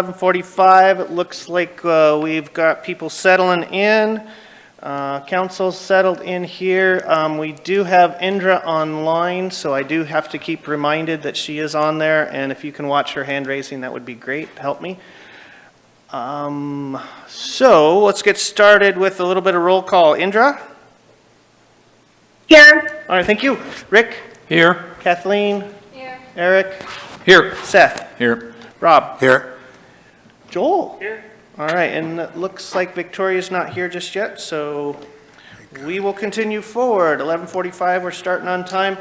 11:45. It looks like we've got people settling in. Council's settled in here. We do have Indra online, so I do have to keep reminded that she is on there, and if you can watch her hand raising, that would be great. Help me. So let's get started with a little bit of roll call. Indra? Here. All right, thank you. Rick? Here. Kathleen? Here. Eric? Here. Seth? Here. Rob? Here. Joel? Here. All right, and it looks like Victoria's not here just yet, so we will continue forward. 11:45, we're starting on time.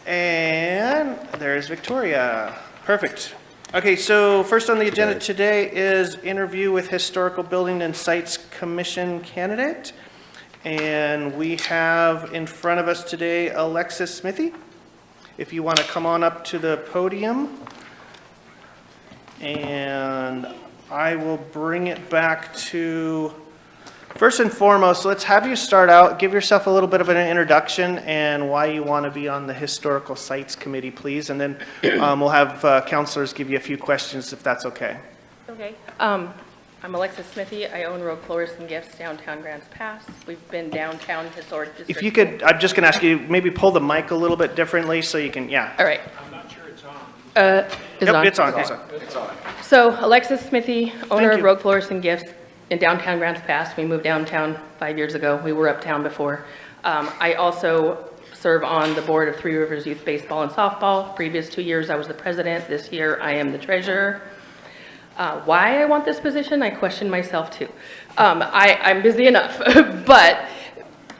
And there's Victoria. Perfect. Okay, so first on the agenda today is interview with Historical Building and Sites Commission candidate. And we have in front of us today Alexis Smithy. If you want to come on up to the podium. And I will bring it back to, first and foremost, let's have you start out, give yourself a little bit of an introduction and why you want to be on the Historical Sites Committee, please. And then we'll have counselors give you a few questions if that's okay. Okay. I'm Alexis Smithy. I own Road Florist and Gifts, downtown Grants Pass. We've been downtown historic district. If you could, I'm just going to ask you, maybe pull the mic a little bit differently so you can, yeah. All right. I'm not sure it's on. Yep, It's on. Okay. It's on. So Alexis Smithy, owner Thank of you. Road Florist and Gifts in downtown Grants Pass. We moved downtown 5 years ago. We were uptown before. I also serve on the board of Three Rivers Youth Baseball and Softball. Previous 2 years, I was the president. This year, I am the treasurer. Why I want this position, I question myself too. I'm busy enough, but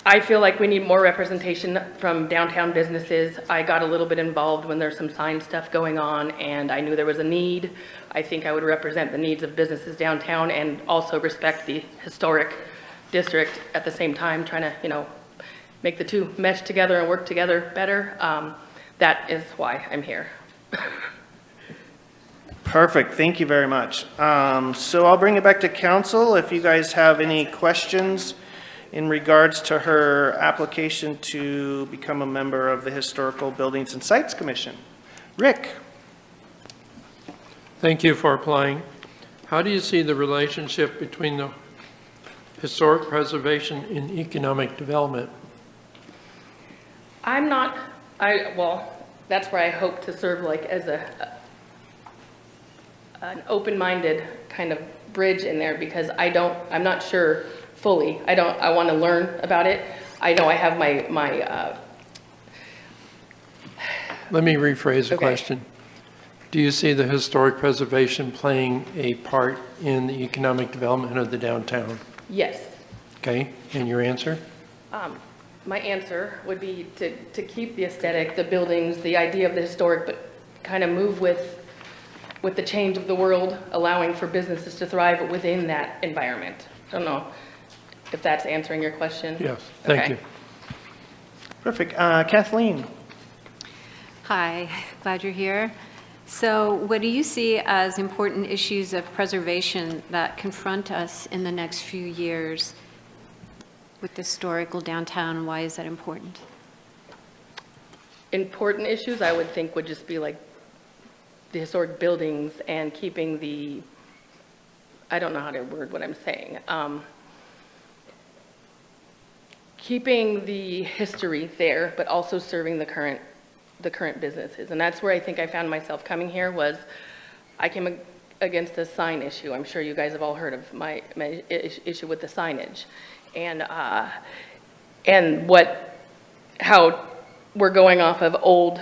I feel like we need more representation from downtown businesses. I got a little bit involved when there's some sign stuff going on, and I knew there was a need. I think I would represent the needs of businesses downtown and also respect the historic district at the same time, trying to, make the two mesh together and work together better. That is why I'm here. Perfect. Thank you very much. So I'll bring it back to council. If you guys have any questions in regards to her application to become a member of the Historical Buildings and Sites Commission. Rick? Thank you for applying. How do you see the relationship between the historic preservation and economic development? Well, that's where I hope to serve like as an open-minded kind of bridge in there, because I'm not sure fully. I want to learn about it. I know I have my Let me rephrase the Okay. question. Do you see the historic preservation playing a part in the economic development of the downtown? yes. Okay, and your answer? My answer would be to keep the aesthetic, the buildings, the idea of the historic, but kind of move with the change of the world, allowing for businesses to thrive within that environment. I don't know if that's answering your question. Yes, thank Okay. you. Perfect. Kathleen? Hi, glad you're here. So what do you see as important issues of preservation that confront us in the next few years with the historical downtown, and why is that important? Important issues, I would think, would just be like the historic buildings and keeping the, I don't know how to word what I'm saying. Keeping the history there, but also serving the current businesses. And that's where I think I found myself coming here. Was I came against a sign issue. I'm sure you guys have all heard of my issue with the signage. And how we're going off of old.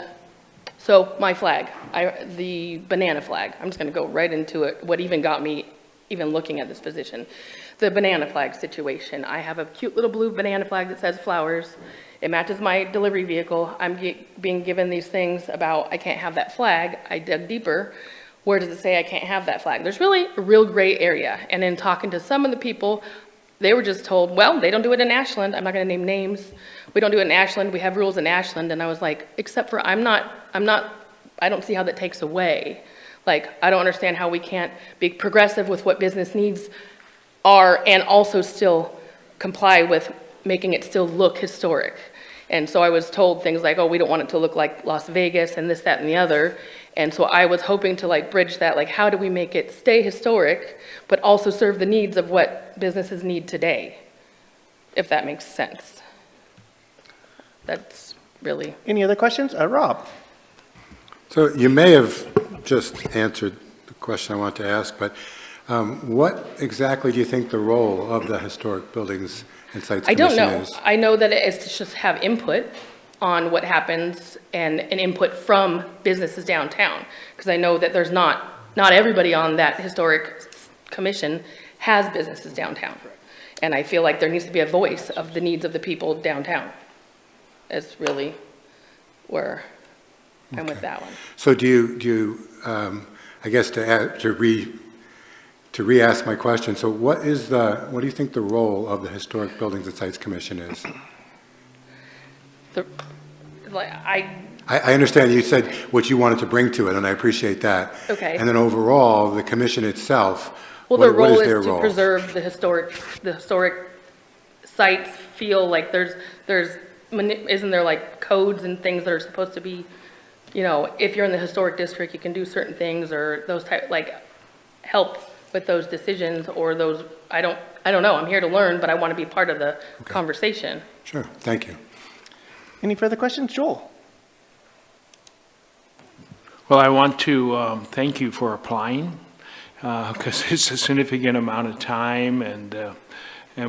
So my flag, the banana flag, I'm just going to go right into it. What even got me even looking at this position, the banana flag situation. I have a cute little blue banana flag that says flowers. It matches my delivery vehicle. I'm being given these things about I can't have that flag. I dug deeper. Where does it say I can't have that flag? There's really a real gray area. And in talking to some of the people, they were just told, well, they don't do it in Ashland. I'm not going to name names. We don't do it in Ashland. We have rules in Ashland. And I was like, except for I don't see how that takes away. Like, I don't understand how we can't be progressive with what business needs are and also still comply with making it still look historic. And so I was told things like, oh, we don't want it to look like Las Vegas and this, that, and the other. And so I was hoping to like bridge that, like how do we make it stay historic, but also serve the needs of what businesses need today, if that makes sense. That's really. Any other questions? Rob? So you may have just answered the question I want to ask, but what exactly do you think the role of the Historic Buildings and Sites I don't Commission know. is? I know that it is to just have input on what happens and an input from businesses downtown. Because I know that there's not everybody on that historic commission has businesses downtown. And I feel like there needs to be a voice of the needs of the people downtown. Is really where I'm with that one. So do you I guess to re-ask my question, so what do you think the role of the Historic Buildings and Sites Commission is? I understand you said what you wanted to bring to it, and I appreciate that. Okay. And then overall, the commission itself, Well, what the role is is their to role? preserve the historic sites, feel like isn't there like codes and things that are supposed to be, you know, if you're in the historic district, you can do certain things or those type, like help with those decisions or those, I don't know, I'm here to learn, but I want to be part of the conversation. Sure, thank you. Any further questions? Joel? Well, I want to thank you for applying, because it's a significant amount of time, and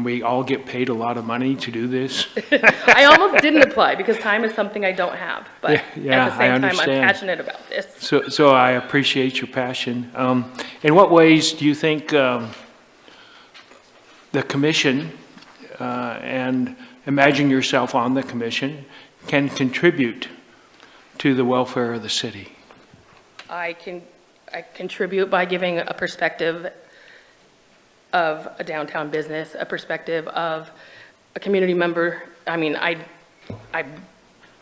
we all get paid a lot of money to do this. I almost didn't apply because time is something I don't have, but Yeah, at the I same time, I'm understand. passionate about this. So I appreciate your passion. In what ways do you think the commission, and imagine yourself on the commission, can contribute to the welfare of the city? I contribute by giving a perspective of a downtown business, a perspective of a community member. I mean, I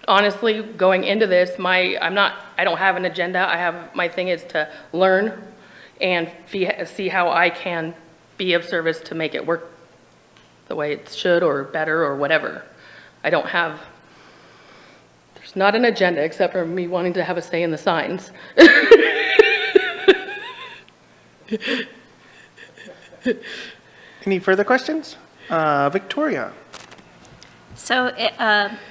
honestly, going into this, I don't have an agenda. My thing is to learn and see how I can be of service to make it work the way it should or better or whatever. There's not an agenda except for me wanting to have a say in the signs. Any further questions? Victoria? So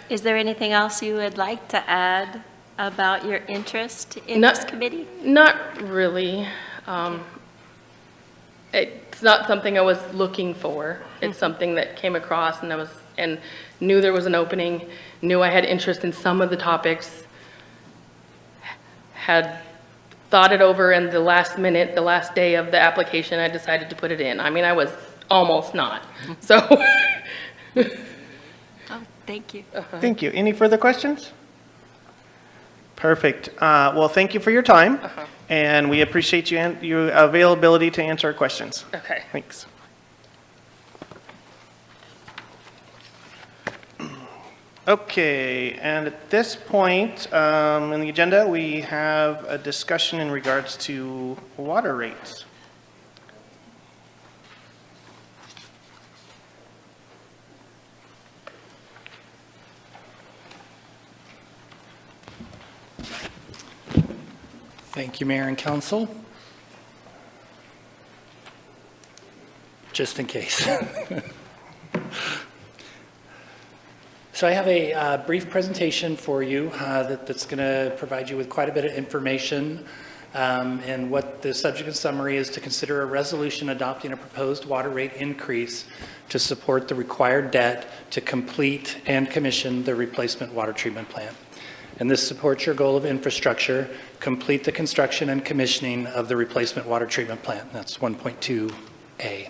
is there anything else you would like to add about your interest in this committee? Not really. It's not something I was looking for. It's something that came across and knew there was an opening, knew I had interest in some of the topics, had thought it over, and the last minute, the last day of the application, I decided to put it in. I mean, I was almost not, so. Oh, thank you. Thank you. Any further questions? Perfect. Well, thank you for your time, and we appreciate your availability to answer our questions. Okay. Thanks. Okay, and at this point in the agenda, we have a discussion in regards to water rates. Thank you, Mayor and Council. Just in case. So I have a brief presentation for you that's going to provide you with quite a bit of information. And what the subject and summary is to consider a resolution adopting a proposed water rate increase to support the required debt to complete and commission the replacement water treatment plant. And this supports your goal of infrastructure, complete the construction and commissioning of the replacement water treatment plant. That's 1.2A.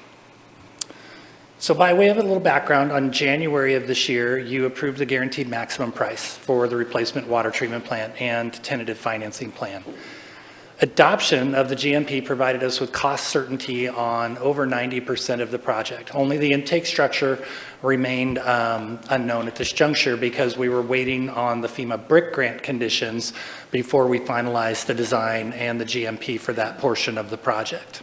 So by way of a little background, on January of this year, you approved the guaranteed maximum price for the replacement water treatment plant and tentative financing plan. Adoption of the GMP provided us with cost certainty on over 90% of the project. Only the intake structure remained unknown at this juncture because we were waiting on the FEMA brick grant conditions before we finalized the design and the GMP for that portion of the project.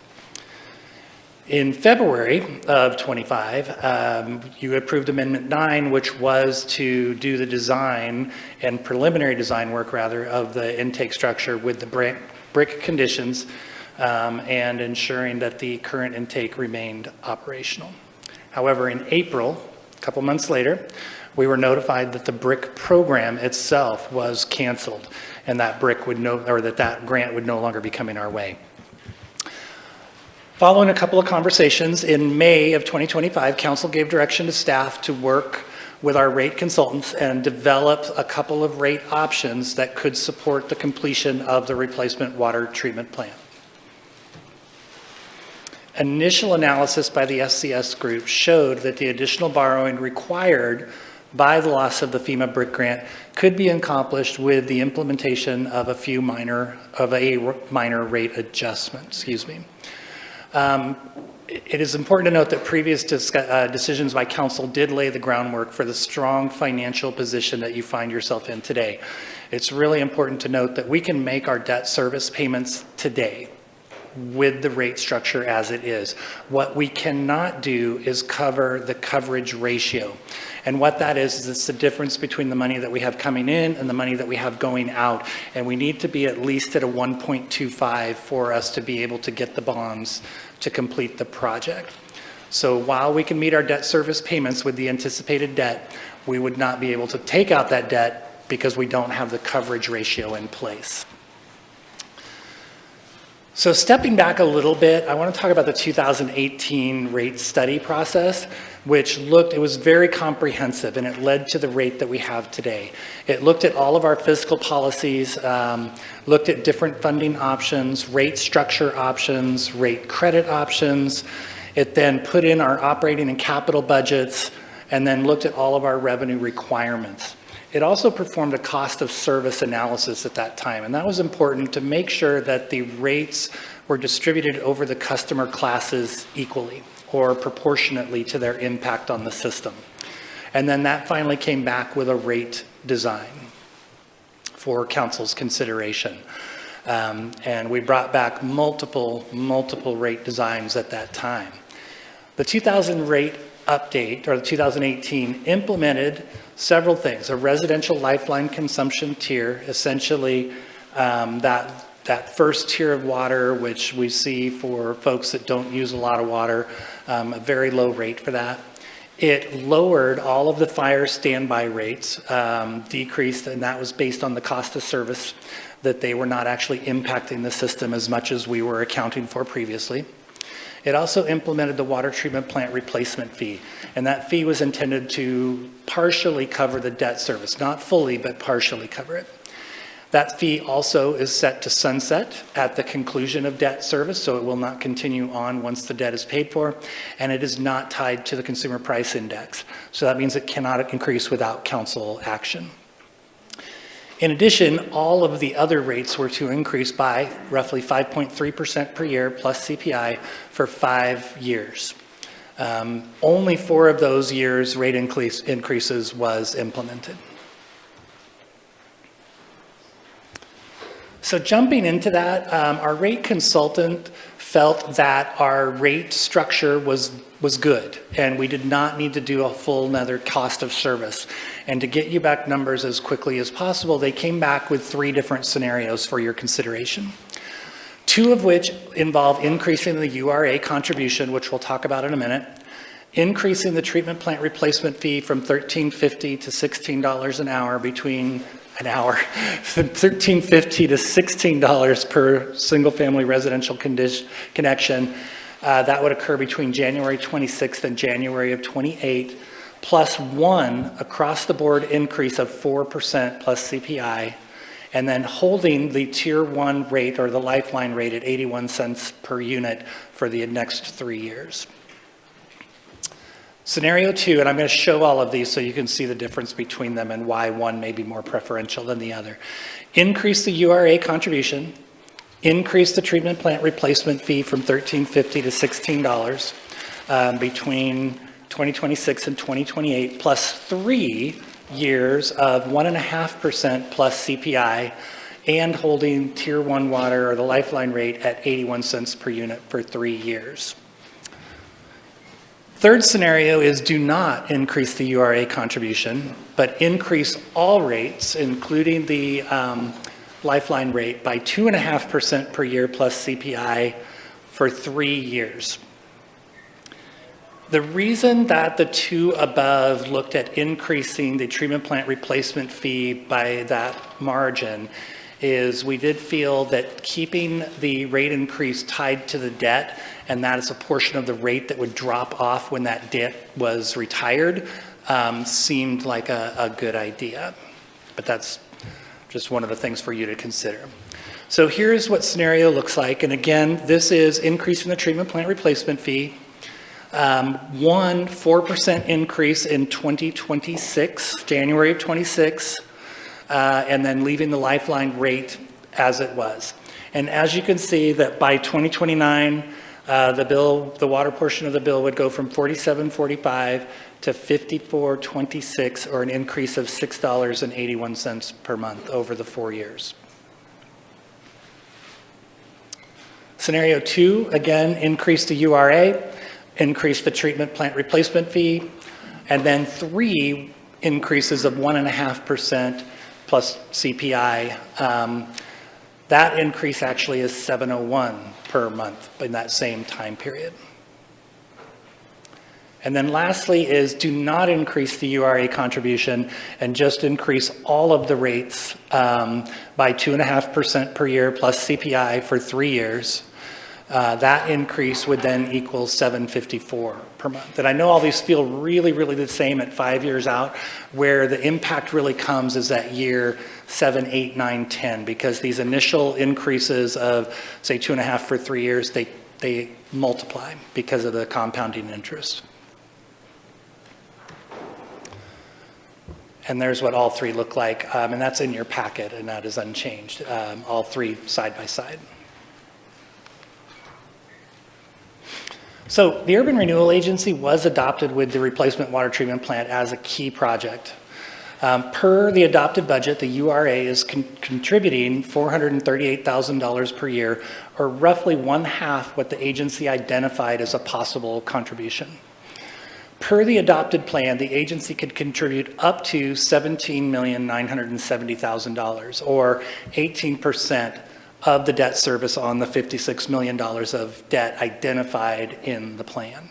In February of '25, you approved Amendment 9, which was to do the design and preliminary design work, rather, of the intake structure with the brick conditions and ensuring that the current intake remained operational. However, in April, a couple months later, we were notified that the brick program itself was canceled and that that grant would no longer be coming our way. Following a couple of conversations, in May of 2025, Council gave direction to staff to work with our rate consultants and develop a couple of rate options that could support the completion of the replacement water treatment plant. Initial analysis by the SCS group showed that the additional borrowing required by the loss of the FEMA brick grant could be accomplished with the implementation of a minor rate adjustment, It is important to note that previous decisions by Council did lay the groundwork for the strong financial position that you find yourself in today. It's really important to note that we can make our debt service payments today with the rate structure as it is. What we cannot do is cover the coverage ratio. And what that is it's the difference between the money that we have coming in and the money that we have going out. And we need to be at least at a 1.25 for us to be able to get the bonds to complete the project. So while we can meet our debt service payments with the anticipated debt, we would not be able to take out that debt because we don't have the coverage ratio in place. So stepping back a little bit, I want to talk about the 2018 rate study process, it was very comprehensive and it led to the rate that we have today. It looked at all of our fiscal policies, looked at different funding options, rate structure options, rate credit options. It then put in our operating and capital budgets and then looked at all of our revenue requirements. It also performed a cost of service analysis at that time, and that was important to make sure that the rates were distributed over the customer classes equally or proportionately to their impact on the system. And then that finally came back with a rate design for Council's consideration. And we brought back multiple rate designs at that time. The 2000 rate update, or the 2018, implemented several things. A residential lifeline consumption tier, essentially that first tier of water, which we see for folks that don't use a lot of water, a very low rate for that. It lowered all of the fire standby rates, decreased, and that was based on the cost of service, that they were not actually impacting the system as much as we were accounting for previously. It also implemented the water treatment plant replacement fee, and that fee was intended to partially cover the debt service, not fully, but partially cover it. That fee also is set to sunset at the conclusion of debt service, so it will not continue on once the debt is paid for, and it is not tied to the consumer price index. So that means it cannot increase without council action. In addition, all of the other rates were to increase by roughly 5.3% per year plus CPI for 5 years. Only 4 of those years rate increases was implemented. So jumping into that, our rate consultant felt that our rate structure was good, and we did not need to do a full another cost of service. And to get you back numbers as quickly as possible, they came back with 3 different scenarios for your consideration. 2 of which involve increasing the URA contribution, which we'll talk about in a minute, increasing the treatment plant replacement fee from $13.50 to $16 an hour $13.50 to $16 per single-family residential connection. That would occur between January 26th and January of 28, plus 1 across-the-board increase of 4% plus CPI, and then holding the Tier 1 rate or the Lifeline rate at 81 cents per unit for the next 3 years. Scenario 2, and I'm going to show all of these so you can see the difference between them and why one may be more preferential than the other. Increase the URA contribution, increase the treatment plant replacement fee from $13.50 to $16 between 2026 and 2028, plus 3 years of 1.5% plus CPI, and holding Tier 1 water or the Lifeline rate at 81 cents per unit for 3 years. Third scenario is do not increase the URA contribution, but increase all rates, including the lifeline rate, by 2.5% per year plus CPI for 3 years. The reason that the two above looked at increasing the treatment plant replacement fee by that margin is we did feel that keeping the rate increase tied to the debt, and that is a portion of the rate that would drop off when that debt was retired, seemed like a good idea. But that's just one of the things for you to consider. So here's what scenario looks like. And again, this is increasing the treatment plant replacement fee. 4% increase in 2026, January of 26, and then leaving the lifeline rate as it was. And as you can see that by 2029, the water portion of the bill would go from $47.45 to $54.26, or an increase of $6.81 per month over the 4 years. Scenario 2, again, increase the URA, increase the treatment plant replacement fee, and then 3 increases of 1.5% plus CPI. That increase actually is $701 per month in that same time period. And then lastly is do not increase the URA contribution and just increase all of the rates by 2.5% per year plus CPI for 3 years. That increase would then equal $754 per month. And I know all these feel really, really the same at 5 years out. Where the impact really comes is at year 7, 8, 9, 10, because these initial increases of, say, 2.5 for 3 years, they multiply because of the compounding interest. And there's what all 3 look like, and that's in your packet, and that is unchanged, all 3 side by side. So the Urban Renewal Agency was adopted with the replacement water treatment plant as a key project. Per the adopted budget, the URA is contributing $438,000 per year, or roughly 1/2 what the agency identified as a possible contribution. Per the adopted plan, the agency could contribute up to $17,970,000, or 18% of the debt service on the $56 million of debt identified in the plan.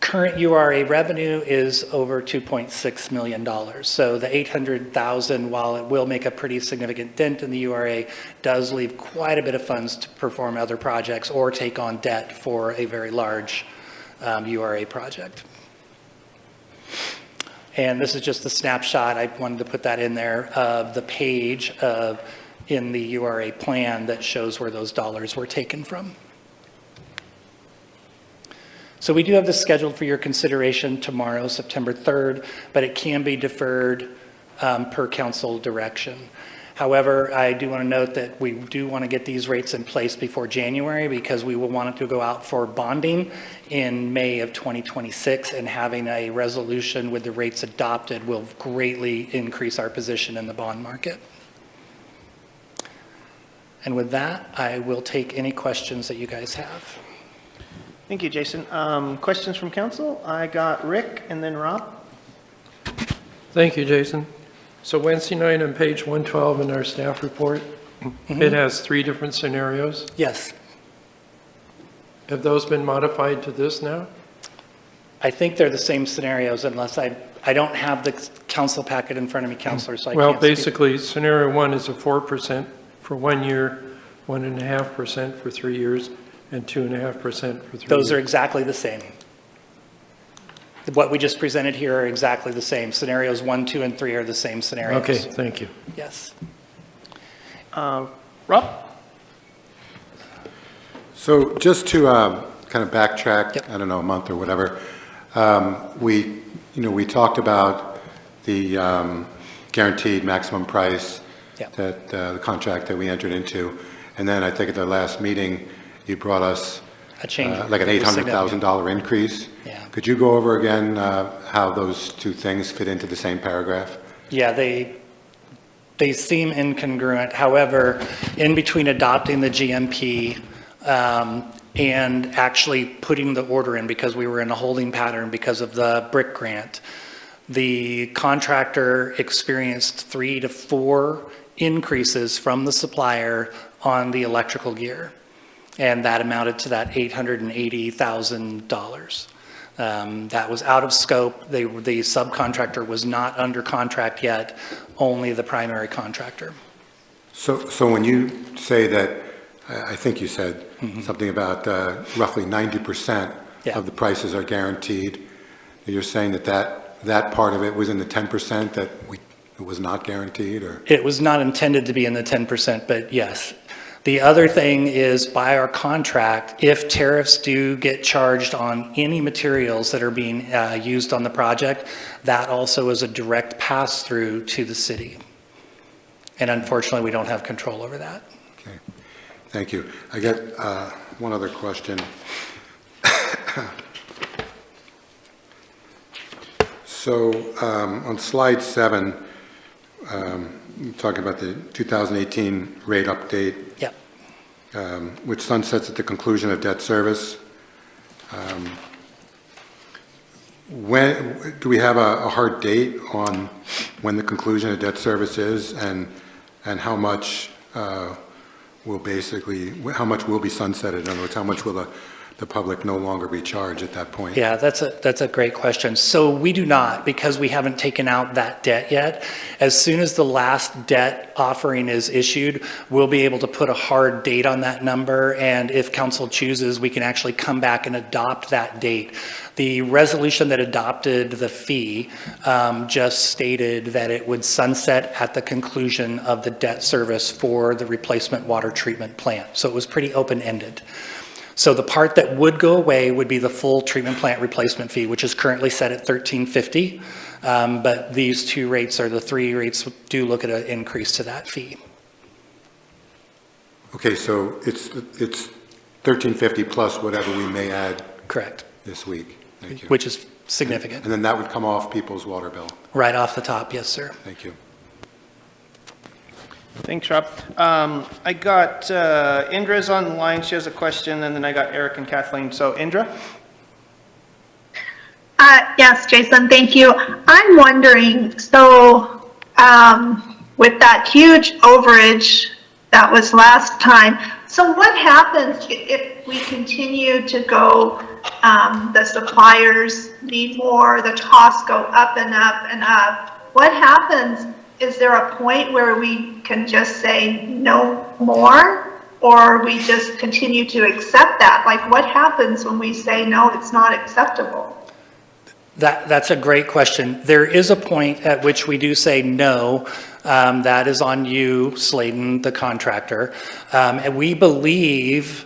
Current URA revenue is over $2.6 million. So the $800,000, while it will make a pretty significant dent in the URA, does leave quite a bit of funds to perform other projects or take on debt for a very large URA project. And this is just a snapshot. I wanted to put that in there of the page in the URA plan that shows where those dollars were taken from. So we do have this scheduled for your consideration tomorrow, September 3rd, but it can be deferred per council direction. However, I do want to note that we do want to get these rates in place before January, because we will want it to go out for bonding in May of 2026, and having a resolution with the rates adopted will greatly increase our position in the bond market. And with that, I will take any questions that you guys have. Thank you, Jason. Questions from council? I got Rick and then Rob. Thank you, Jason. So Wednesday night on page 112 in our staff report, it has 3 different scenarios. Yes. Have those been modified to this now? I think they're the same scenarios, unless I don't have the council packet in front of me, Counselor, so I Well, can't speak. basically, scenario 1 is a 4% for 1 year, 1.5% for 3 years, and 2.5% for 3 years. Those are exactly the same. What we just presented here are exactly the same. Scenarios 1, 2, and 3 are the same scenarios. Okay, thank you. Yes. Rob? So just to kind of backtrack, Yep. I don't know, a month or whatever, we talked about the guaranteed maximum price, Yep. that the contract that we entered into, and then I think at the last meeting, you brought us A change. like an It was $800,000 increase. Yeah. Could you go over again how those 2 things fit into the same paragraph? Yeah, they seem incongruent. However, in between adopting the GMP and actually putting the order in because we were in a holding pattern because of the brick grant. The contractor experienced 3 to 4 increases from the supplier on the electrical gear, and that amounted to that $880,000. That was out of scope. The subcontractor was not under contract yet, only the primary contractor. So when you say that, I think you said something about roughly 90% of the prices are guaranteed, you're saying that part of it was in the 10% that it was not guaranteed, or? It was not intended to be in the 10%, but yes. The other thing is, by our contract, if tariffs do get charged on any materials that are being used on the project, that also is a direct pass-through to the city. And unfortunately, we don't have control over that. Okay, thank you. I got one other question. So on slide 7, talking about the 2018 rate update, Yep. Which sunsets at the conclusion of debt service. When do we have a hard date on when the conclusion of debt service is, and how much will be sunsetted? In other words, how much will the public no longer be charged at that point? Yeah, that's a great question. So we do not, because we haven't taken out that debt yet. As soon as the last debt offering is issued, we'll be able to put a hard date on that number, and if council chooses, we can actually come back and adopt that date. The resolution that adopted the fee just stated that it would sunset at the conclusion of the debt service for the replacement water treatment plant. So it was pretty open-ended. So the part that would go away would be the full treatment plant replacement fee, which is currently set at $13.50. But these two rates, or the 3 rates, do look at an increase to that fee. Okay, so it's $13.50 plus whatever we may add. Correct. This week. Thank you. Which is significant. And then that would come off people's water bill. Right off the top, yes, sir. Thank you. Thanks, Rob. I got Indra's online. She has a question, and then I got Eric and Kathleen. So, Indra? Yes, Jason, thank you. I'm wondering, so with that huge overage that was last time, so what happens if we continue to go, the suppliers need more, the costs go up and up and up? What happens? Is there a point where we can just say no more, or we just continue to accept that? Like, what happens when we say no, it's not acceptable? That's a great question. There is a point at which we do say no. That is on you, Sladen, the contractor. And we believe,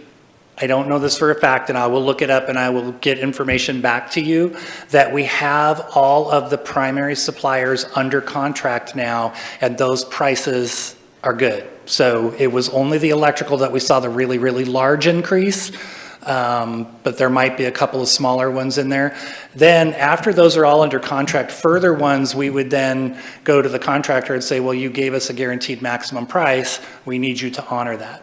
I don't know this for a fact, and I will look it up and I will get information back to you, that we have all of the primary suppliers under contract now, and those prices are good. So it was only the electrical that we saw the really, really large increase, but there might be a couple of smaller ones in there. Then after those are all under contract, further ones, we would then go to the contractor and say, well, you gave us a guaranteed maximum price. We need you to honor that.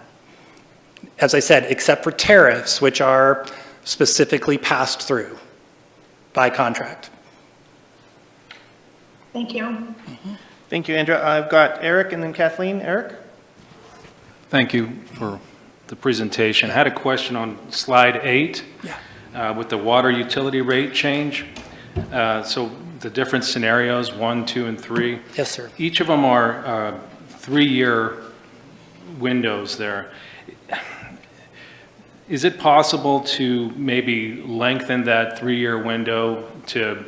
As I said, except for tariffs, which are specifically passed through by contract. Thank you. Thank you, Indra. I've got Eric and then Kathleen. Eric? Thank you for the presentation. I had a question on slide 8 with the water utility rate change. So the different scenarios, 1, 2, and 3. Yes, sir. Each of them are 3-year windows there. Is it possible to maybe lengthen that 3-year window to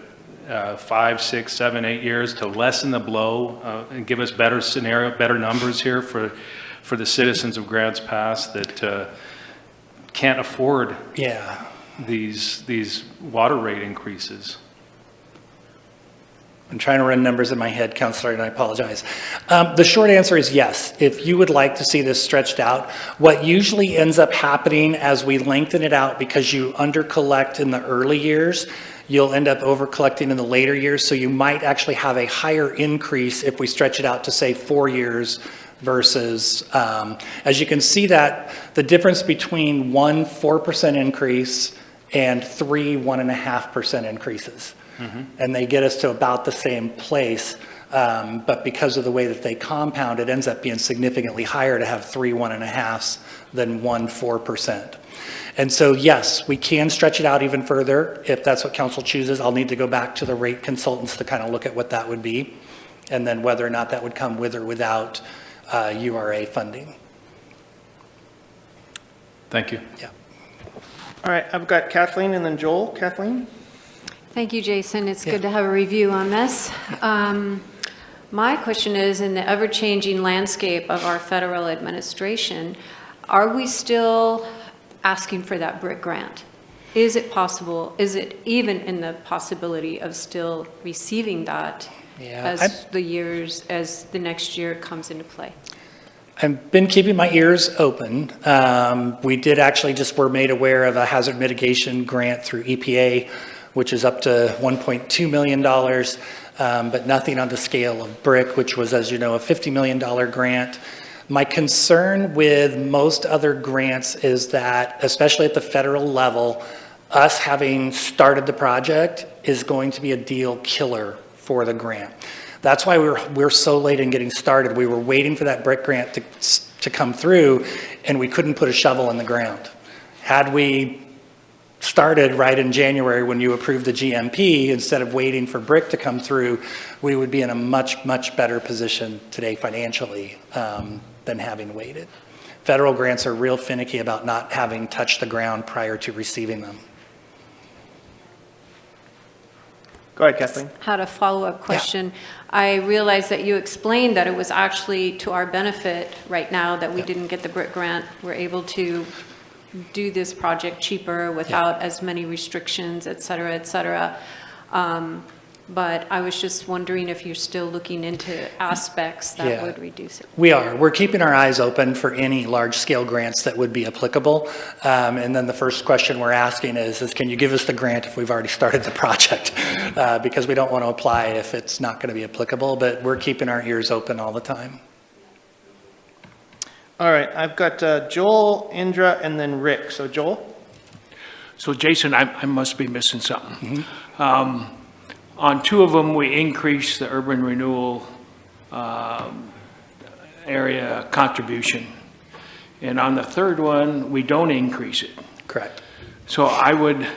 5, 6, 7, 8 years to lessen the blow and give us better numbers here for the citizens of Grants Pass that can't afford these water rate increases? I'm trying to run numbers in my head, Counselor, and I apologize. The short answer is yes. If you would like to see this stretched out, what usually ends up happening as we lengthen it out, because you under-collect in the early years, you'll end up over-collecting in the later years, so you might actually have a higher increase if we stretch it out to, say, 4 years versus, as you can see that, the difference between 4% increase and 1.5% increases. And they get us to about the same place. But because of the way that they compound, it ends up being significantly higher to have 3 1.5s than 4%. And so, yes, we can stretch it out even further if that's what council chooses. I'll need to go back to the rate consultants to kind of look at what that would be, and then whether or not that would come with or without URA funding. Thank you. Yeah. All right, I've got Kathleen and then Joel. Kathleen? Thank you, Jason. It's good to have a review on this. My question is, in the ever-changing landscape of our federal administration, are we still asking for that BRIC grant? Is it possible, is it even in the possibility of still receiving that as the next year comes into play? I've been keeping my ears open. We did actually were made aware of a hazard mitigation grant through EPA, which is up to $1.2 million, but nothing on the scale of BRIC, which was, as you know, a $50 million grant. My concern with most other grants is that, especially at the federal level, us having started the project is going to be a deal killer for the grant. That's why we're so late in getting started. We were waiting for that BRIC grant to come through, and we couldn't put a shovel in the ground. Had we started right in January when you approved the GMP, instead of waiting for BRIC to come through, we would be in a much, much better position today financially than having waited. Federal grants are real finicky about not having touched the ground prior to receiving them. Go ahead, Kathleen. Had a follow-up question. I realized that you explained that it was actually to our benefit right now that we didn't get the BRIC grant. We're able to do this project cheaper without as many restrictions, et cetera, et cetera. But I was just wondering if you're still looking into aspects that would reduce it. We are. We're keeping our eyes open for any large-scale grants that would be applicable. And then the first question we're asking is can you give us the grant if we've already started the project? Because we don't want to apply if it's not going to be applicable, but we're keeping our ears open all the time. All right, I've got Joel, Indra, and then Rick. So Joel? So Jason, I must be missing something. On two of them, we increased the urban renewal area contribution. And on the third one, we don't increase it. Correct. So I would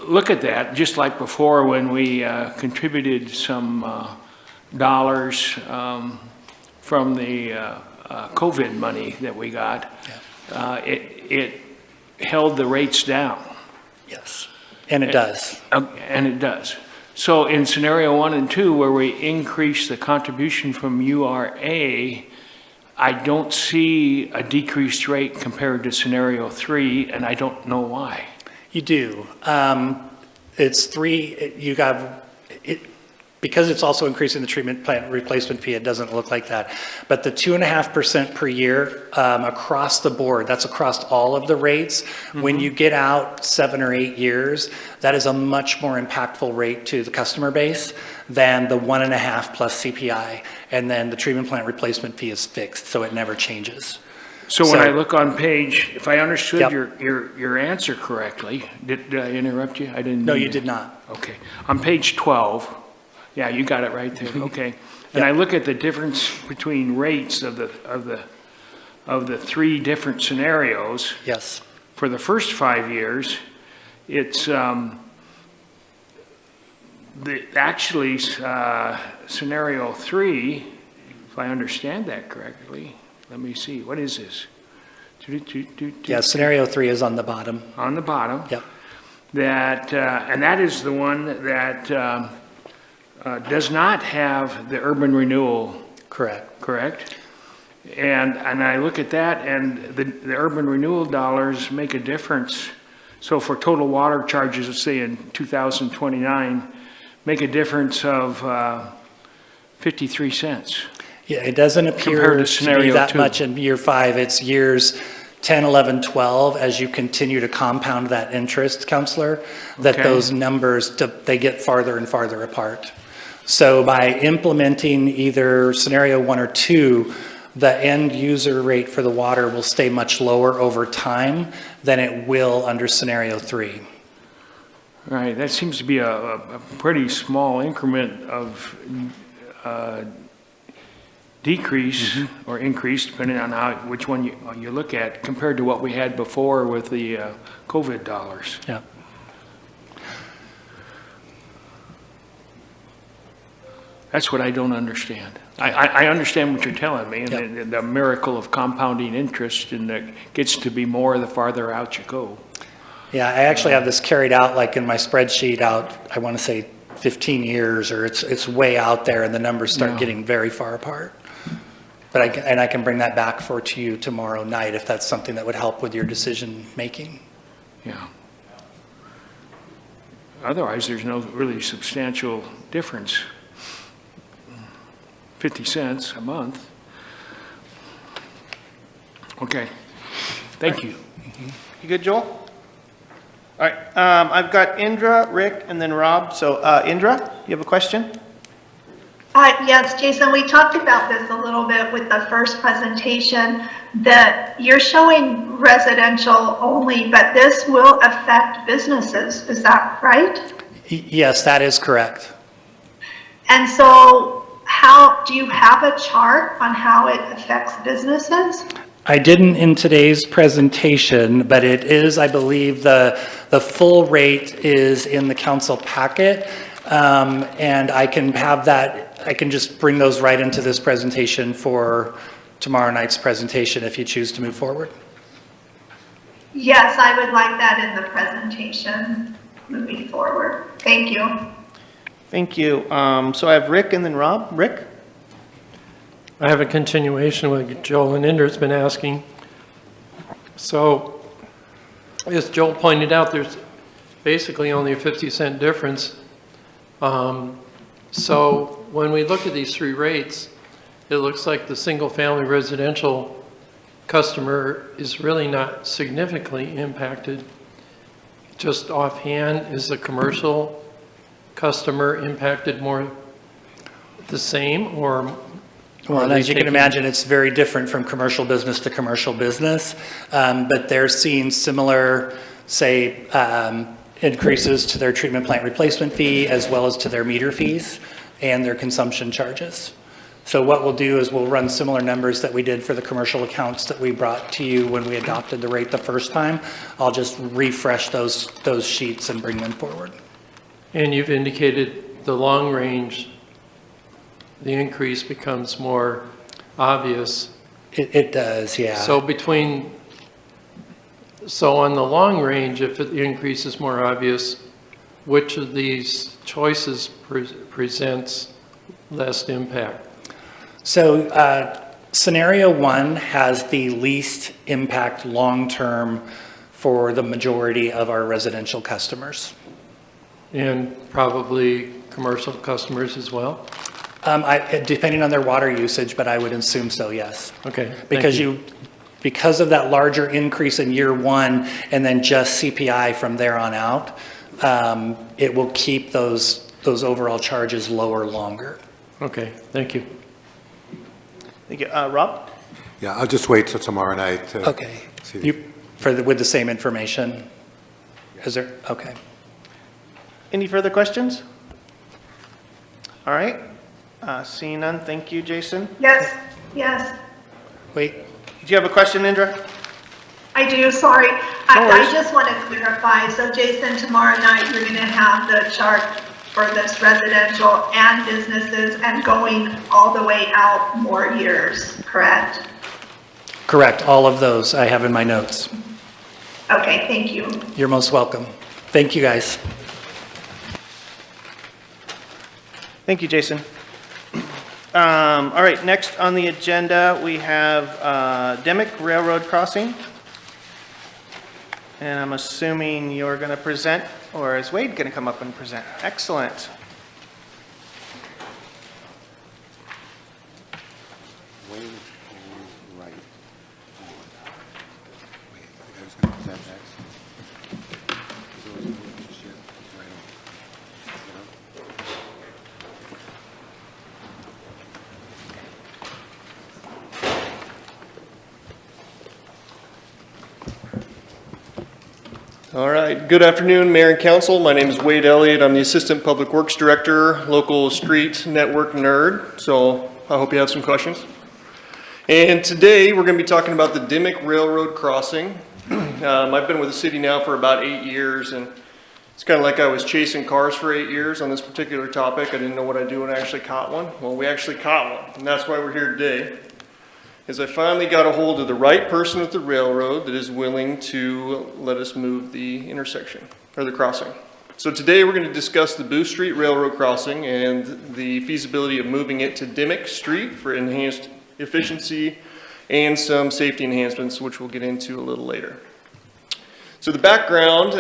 look at that, just like before when we contributed some dollars from the COVID money that we got. It held the rates down. Yes. And it does. And it does. So in scenario 1 and 2, where we increase the contribution from URA, I don't see a decreased rate compared to scenario 3, and I don't know why. You do. It's 3, you got it. Because it's also increasing the treatment plant replacement fee, it doesn't look like that. But the 2.5% per year across the board, that's across all of the rates. When you get out 7 or 8 years, that is a much more impactful rate to the customer base than the 1.5 plus CPI. And then the treatment plant replacement fee is fixed, so it never changes. So when I look on page, if I understood your answer correctly, did I interrupt you? I didn't. No, you did not. Okay. On page 12, yeah, you got it right there. Okay. And I look at the difference between rates of the 3 different scenarios. Yes. For the first 5 years, it's actually scenario 3, if I understand that correctly. Let me see. What is this? Yeah, scenario 3 is on the bottom. On the bottom. Yep. That and that is the one that does not have the urban renewal. Correct. And I look at that, and the urban renewal dollars make a difference. So for total water charges, let's say in 2029, make a difference of 53 cents. Yeah, it doesn't appear to be that 2. much in year 5. It's years 10, 11, 12, as you continue to compound that interest, Counselor, that those numbers, they get farther and farther apart. So by implementing either scenario 1 or 2, the end user rate for the water will stay much lower over time than it will under scenario 3. Right, that seems to be a pretty small increment of decrease or increase, depending on which one you look at, compared to what we had before with the COVID dollars. Yeah. That's what I don't understand. I understand what you're telling me, and Yep. the miracle of compounding interest, and that gets to be more the farther out you go. Yeah, I actually have this carried out like in my spreadsheet out, I want to say 15 years, or it's way out there and the numbers start Yeah. getting very far apart. But I can bring that back to you tomorrow night if that's something that would help with your decision making. Yeah. Otherwise, there's no really substantial difference. 50 cents a month. Okay, thank you. You good, Joel? All right, I've got Indra, Rick, and then Rob. So Indra, you have a question? Yes, Jason, we talked about this a little bit with the first presentation, that you're showing residential only, but this will affect businesses. Is that right? Yes, that is correct. And so how, do you have a chart on how it affects businesses? I didn't in today's presentation, but it is, I believe, the full rate is in the council packet. And I can have that, I can just bring those right into this presentation for tomorrow night's presentation if you choose to move forward. Yes, I would like that in the presentation moving forward. Thank you. Thank you. So I have Rick and then Rob. Rick? I have a continuation what Joel and Indra's been asking. So, as Joel pointed out, there's basically only a 50-cent difference. So when we look at these three rates, it looks like the single-family residential customer is really not significantly impacted. Just offhand, is the commercial customer impacted more the same, or? Well, as you can imagine, it's very different from commercial business to commercial business, but they're seeing similar, say, increases to their treatment plant replacement fee as well as to their meter fees and their consumption charges. So what we'll do is we'll run similar numbers that we did for the commercial accounts that we brought to you when we adopted the rate the first time. I'll just refresh those sheets and bring them forward. And you've indicated the long range, the increase becomes more obvious. It does, yeah. So on the long range, if the increase is more obvious, which of these choices presents less impact? So scenario 1 has the least impact long-term for the majority of our residential customers. And probably commercial customers as well? Depending on their water usage, but I would assume so, yes. Okay. Because of that larger increase in year 1 and then just CPI from there on out, it will keep those overall charges lower longer. Okay, thank you. Thank you. Rob? Yeah, I'll just wait till tomorrow night to Okay. see. With the same information? Is there, okay. Any further questions? All right. Seeing none, thank you, Jason. Yes, yes, Wait, Do you have a question, Indra? I do, sorry. No I worries. just want to clarify, so Jason, tomorrow night, you're going to have the chart for this residential and businesses and going all the way out more years, correct? correct, all of those I have in my notes. Okay, thank you. You're most welcome. Thank you, guys. Thank you, Jason. All right, next on the agenda, we have Dimmick Railroad Crossing. And I'm assuming you're going to present, or is Wade going to come up and present? Excellent. Wayne is right. Wait, I was going to present next. He's always moving shit. He's right on. You know? All right, good afternoon, Mayor and Council. My name is Wade Elliott. I'm the Assistant Public Works Director, local street network nerd. So I hope you have some questions. And today we're going to be talking about the Dimmick Railroad crossing. I've been with the city now for about 8 years, and it's kind of like I was chasing cars for 8 years on this particular topic. I didn't know what I'd do when I actually caught one. Well, we actually caught one, and that's why we're here today. Is I finally got a hold of the right person at the railroad that is willing to let us move the intersection, or the crossing. So today we're going to discuss the Booth Street Railroad crossing and the feasibility of moving it to Dimmick Street for enhanced efficiency and some safety enhancements, which we'll get into a little later. So the background,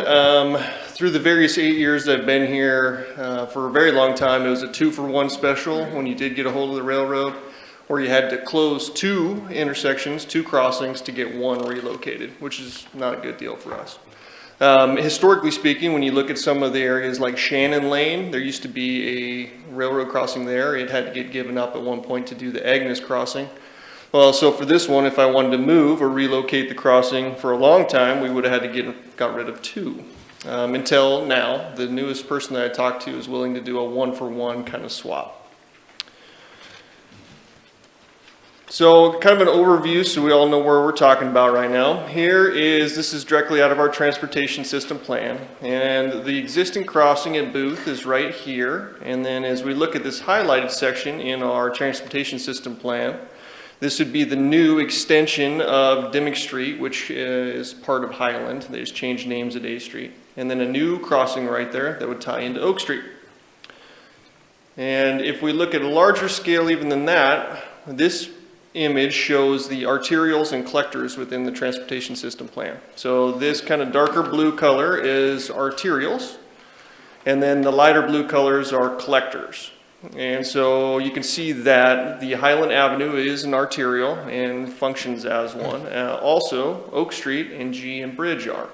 through the various 8 years I've been here, for a very long time, it was a 2-for-1 special when you did get a hold of the railroad, where you had to close 2 intersections, 2 crossings to get 1 relocated, which is not a good deal for us. Historically speaking, when you look at some of the areas like Shannon Lane, there used to be a railroad crossing there. It had to get given up at one point to do the Agnes crossing. Well, so for this one, if I wanted to move or relocate the crossing for a long time, we would have had to got rid of 2. Until now, the newest person that I talked to is willing to do a 1-for-1 kind of swap. So kind of an overview so we all know where we're talking about right now. This is directly out of our transportation system plan, and the existing crossing at Booth is right here. And then as we look at this highlighted section in our transportation system plan, this would be the new extension of Dimmick Street, which is part of Highland. They just changed names at A Street. And then a new crossing right there that would tie into Oak Street. And if we look at a larger scale even than that, this image shows the arterials and collectors within the transportation system plan. So this kind of darker blue color is arterials, and then the lighter blue colors are collectors. And so you can see that the Highland Avenue is an arterial and functions as one. Also, Oak Street and G and Bridge are.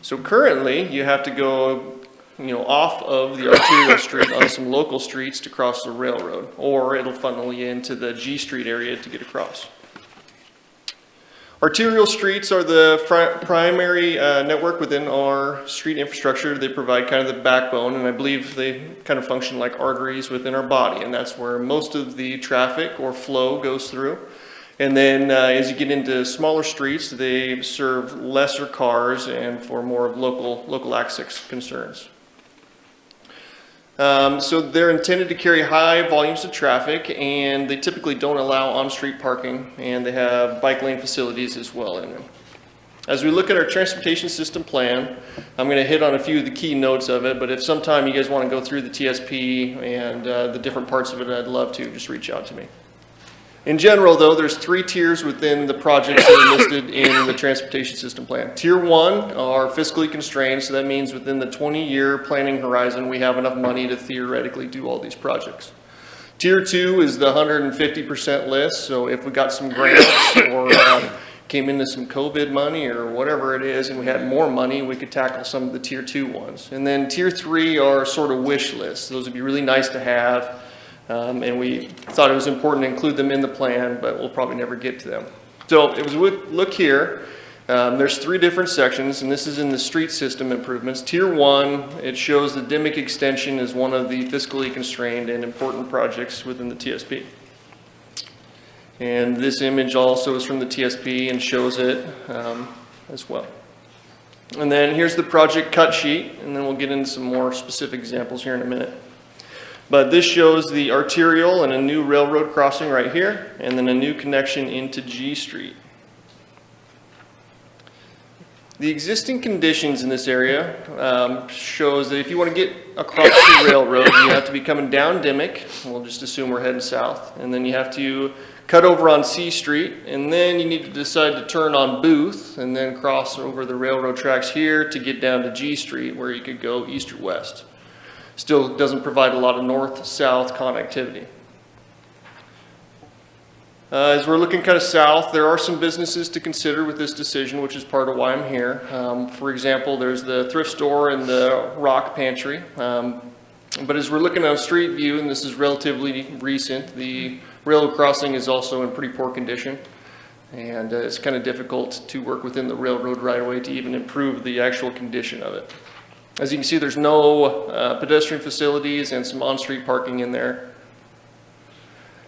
So currently, you have to go off of the arterial street on some local streets to cross the railroad, or it'll funnel you into the G Street area to get across. Arterial streets are the primary network within our street infrastructure. They provide kind of the backbone, and I believe they kind of function like arteries within our body, and that's where most of the traffic or flow goes through. And then as you get into smaller streets, they serve lesser cars and for more of local access concerns. So they're intended to carry high volumes of traffic, and they typically don't allow on-street parking, and they have bike lane facilities as well in them. As we look at our transportation system plan, I'm going to hit on a few of the key notes of it, but if sometime you guys want to go through the TSP and the different parts of it, I'd love to. Just reach out to me. In general, though, there's 3 tiers within the projects that are listed in the transportation system plan. Tier 1 are fiscally constrained, so that means within the 20-year planning horizon, we have enough money to theoretically do all these projects. Tier 2 is the 150% list, so if we got some grants or came into some COVID money or whatever it is, and we had more money, we could tackle some of the Tier 2 ones. And then Tier 3 are sort of wish lists. Those would be really nice to have. And we thought it was important to include them in the plan, but we'll probably never get to them. So if we look here, there's 3 different sections, and this is in the street system improvements. Tier 1, it shows the Dimmick extension is one of the fiscally constrained and important projects within the TSP. And this image also is from the TSP and shows it as well. And then here's the project cut sheet, and then we'll get into some more specific examples here in a minute. But this shows the arterial and a new railroad crossing right here, and then a new connection into G Street. The existing conditions in this area shows that if you want to get across the railroad, you have to be coming down Dimmick. We'll just assume we're heading south. And then you have to cut over on C Street, and then you need to decide to turn on Booth and then cross over the railroad tracks here to get down to G Street, where you could go east or west. Still doesn't provide a lot of north-south connectivity. As we're looking kind of south, there are some businesses to consider with this decision, which is part of why I'm here. For example, there's the thrift store and the rock pantry. But as we're looking at a street view, and this is relatively recent, the railroad crossing is also in pretty poor condition. And it's kind of difficult to work within the railroad right-of-way to even improve the actual condition of it. As you can see, there's no pedestrian facilities and some on-street parking in there.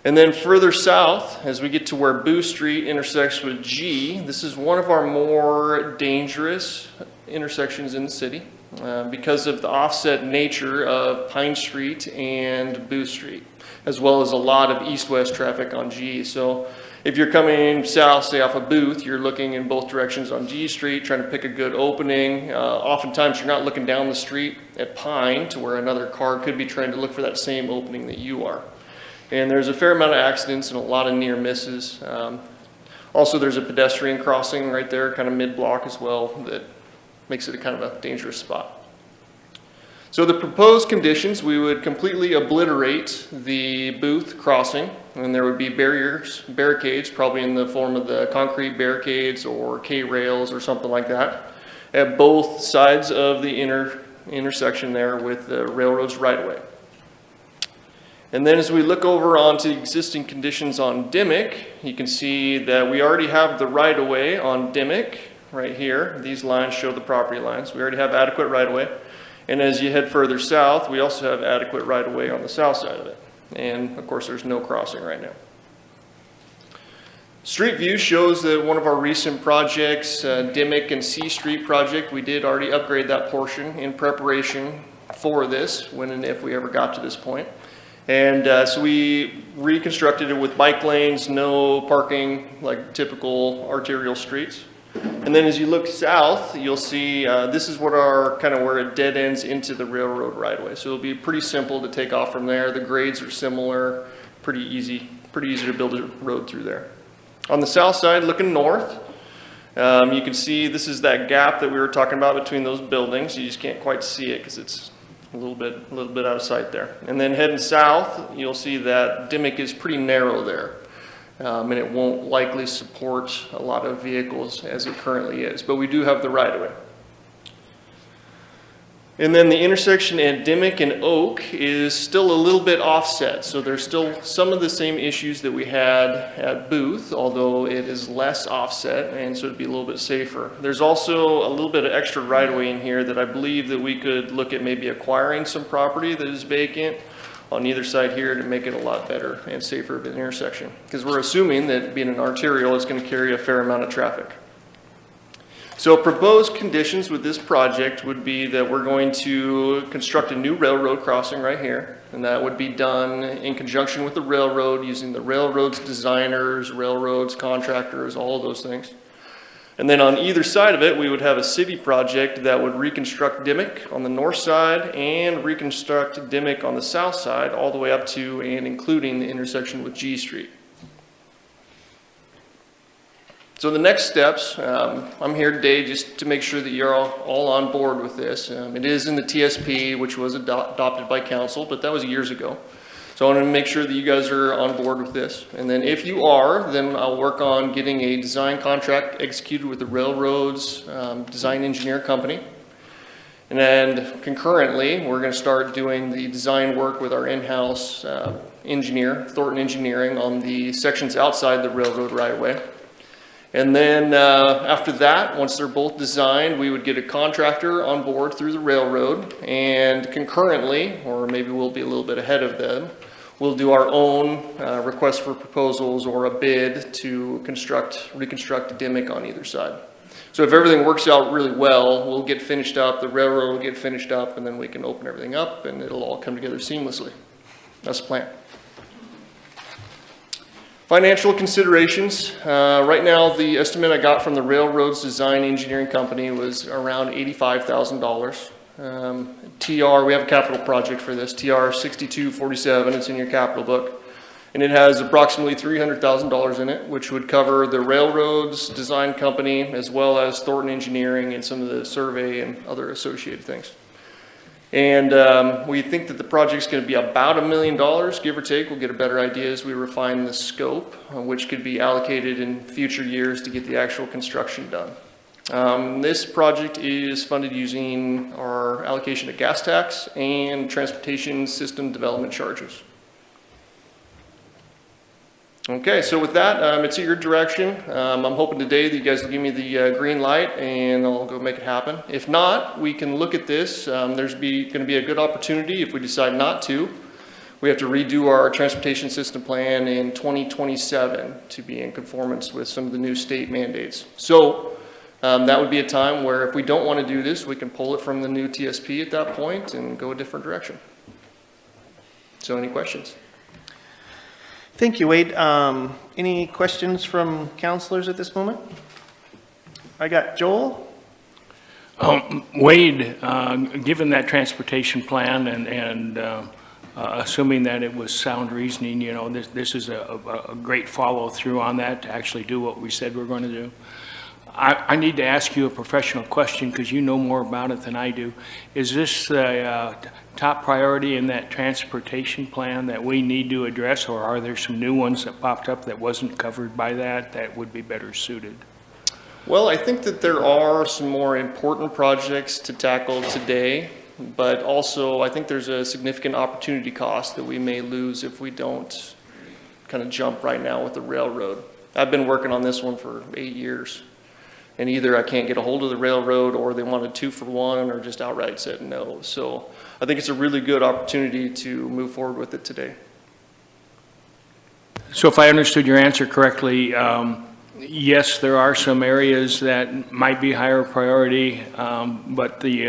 And then further south, as we get to where Boo Street intersects with G, this is one of our more dangerous intersections in the city because of the offset nature of Pine Street and Boo Street, as well as a lot of east-west traffic on G. So if you're coming south, say off of Booth, you're looking in both directions on G Street, trying to pick a good opening. Oftentimes you're not looking down the street at Pine to where another car could be trying to look for that same opening that you are. And there's a fair amount of accidents and a lot of near misses. Also, there's a pedestrian crossing right there, kind of mid-block as well, that makes it a kind of a dangerous spot. So the proposed conditions, we would completely obliterate the Booth crossing, and there would be barricades, probably in the form of the concrete barricades or K-rails or something like that, at both sides of the intersection there with the railroad's right-of-way. And then as we look over onto existing conditions on Dimmick, you can see that we already have the right-of-way on Dimmick right here. These lines show the property lines. We already have adequate right-of-way. And as you head further south, we also have adequate right-of-way on the south side of it. And of course, there's no crossing right now. Street view shows that one of our recent projects, Dimmick and C Street project, we did already upgrade that portion in preparation for this, when and if we ever got to this point. And so we reconstructed it with bike lanes, no parking, like typical arterial streets. And then as you look south, you'll see this is what our kind of where it dead ends into the railroad right-of-way. So it'll be pretty simple to take off from there. The grades are similar, pretty easy to build a road through there. On the south side, looking north, you can see this is that gap that we were talking about between those buildings. You just can't quite see it because it's a little bit out of sight there. And then heading south, you'll see that Dimmick is pretty narrow there. And it won't likely support a lot of vehicles as it currently is, but we do have the right-of-way. And then the intersection at Dimmick and Oak is still a little bit offset, so there's still some of the same issues that we had at Booth, although it is less offset, and so it'd be a little bit safer. There's also a little bit of extra right-of-way in here that I believe that we could look at maybe acquiring some property that is vacant on either side here to make it a lot better and safer of an intersection. Because we're assuming that being an arterial, it's going to carry a fair amount of traffic. So proposed conditions with this project would be that we're going to construct a new railroad crossing right here. And that would be done in conjunction with the railroad, using the railroad's designers, railroads, contractors, all of those things. And then on either side of it, we would have a city project that would reconstruct Dimmick on the north side and reconstruct Dimmick on the south side, all the way up to and including the intersection with G Street. So the next steps, I'm here today just to make sure that you're all on board with this. It is in the TSP, which was adopted by council, but that was years ago. So I want to make sure that you guys are on board with this. And then if you are, then I'll work on getting a design contract executed with the railroad's design engineer company. And then concurrently, we're going to start doing the design work with our in-house engineer, Thornton Engineering, on the sections outside the railroad right-of-way. And then after that, once they're both designed, we would get a contractor on board through the railroad, and concurrently, or maybe we'll be a little bit ahead of them, we'll do our own request for proposals or a bid to reconstruct Dimmick on either side. So if everything works out really well, we'll get finished up, the railroad will get finished up, and then we can open everything up and it'll all come together seamlessly. That's the plan. Financial considerations. Right now, the estimate I got from the railroad's design engineering company was around $85,000. TR, we have a capital project for this, TR 6247, it's in your capital book. And it has approximately $300,000 in it, which would cover the railroad's design company, as well as Thornton Engineering and some of the survey and other associated things. And we think that the project's going to be about $1 million, give or take. We'll get a better idea as we refine the scope, which could be allocated in future years to get the actual construction done. This project is funded using our allocation of gas tax and transportation system development charges. Okay, so with that, it's at your direction. I'm hoping today that you guys will give me the green light and I'll go make it happen. If not, we can look at this. There's going to be a good opportunity if we decide not to. We have to redo our transportation system plan in 2027 to be in conformance with some of the new state mandates. So that would be a time where if we don't want to do this, we can pull it from the new TSP at that point and go a different direction. So any questions? Thank you, Wade. Any questions from counselors at this moment? I got Joel. Wade, given that transportation plan and assuming that it was sound reasoning, you know, this is a great follow-through on that to actually do what we said we're going to do. I need to ask you a professional question because you know more about it than I do. Is this the top priority in that transportation plan that we need to address, or are there some new ones that popped up that wasn't covered by that would be better suited? Well, I think that there are some more important projects to tackle today, but also I think there's a significant opportunity cost that we may lose if we don't kind of jump right now with the railroad. I've been working on this one for 8 years. And either I can't get a hold of the railroad or they wanted 2 for 1 or just outright said no. So I think it's a really good opportunity to move forward with it today. So if I understood your answer correctly, yes, there are some areas that might be higher priority, but the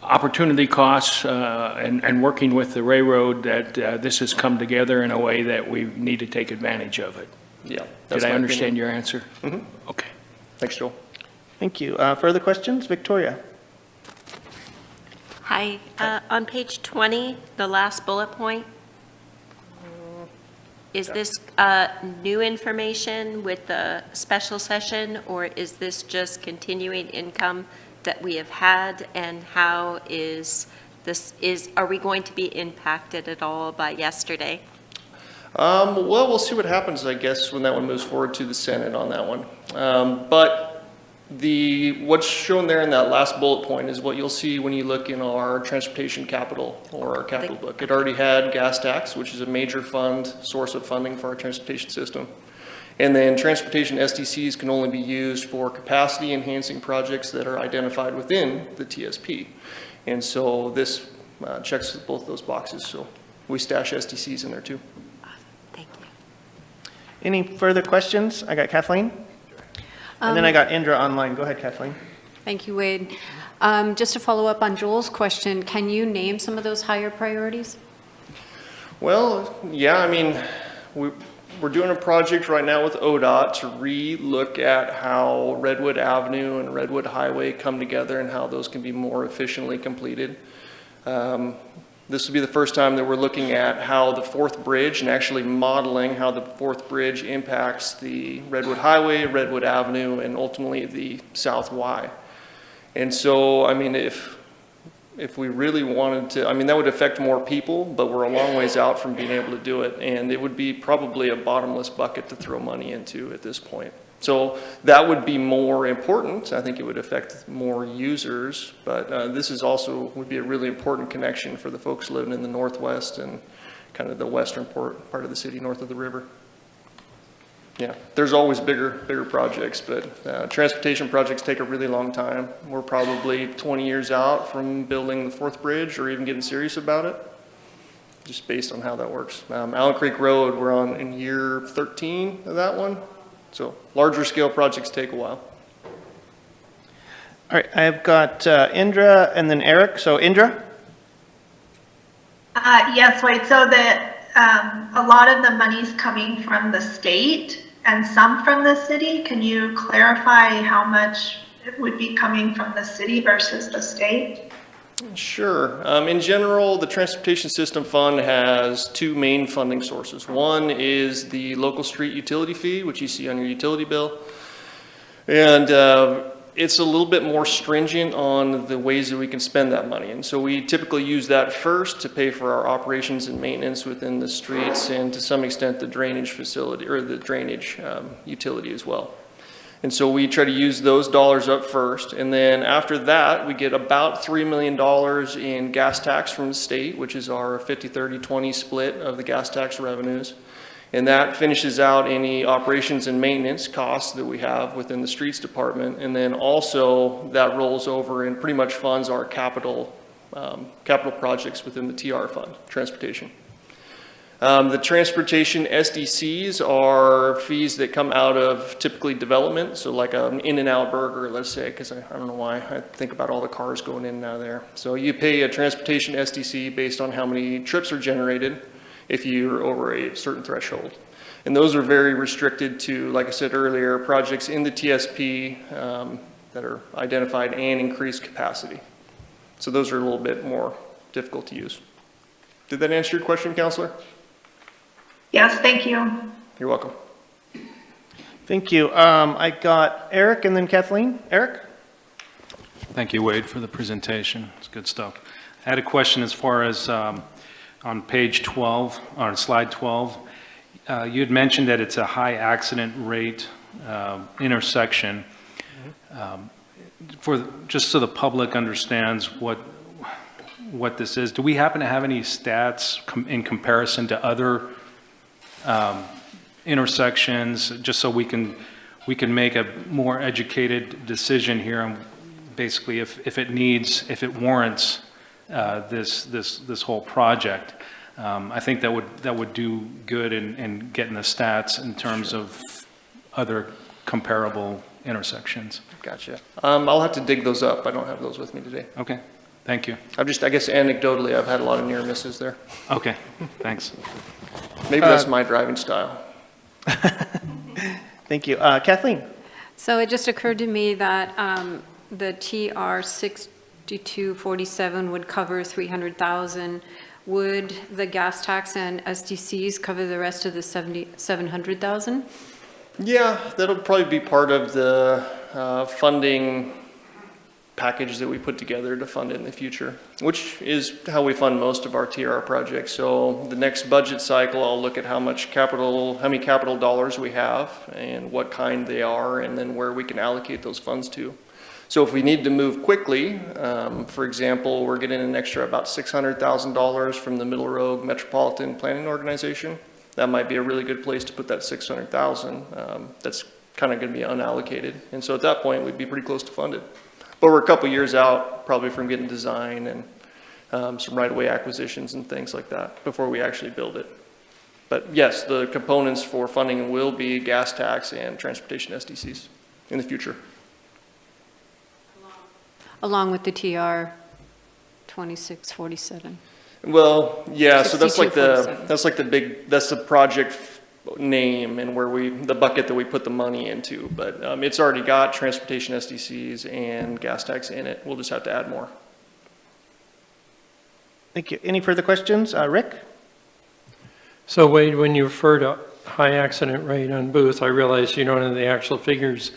opportunity costs and working with the railroad that this has come together in a way that we need to take advantage of it. Yeah. Did I understand your answer? Mm-hmm. Okay. Thanks, Joel. Thank you. Further questions? Victoria. Hi, on page 20, the last bullet point, is this new information with the special session, or is this just continuing income that we have had, and how are we going to be impacted at all by yesterday? Well, we'll see what happens, I guess, when that one moves forward to the Senate on that one. But what's shown there in that last bullet point is what you'll see when you look in our transportation capital or our capital book. It already had gas tax, which is a major source of funding for our transportation system. And then transportation SDCs can only be used for capacity enhancing projects that are identified within the TSP. And so this checks both those boxes. So we stash SDCs in there too. Thank you. Any further questions? I got Kathleen. And then I got Indra online. Go ahead, Kathleen. Thank you, Wade. Just to follow up on Joel's question, can you name some of those higher priorities? Well, yeah, I mean, we're doing a project right now with ODOT to re-look at how Redwood Avenue and Redwood Highway come together and how those can be more efficiently completed. This will be the first time that we're looking at how the fourth bridge and actually modeling how the fourth bridge impacts the Redwood Highway, Redwood Avenue, and ultimately the South Y. And so, I mean, if we really wanted to, I mean, that would affect more people, but we're a long ways out from being able to do it. And it would be probably a bottomless bucket to throw money into at this point. So that would be more important. I think it would affect more users, but this is also would be a really important connection for the folks living in the Northwest and kind of the western part of the city north of the river. Yeah, there's always bigger projects, but transportation projects take a really long time. We're probably 20 years out from building the fourth bridge or even getting serious about it, just based on how that works. Allen Creek Road, we're on in year 13 of that one. So larger scale projects take a while. All right, I've got Indra and then Eric. So Indra? Yes, Wade, so that a lot of the money's coming from the state and some from the city. Can you clarify how much it would be coming from the city versus the state? Sure. In general, the Transportation System Fund has 2 main funding sources. One is the local street utility fee, which you see on your utility bill. And it's a little bit more stringent on the ways that we can spend that money. And so we typically use that first to pay for our operations and maintenance within the streets and to some extent the drainage facility or the drainage utility as well. And so we try to use those dollars up first, and then after that, we get about $3 million in gas tax from the state, which is our 50-30-20 split of the gas tax revenues. And that finishes out any operations and maintenance costs that we have within the streets department. And then also that rolls over and pretty much funds our capital projects within the TR fund, transportation. The transportation SDCs are fees that come out of typically development. So like an In-N-Out burger, let's say, because I don't know why I think about all the cars going in and out of there. So you pay a transportation SDC based on how many trips are generated if you're over a certain threshold. And those are very restricted to, like I said earlier, projects in the TSP that are identified and increased capacity. So those are a little bit more difficult to use. Did that answer your question, Counselor? Yes, thank you. You're welcome. Thank you. I got Eric and then Kathleen. Eric? Thank you, Wade, for the presentation. It's good stuff. I had a question as far as on page 12, on slide 12. You had mentioned that it's a high accident rate intersection. Just so the public understands what this is, do we happen to have any stats in comparison to other intersections, just so we can make a more educated decision here on basically if it warrants this whole project? I think that would do good in getting the stats in terms of other comparable intersections. Gotcha. I'll have to dig those up. I don't have those with me today. Okay, thank you. I guess anecdotally, I've had a lot of near misses there. Okay, thanks. Maybe that's my driving style. Thank you. Kathleen? So it just occurred to me that the TR 6247 would cover 300,000. Would the gas tax and SDCs cover the rest of the 700,000? Yeah, that'll probably be part of the funding package that we put together to fund it in the future, which is how we fund most of our TR projects. So the next budget cycle, I'll look at how many capital dollars we have and what kind they are, and then where we can allocate those funds to. So if we need to move quickly, for example, we're getting an extra about $600,000 from the Middle Rogue Metropolitan Planning Organization. That might be a really good place to put that $600,000. That's kind of going to be unallocated. And so at that point, we'd be pretty close to funded. But we're a couple years out, probably from getting design and some right-of-way acquisitions and things like that before we actually build it. But yes, the components for funding will be gas tax and transportation SDCs in the future. Along with the TR 2647. Well, yeah, so that's like the 6247. that's the project name and where the bucket that we put the money into. But it's already got transportation SDCs and gas tax in it. We'll just have to add more. Thank you. Any further questions? Rick? So Wade, when you refer to high accident rate on Booth, I realize you don't have the actual figures,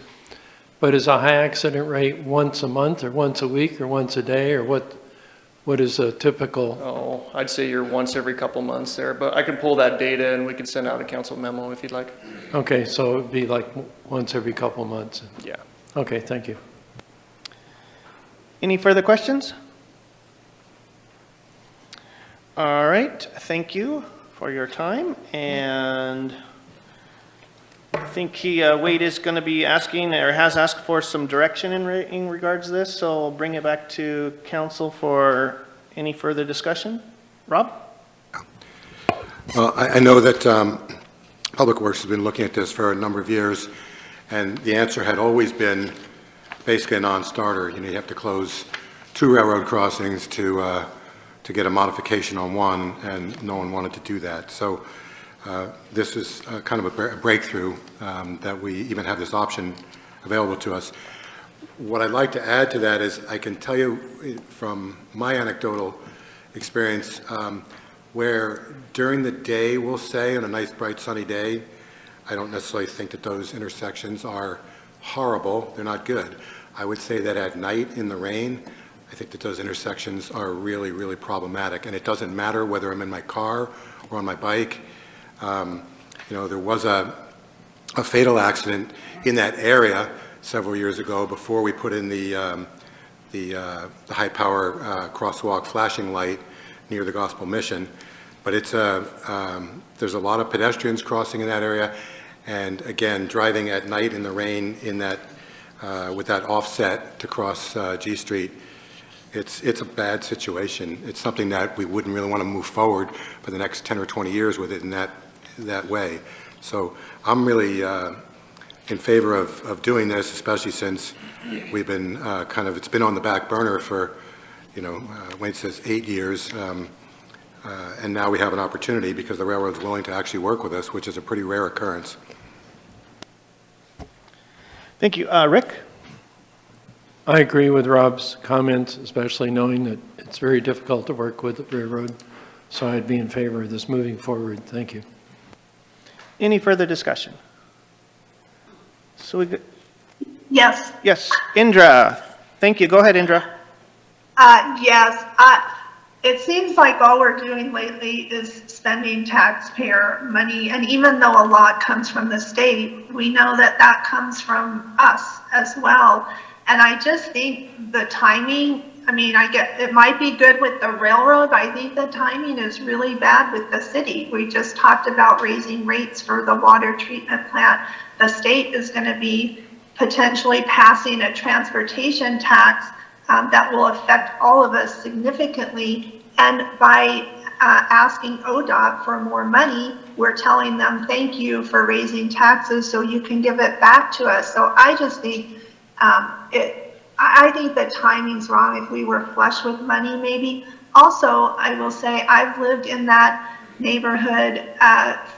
but is a high accident rate once a month or once a week or once a day, or what is a typical? Oh, I'd say you're once every couple months there, but I can pull that data and we can send out a council memo if you'd like. Okay, so it'd be like once every couple months. Yeah. Okay, thank you. Any further questions? All right, thank you for your time. And I think Wade is going to be asking, or has asked for some direction in regards to this, so I'll bring it back to council for any further discussion. Rob? Well, I know that Public Works has been looking at this for a number of years, and the answer had always been basically a non-starter. You have to close 2 railroad crossings to get a modification on one, and no one wanted to do that. So this is kind of a breakthrough that we even have this option available to us. What I'd like to add to that is I can tell you from my anecdotal experience where during the day, we'll say, on a nice, bright, sunny day, I don't necessarily think that those intersections are horrible. They're not good. I would say that at night in the rain, I think that those intersections are really, really problematic. And it doesn't matter whether I'm in my car or on my bike. There was a a fatal accident in that area several years ago before we put in the high-power crosswalk flashing light near the Gospel Mission. But it's there's a lot of pedestrians crossing in that area, and again, driving at night in the rain in that with that offset to cross G Street, it's a bad situation. It's something that we wouldn't really want to move forward for the next 10 or 20 years with it in that way. So I'm really in favor of doing this, especially since we've been it's been on the back burner for, Wayne says 8 years, and now we have an opportunity because the railroad's willing to actually work with us, which is a pretty rare occurrence. Thank you. Rick? I agree with Rob's comments, especially knowing that it's very difficult to work with the railroad. So I'd be in favor of this moving forward. Thank you. Any further discussion? So Yes. yes, Indra. Thank you. Go ahead, Indra. Yes. It seems like all we're doing lately is spending taxpayer money, and even though a lot comes from the state, we know that comes from us as well. And I just think the timing, I get it might be good with the railroad, but I think the timing is really bad with the city. We just talked about raising rates for the water treatment plant. The state is going to be potentially passing a transportation tax that will affect all of us significantly. And by asking ODOT for more money, we're telling them thank you for raising taxes so you can give it back to us. So I just think I think the timing's wrong. If we were flush with money, maybe. Also, I will say I've lived in that neighborhood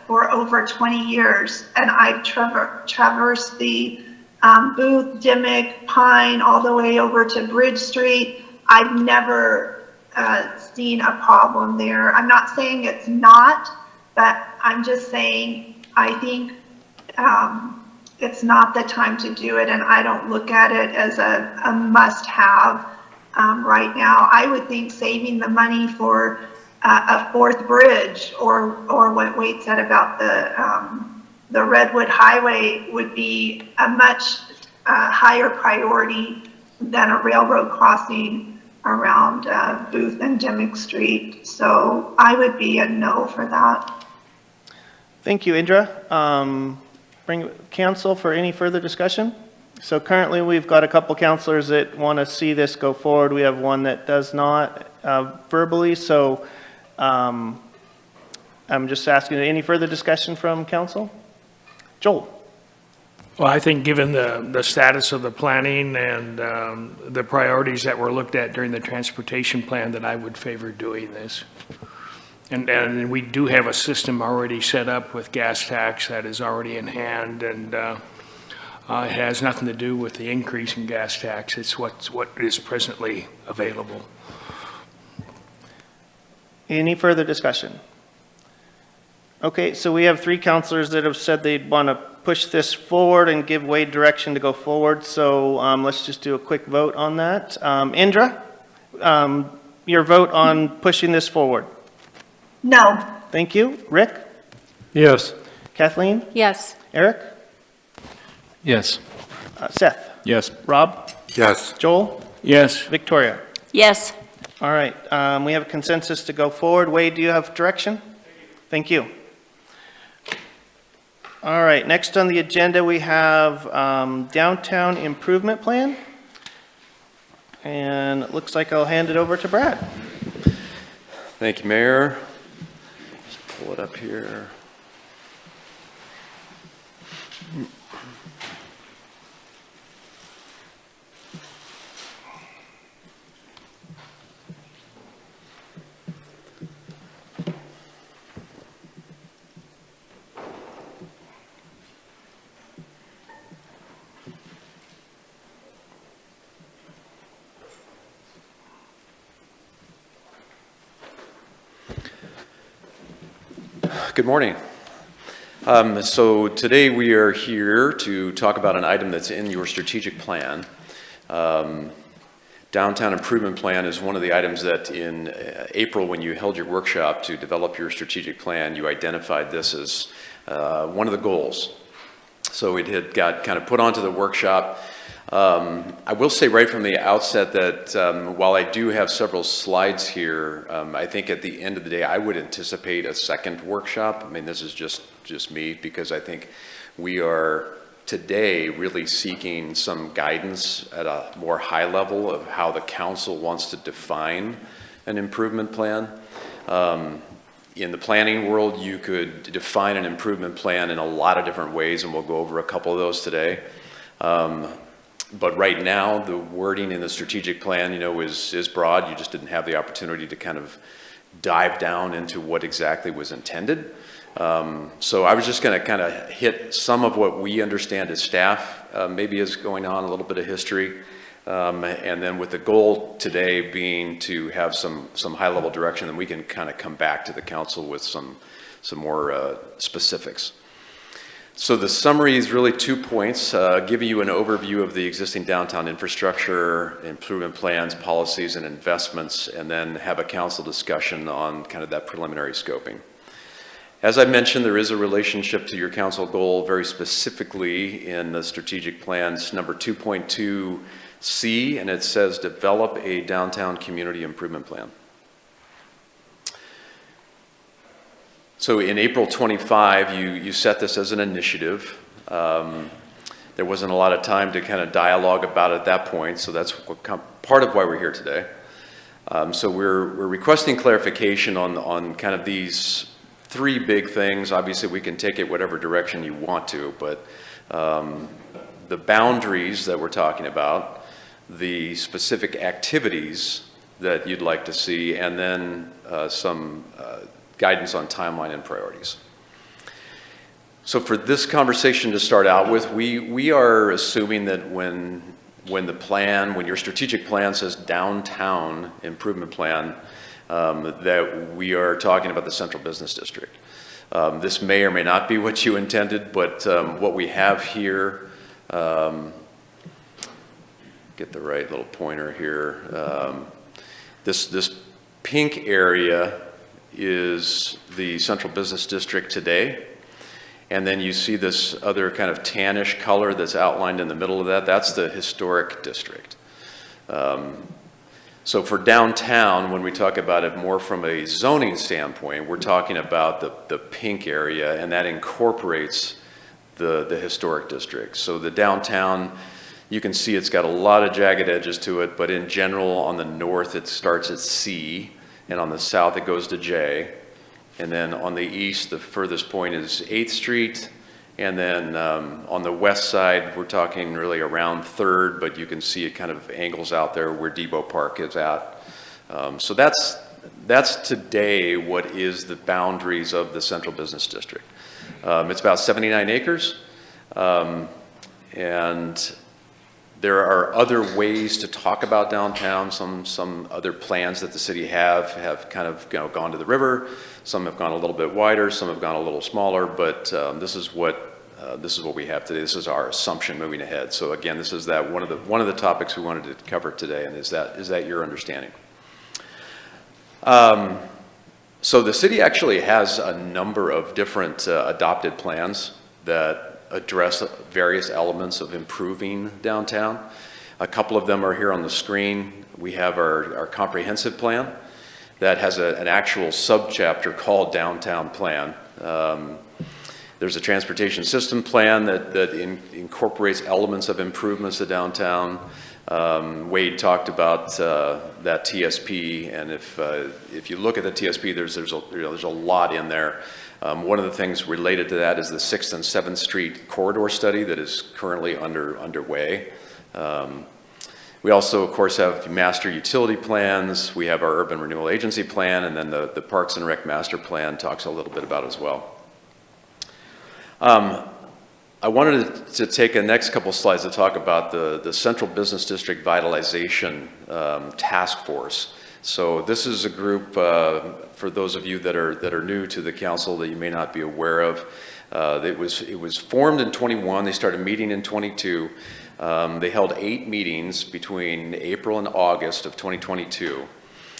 for over 20 years, and I've traversed the Booth, Dimmick, Pine, all the way over to Bridge Street. I've never seen a problem there. I'm not saying it's not, but I'm just saying I think it's not the time to do it, and I don't look at it as a must-have right now. I would think saving the money for a fourth bridge or what Wade said about the Redwood Highway would be a much higher priority than a railroad crossing around Booth and Dimmick Street. So I would be a no for that. Thank you, Indra. Bring council for any further discussion. So currently we've got a couple councilors that want to see this go forward. We have one that does not verbally. So I'm just asking, any further discussion from council? Joel. Well, I think given the status of the planning and the priorities that were looked at during the transportation plan, that I would favor doing this. And we do have a system already set up with gas tax that is already in hand, and it has nothing to do with the increase in gas tax. It's what is presently available. Any further discussion? Okay, so we have 3 councilors that have said they'd want to push this forward and give Wade direction to go forward. So let's just do a quick vote on that. Indra, your vote on pushing this forward? No. Thank you. Rick? Yes. Kathleen? Yes. Eric? Yes. Seth? Yes. Rob? Yes. Joel? Yes. Victoria? Yes. All right, we have a consensus to go forward. Wade, do you have direction? Thank you. All right, next on the agenda, we have downtown improvement plan. And it looks like I'll hand it over to Brad. Thank you, Mayor. Just pull it up here. Good morning. So today we are here to talk about an item that's in your strategic plan. Downtown improvement plan is one of the items that in April, when you held your workshop to develop your strategic plan, you identified this as one of the goals. So it had got kind of put onto the workshop. I will say right from the outset that while I do have several slides here, I think at the end of the day, I would anticipate a second workshop. I mean, this is just me, because I think we are today really seeking some guidance at a more high level of how the council wants to define an improvement plan. In the planning world, you could define an improvement plan in a lot of different ways, and we'll go over a couple of those today. But right now, the wording in the strategic plan, is broad. You just didn't have the opportunity to kind of dive down into what exactly was intended. So I was just going to kind of hit some of what we understand as staff, maybe is going on, a little bit of history, and then with the goal today being to have some high-level direction, and we can kind of come back to the council with some more specifics. So the summary is really 2 points, giving you an overview of the existing downtown infrastructure, improvement plans, policies, and investments, and then have a council discussion on kind of that preliminary scoping. As I mentioned, there is a relationship to your council goal, very specifically in the strategic plans, number 2.2C, and it says develop a downtown community improvement plan. So in April 25, you set this as an initiative. There wasn't a lot of time to kind of dialogue about it at that point, so that's part of why we're here today. So we're requesting clarification on kind of these 3 big things. Obviously, we can take it whatever direction you want to, but the boundaries that we're talking about, the specific activities that you'd like to see, and then some guidance on timeline and priorities. So for this conversation to start out with, we are assuming that when your strategic plan says downtown improvement plan, that we are talking about the central business district. This may or may not be what you intended, but what we have here, get the right little pointer here. This pink area is the central business district today. And then you see this other kind of tannish color that's outlined in the middle of that. That's the historic district. So for downtown, when we talk about it more from a zoning standpoint, we're talking about the pink area, and that incorporates the historic district. So the downtown, you can see it's got a lot of jagged edges to it, but in general, on the north, it starts at C, and on the south, it goes to J. And then on the east, the furthest point is 8th Street. And then on the west side, we're talking really around 3rd, but you can see it kind of angles out there where Depot Park is at. So that's today what is the boundaries of the central business district. It's about 79 acres. And there are other ways to talk about downtown. Some other plans that the city have kind of gone to the river. Some have gone a little bit wider. Some have gone a little smaller. But this is what we have today. This is our assumption moving ahead. So again, this is that one of the topics we wanted to cover today. And is that your understanding? So the city actually has a number of different adopted plans that address various elements of improving downtown. A couple of them are here on the screen. We have our comprehensive plan that has an actual subchapter called Downtown Plan. There's a transportation system plan that incorporates elements of improvements to downtown. Wade talked about that TSP, and if you look at the TSP, there's a lot in there. One of the things related to that is the 6th and 7th Street corridor study that is currently underway. We also, of course, have master utility plans. We have our urban renewal agency plan, and then the Parks and Rec master plan talks a little bit about it as well. I wanted to take a next couple slides to talk about the Central Business District Vitalization Task Force. So this is a group, for those of you that are new to the council that you may not be aware of. It was formed in 21. They started meeting in 22. They held 8 meetings between April and August of 2022.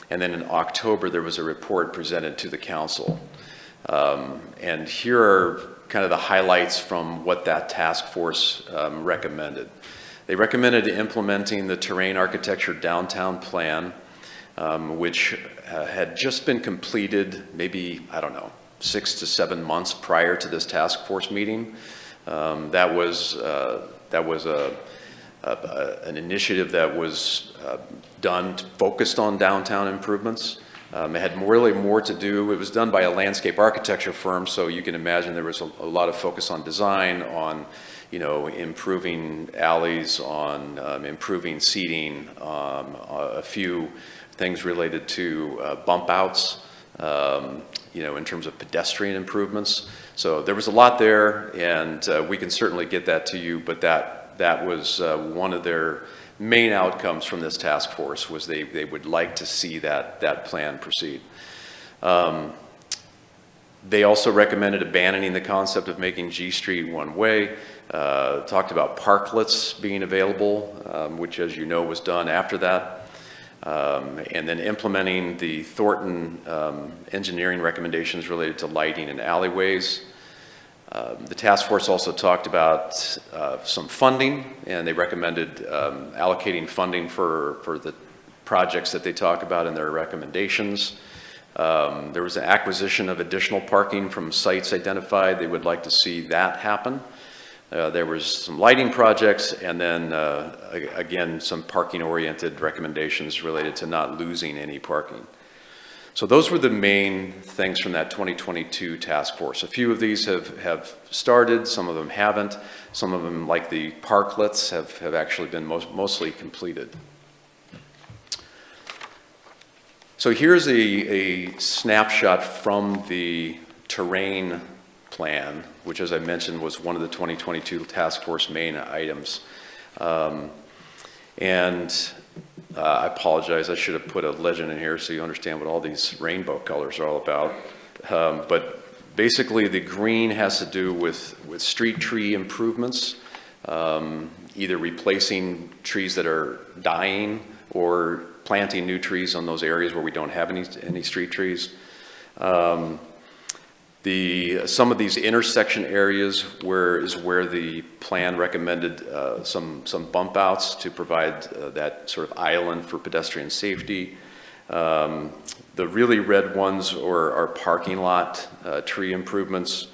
And then in October, there was a report presented to the council. And here are kind of the highlights from what that task force recommended. They recommended implementing the terrain architecture downtown plan, which had just been completed maybe, I don't know, 6 to 7 months prior to this task force meeting. That was an initiative that was done focused on downtown improvements. It had really more to do, it was done by a landscape architecture firm, so you can imagine there was a lot of focus on design, on improving alleys, on improving seating, a few things related to bump outs, in terms of pedestrian improvements. So there was a lot there, and we can certainly get that to you, but that was one of their main outcomes from this task force, was they would like to see that plan proceed. They also recommended abandoning the concept of making G Street one-way, talked about parklets being available, which, as you know, was done after that, and then implementing the Thornton engineering recommendations related to lighting and alleyways. The task force also talked about some funding, and they recommended allocating funding for the projects that they talk about in their recommendations. There was an acquisition of additional parking from sites identified. They would like to see that happen. There was some lighting projects, and then again, some parking-oriented recommendations related to not losing any parking. So those were the main things from that 2022 task force. A few of these have started, some of them haven't. Some of them, like the parklets, have actually been mostly completed. So here's a snapshot from the terrain plan, which, as I mentioned, was one of the 2022 task force main items. I apologize, I should have put a legend in here so you understand what all these rainbow colors are all about. But basically the green has to do with street tree improvements, either replacing trees that are dying or planting new trees on those areas where we don't have any street trees. Some of these intersection areas is where the plan recommended some bump outs to provide that sort of island for pedestrian safety. The really red ones are parking lot tree improvements,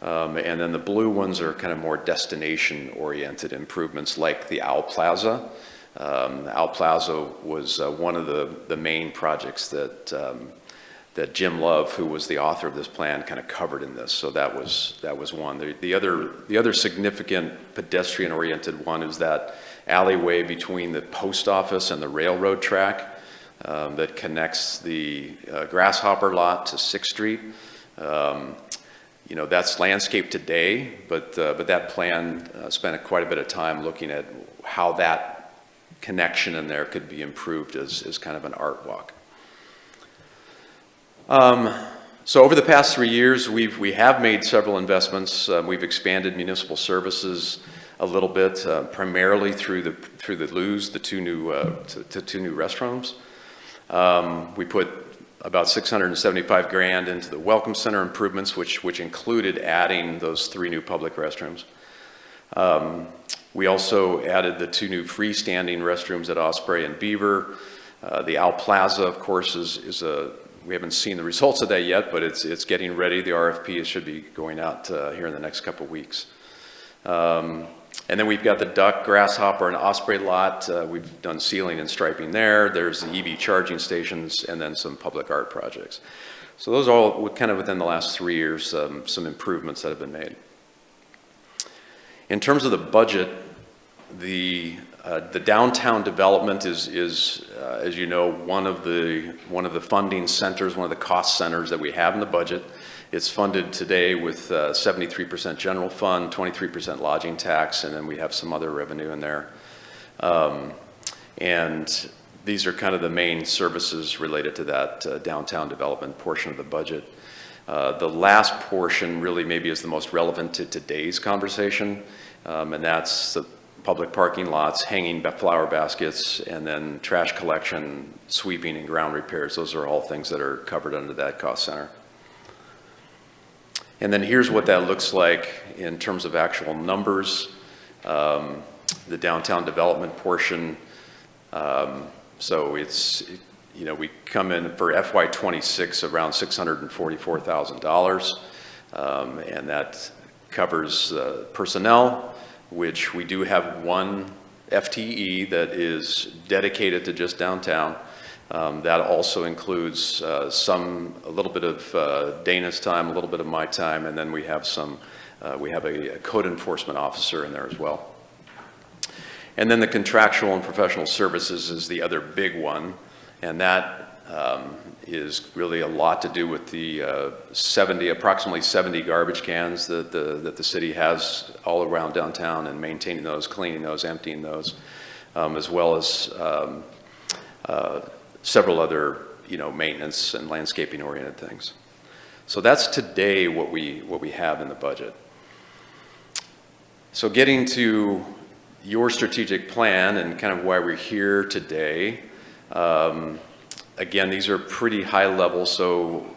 and then the blue ones are kind of more destination oriented improvements, like the Owl Plaza. Owl Plaza was one of the main projects that Jim Love, who was the author of this plan, kind of covered in this. So that was one. The other significant pedestrian-oriented one is that alleyway between the post office and the railroad track that connects the Grasshopper lot to 6th Street. That's landscaped today, but that plan spent quite a bit of time looking at how that connection in there could be improved as kind of an art walk. So over the past 3 years, we have made several investments. We've expanded municipal services a little bit, primarily through the Lou's, the two new restrooms. We put about $675,000 into the Welcome Center improvements, which included adding those 3 new public restrooms. We also added the 2 new freestanding restrooms at Osprey and Beaver. The Owl Plaza, of course, we haven't seen the results of that yet, but it's getting ready. The RFP should be going out here in the next couple of weeks. And then we've got the Duck, Grasshopper, and Osprey lot. We've done sealing and striping there. There's the EV charging stations, and then some public art projects. So those are all kind of within the last 3 years, some improvements that have been made. In terms of the budget, the downtown development is as you know, one of the funding centers, one of the cost centers that we have in the budget. It's funded today with 73% general fund, 23% lodging tax, and then we have some other revenue in there. And these are kind of the main services related to that downtown development portion of the budget. The last portion really maybe is the most relevant to today's conversation, and that's the public parking lots, hanging flower baskets, and then trash collection, sweeping, and ground repairs. Those are all things that are covered under that cost center. And then here's what that looks like in terms of actual numbers. The downtown development portion, so it's, you know, we come in for FY26 around $644,000, and that covers personnel, which we do have one FTE that is dedicated to just downtown. That also includes a little bit of Dana's time, a little bit of my time, and then we have we have a code enforcement officer in there as well. And then the contractual and professional services is the other big one, and that is really a lot to do with the approximately 70 garbage cans that the city has all around downtown, and maintaining those, cleaning those, emptying those, as well as several other, you know, maintenance and landscaping oriented things. So that's today what we have in the budget. So getting to your strategic plan and kind of why we're here today. Again, these are pretty high level, so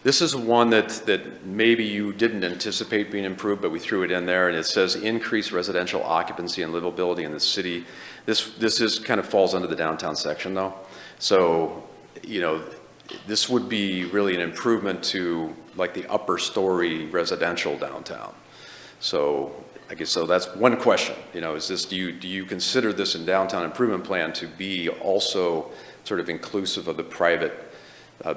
this is one that maybe you didn't anticipate being improved, but we threw it in there, and it says increase residential occupancy and livability in the city. This is kind of falls under the downtown section though. So, you know, this would be really an improvement to like the upper story residential downtown. So I guess, so that's one question, you know, is this, do you consider this in downtown improvement plan to be also sort of inclusive of the private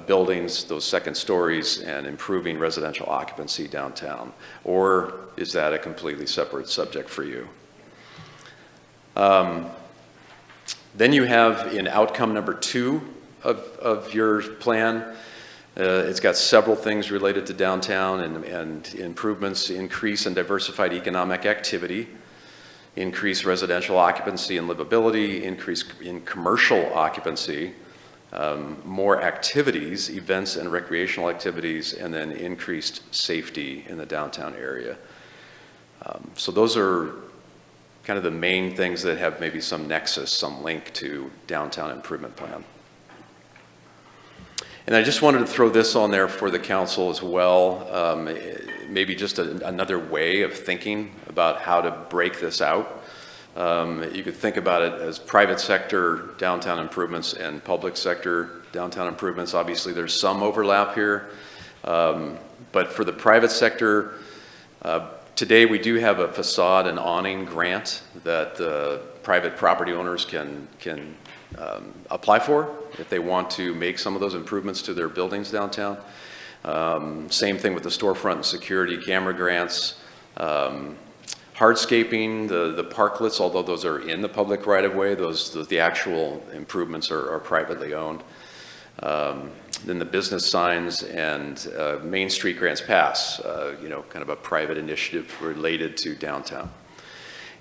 buildings, those second stories, and improving residential occupancy downtown? Or is that a completely separate subject for you? Then you have in outcome number 2 of your plan, it's got several things related to downtown and improvements, increase and diversified economic activity, increase residential occupancy and livability, increase in commercial occupancy, more activities, events and recreational activities, and then increased safety in the downtown area. So those are kind of the main things that have maybe some nexus, some link to downtown improvement plan. And I just wanted to throw this on there for the council as well, maybe just another way of thinking about how to break this out. You could think about it as private sector downtown improvements and public sector downtown improvements. Obviously, there's some overlap here, but for the private sector, today we do have a facade and awning grant that private property owners can apply for if they want to make some of those improvements to their buildings downtown. Same thing with the storefront and security camera grants. Hardscaping, the parklets, although those are in the public right of way, the actual improvements are privately owned. Then the business signs and Main Street Grants Pass, you know, kind of a private initiative related to downtown.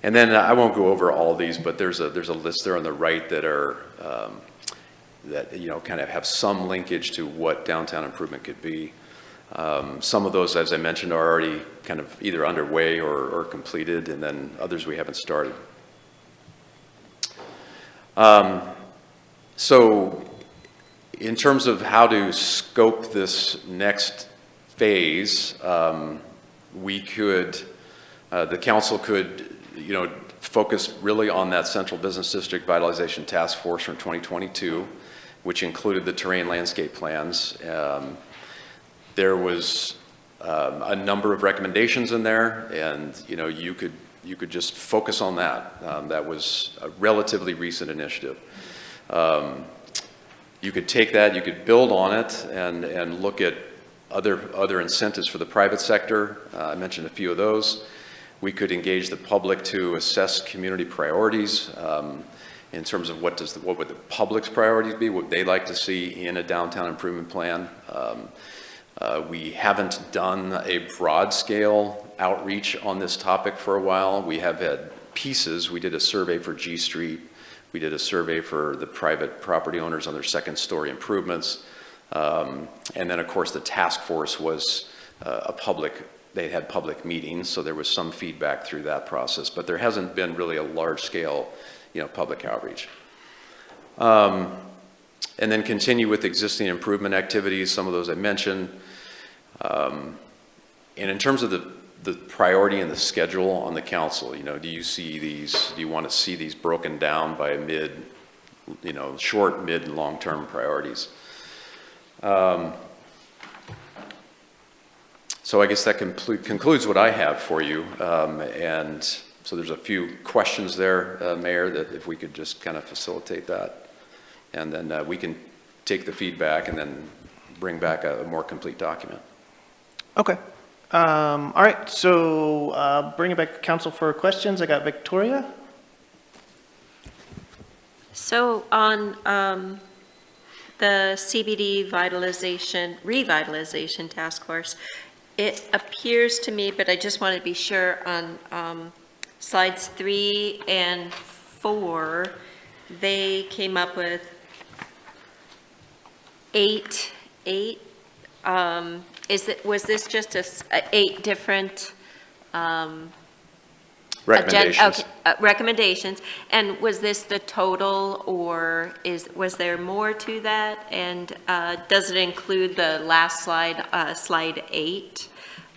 And then I won't go over all these, but there's a list there on the right that are that, you know, kind of have some linkage to what downtown improvement could be. Some of those, as I mentioned, are already kind of either underway or completed, and then others we haven't started. So in terms of how to scope this next phase, we could, the council could, you know, focus really on that Central Business District Vitalization Task Force from 2022, which included the terrain landscape plans. There was a number of recommendations in there, and you know, you could just focus on that. That was a relatively recent initiative. You could take that, you could build on it, and look at other incentives for the private sector. I mentioned a few of those. We could engage the public to assess community priorities in terms of what would the public's priorities be, what they'd like to see in a downtown improvement plan. We haven't done a broad scale outreach on this topic for a while. We have had pieces. We did a survey for G Street. We did a survey for the private property owners on their second story improvements. And then of course the task force was they had public meetings, so there was some feedback through that process, but there hasn't been really a large scale, you know, public outreach. And then continue with existing improvement activities, some of those I mentioned. And in terms of the priority and the schedule on the council, you know, do you see these, do you want to see these broken down by short, mid, and long-term priorities? So I guess that concludes what I have for you. And so there's a few questions there, Mayor, that if we could just kind of facilitate that. And then we can take the feedback and then bring back a more complete document. Okay. All right, so bring it back to council for questions. I got Victoria. So on the CBD revitalization task force, it appears to me, but I just want to be sure, on slides 3 and 4, they came up with eight. Was this just 8 different Recommendations. recommendations? And was this the total, or was there more to that? And does it include the last slide, slide 8?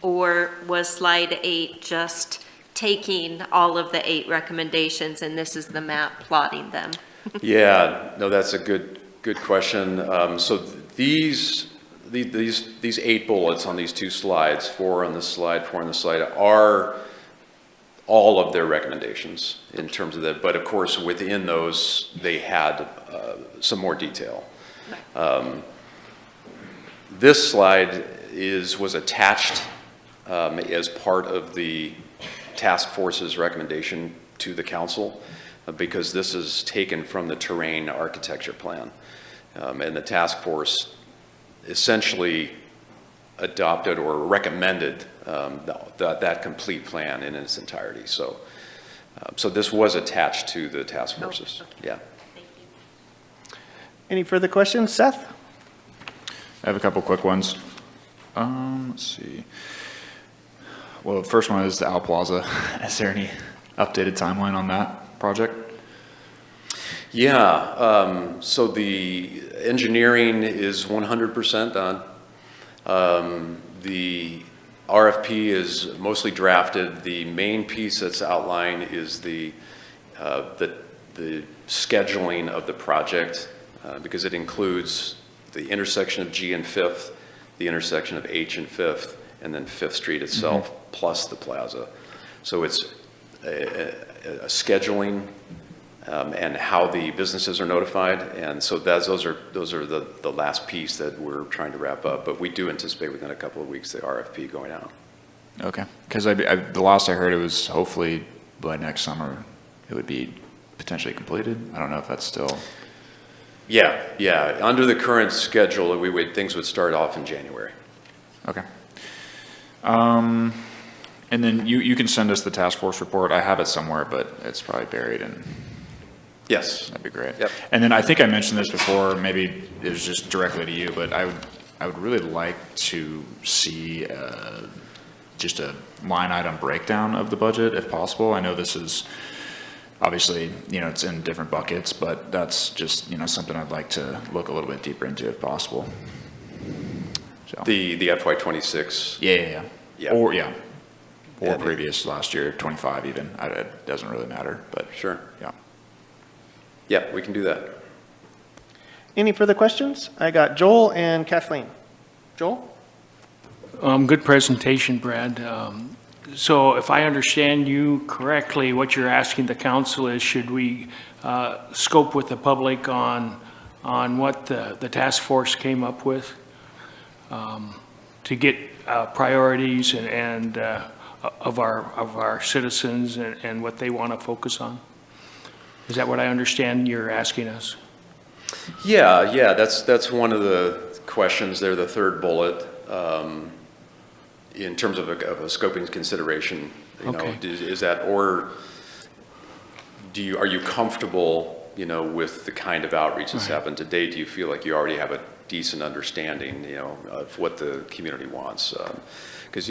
Or was slide 8 just taking all of the 8 recommendations and this is the map plotting them? Yeah, no, that's a good question. So these 8 bullets on these 2 slides, 4 on this slide, 4 on this slide, are all of their recommendations in terms of that. But of course, within those, they had some more detail. This slide was attached as part of the task force's recommendation to the council, because this is taken from the terrain architecture plan. And the task force essentially adopted or recommended that complete plan in its entirety. So this was attached to the task forces. Yeah. Any further questions? Seth? I have a couple quick ones. Let's see. Well, the first one is the Al Plaza. Is there any updated timeline on that project? Yeah, so the engineering is 100% done. The RFP is mostly drafted. The main piece that's outlined is the scheduling of the project, because it includes the intersection of G and 5th, the intersection of H and 5th, and then 5th Street itself, plus the plaza. So it's a scheduling and how the businesses are notified, and so those are the last piece that we're trying to wrap up. But we do anticipate within a couple of weeks the RFP going out. Okay, because the last I heard, it was hopefully by next summer it would be potentially completed. I don't know if that's still. Yeah. Under the current schedule, things would start off in January. Okay. And then you can send us the task force report. I have it somewhere, but it's probably buried in. Yes. That'd be great. Yep. And then I think I mentioned this before, maybe it was just directly to you, but I would really like to see just a line item breakdown of the budget if possible. I know this is obviously, it's in different buckets, but that's just, something I'd like to look a little bit deeper into if possible. So. The FY26. Yeah. Or previous last year, 25 even. It doesn't really matter, but. Sure. Yeah, we can do that. Any further questions? I got Joel and Kathleen. Joel? Good presentation, Brad. So if I understand you correctly, what you're asking the council is, should we scope with the public on what the task force came up with to get priorities and of our citizens and what they want to focus on? Is that what I understand you're asking us? Yeah, that's one of the questions there, the third bullet, in terms of a scoping consideration. Is that, or are you comfortable, with the kind of outreach that's happened to date? Do you feel like you already have a decent understanding, of what the community wants? Because,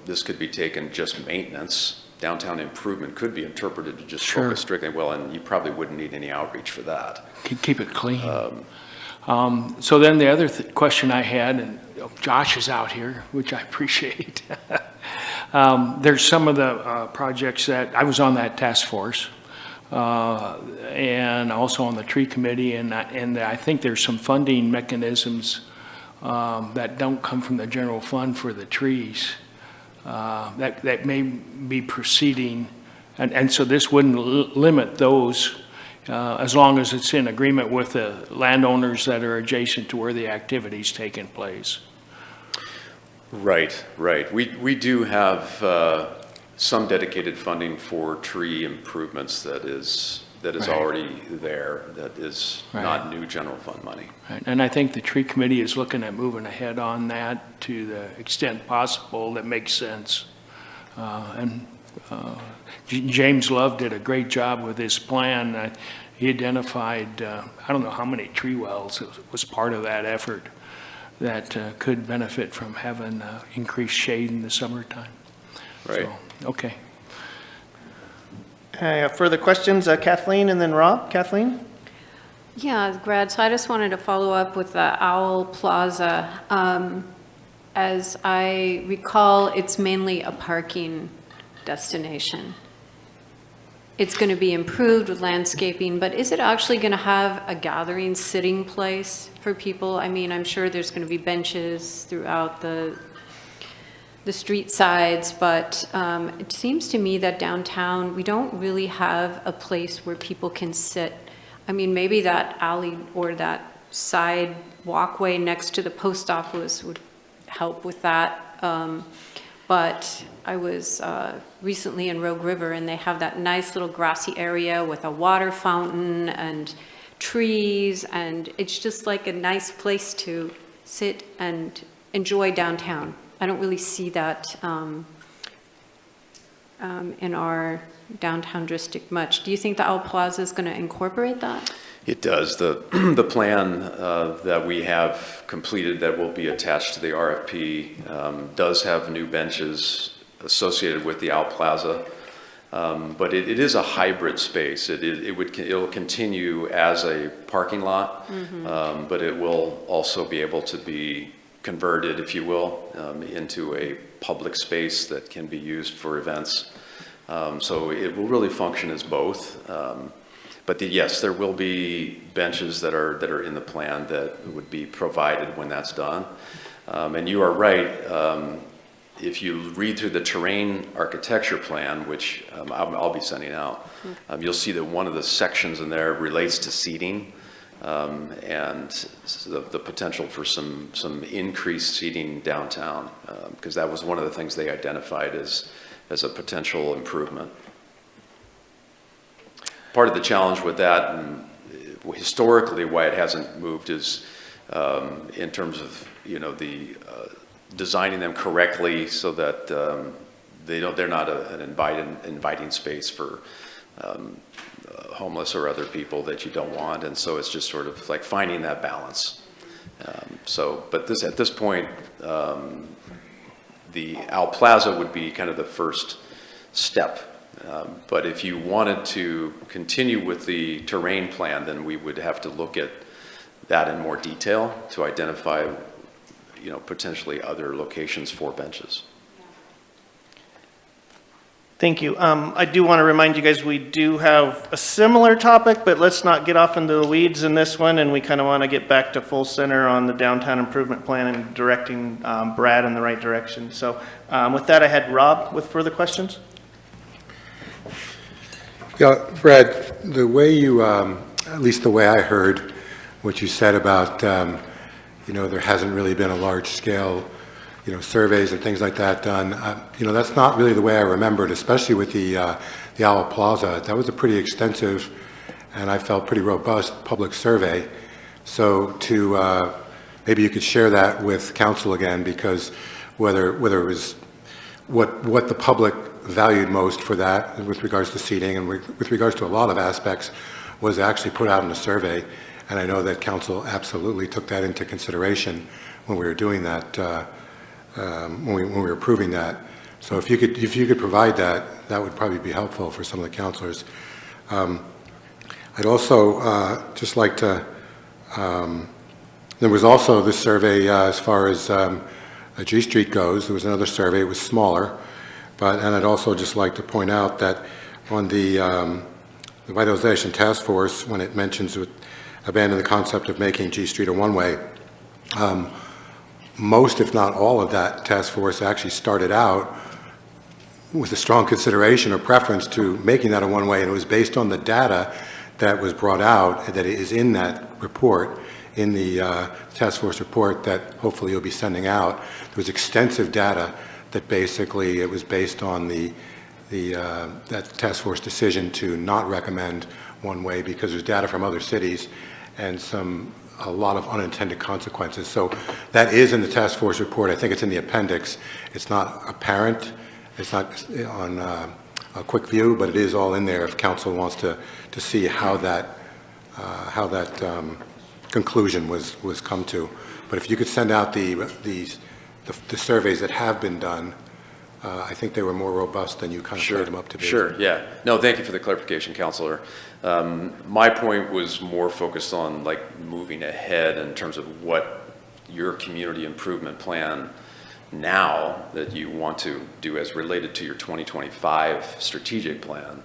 this could be taken just maintenance. Downtown improvement could be interpreted to just focus strictly, and you probably wouldn't need any outreach for that. Keep it clean. So then the other question I had, and Josh is out here, which I appreciate. There's some of the projects that, I was on that task force, and also on the tree committee, and I think there's some funding mechanisms that don't come from the general fund for the trees that may be proceeding, and so this wouldn't limit those as long as it's in agreement with the landowners that are adjacent to where the activity's taking place. Right, right. We do have some dedicated funding for tree improvements that is Right. already there, that is Right. not new general fund money. Right. And I think the tree committee is looking at moving ahead on that to the extent possible that makes sense. James Love did a great job with his plan. He identified, I don't know how many tree wells was part of that effort that could benefit from having increased shade in the summertime. Right. So, okay. I have further questions, Kathleen and then Rob. Kathleen? Yeah, Brad, so I just wanted to follow up with the Owl Plaza. As I recall, it's mainly a parking destination. It's going to be improved with landscaping, but is it actually going to have a gathering sitting place for people? I mean, I'm sure there's going to be benches throughout the street sides, but it seems to me that downtown, we don't really have a place where people can sit. I mean, maybe that alley or that side walkway next to the post office would help with that. But I was recently in Rogue River, and they have that nice little grassy area with a water fountain and trees, and it's just like a nice place to sit and enjoy downtown. I don't really see that in our downtown district much. Do you think the Owl Plaza is going to incorporate that? It does. The plan that we have completed that will be attached to the RFP does have new benches associated with the Owl Plaza, but it is a hybrid space. It'll continue as a parking lot, but it will also be able to be converted, if you will, into a public space that can be used for events. So it will really function as both. But yes, there will be benches that are in the plan that would be provided when that's done. And you are right. If you read through the terrain architecture plan, which I'll be sending out, you'll see that one of the sections in there relates to seating. And the potential for some increased seating downtown, because that was one of the things they identified as a potential improvement. Part of the challenge with that, and historically why it hasn't moved, is in terms of the designing them correctly so that they're not an inviting space for homeless or other people that you don't want, and so it's just sort of like finding that balance. But at this point, the Owl Plaza would be kind of the first step. But if you wanted to continue with the terrain plan, then we would have to look at that in more detail to identify, potentially other locations for benches. Thank you. I do want to remind you guys, we do have a similar topic, but let's not get off into the weeds in this one, and we kind of want to get back to full center on the downtown improvement plan and directing Brad in the right direction. So with that, I had Rob with further questions. Yeah, Brad, the way you, at least the way I heard what you said about, there hasn't really been a large scale surveys and things like that done. That's not really the way I remembered, especially with the Owl Plaza. That was a pretty extensive, and I felt pretty robust public survey. So maybe you could share that with council again, because whether it was what the public valued most for that with regards to seating and with regards to a lot of aspects was actually put out in a survey. And I know that council absolutely took that into consideration when we were doing that, when we were approving that. So if you could provide that, that would probably be helpful for some of the councilors. I'd also just like to There was also this survey as far as G Street goes. There was another survey. It was smaller. And I'd also just like to point out that on the Revitalization Task Force, when it mentions abandon the concept of making G Street a one-way, most, if not all, of that task force actually started out with a strong consideration or preference to making that a one-way, and it was based on the data that was brought out, that is in that report, in the task force report that hopefully you'll be sending out. There was extensive data that basically it was based on that task force decision to not recommend one-way because there's data from other cities and a lot of unintended consequences. So that is in the task force report. I think it's in the appendix. It's not apparent. It's not on a quick view, but it is all in there if council wants to see how that conclusion was come to. But if you could send out the surveys that have been done, I think they were more robust than you kind of played them up to be. Sure, yeah. No, thank you for the clarification, Councilor. My point was more focused on like moving ahead in terms of what your community improvement plan now that you want to do as related to your 2025 strategic plan.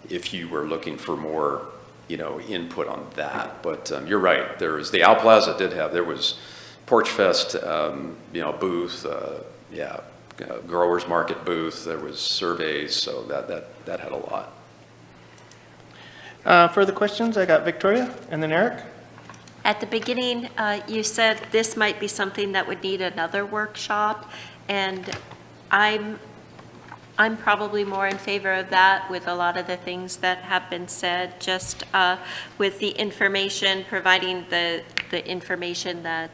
If you were looking for more, input on that, but you're right. There was the Owl Plaza there was Porch Fest, booth, growers market booth. There was surveys, so that had a lot. Further questions? I got Victoria and then Eric. At the beginning, you said this might be something that would need another workshop, and I'm probably more in favor of that with a lot of the things that have been said, just with the information, providing the information that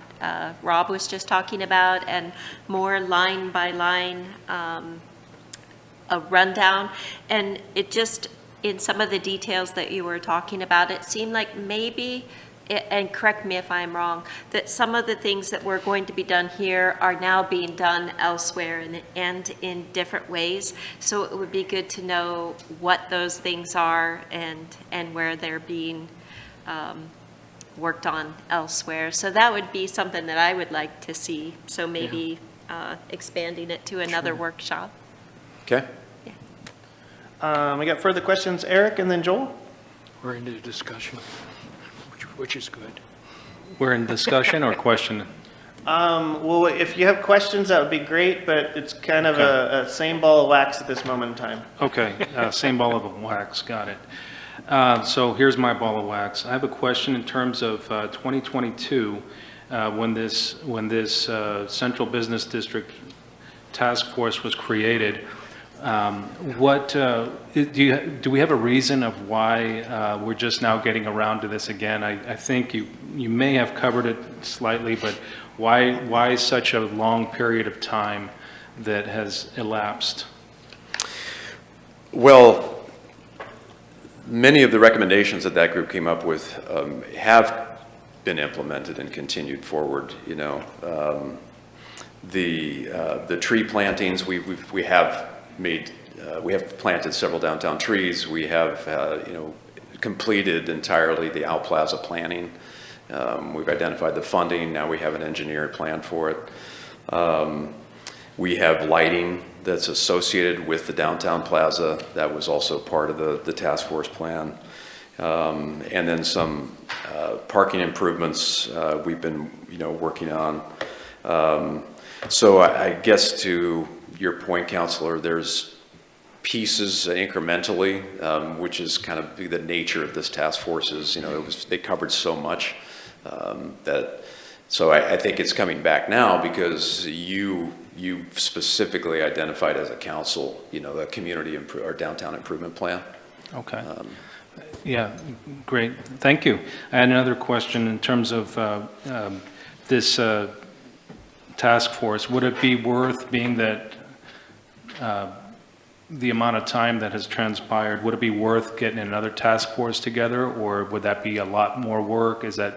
Rob was just talking about, and more line by line a rundown. And it just, in some of the details that you were talking about, it seemed like maybe, and correct me if I'm wrong, that some of the things that were going to be done here are now being done elsewhere and in different ways. So it would be good to know what those things are and where they're being worked on elsewhere. So that would be something that I would like to see. So maybe expanding it to another workshop. Okay. We got further questions, Eric and then Joel. We're into discussion, which is good. We're in discussion or question? Well, if you have questions, that would be great, but it's kind of a same ball of wax at this moment in time. Okay, same ball of wax, got it. So here's my ball of wax. I have a question in terms of 2022, when this Central Business District Task Force was created. Do we have a reason of why we're just now getting around to this again? I think you may have covered it slightly, but why such a long period of time that has elapsed? Well, many of the recommendations that group came up with have been implemented and continued forward. The tree plantings, we have planted several downtown trees. We have completed entirely the Owl Plaza planning. We've identified the funding. Now we have an engineered plan for it. We have lighting that's associated with the downtown plaza. That was also part of the task force plan. And then some parking improvements we've been working on. So I guess to your point, Councilor, there's pieces incrementally, which is kind of the nature of this task force. They covered so much so I think it's coming back now because you specifically identified as a council, the community or downtown improvement plan. Okay. Yeah, great. Thank you. I had another question in terms of this task force. Would it be worth, being that the amount of time that has transpired, would it be worth getting another task force together, or would that be a lot more work? Are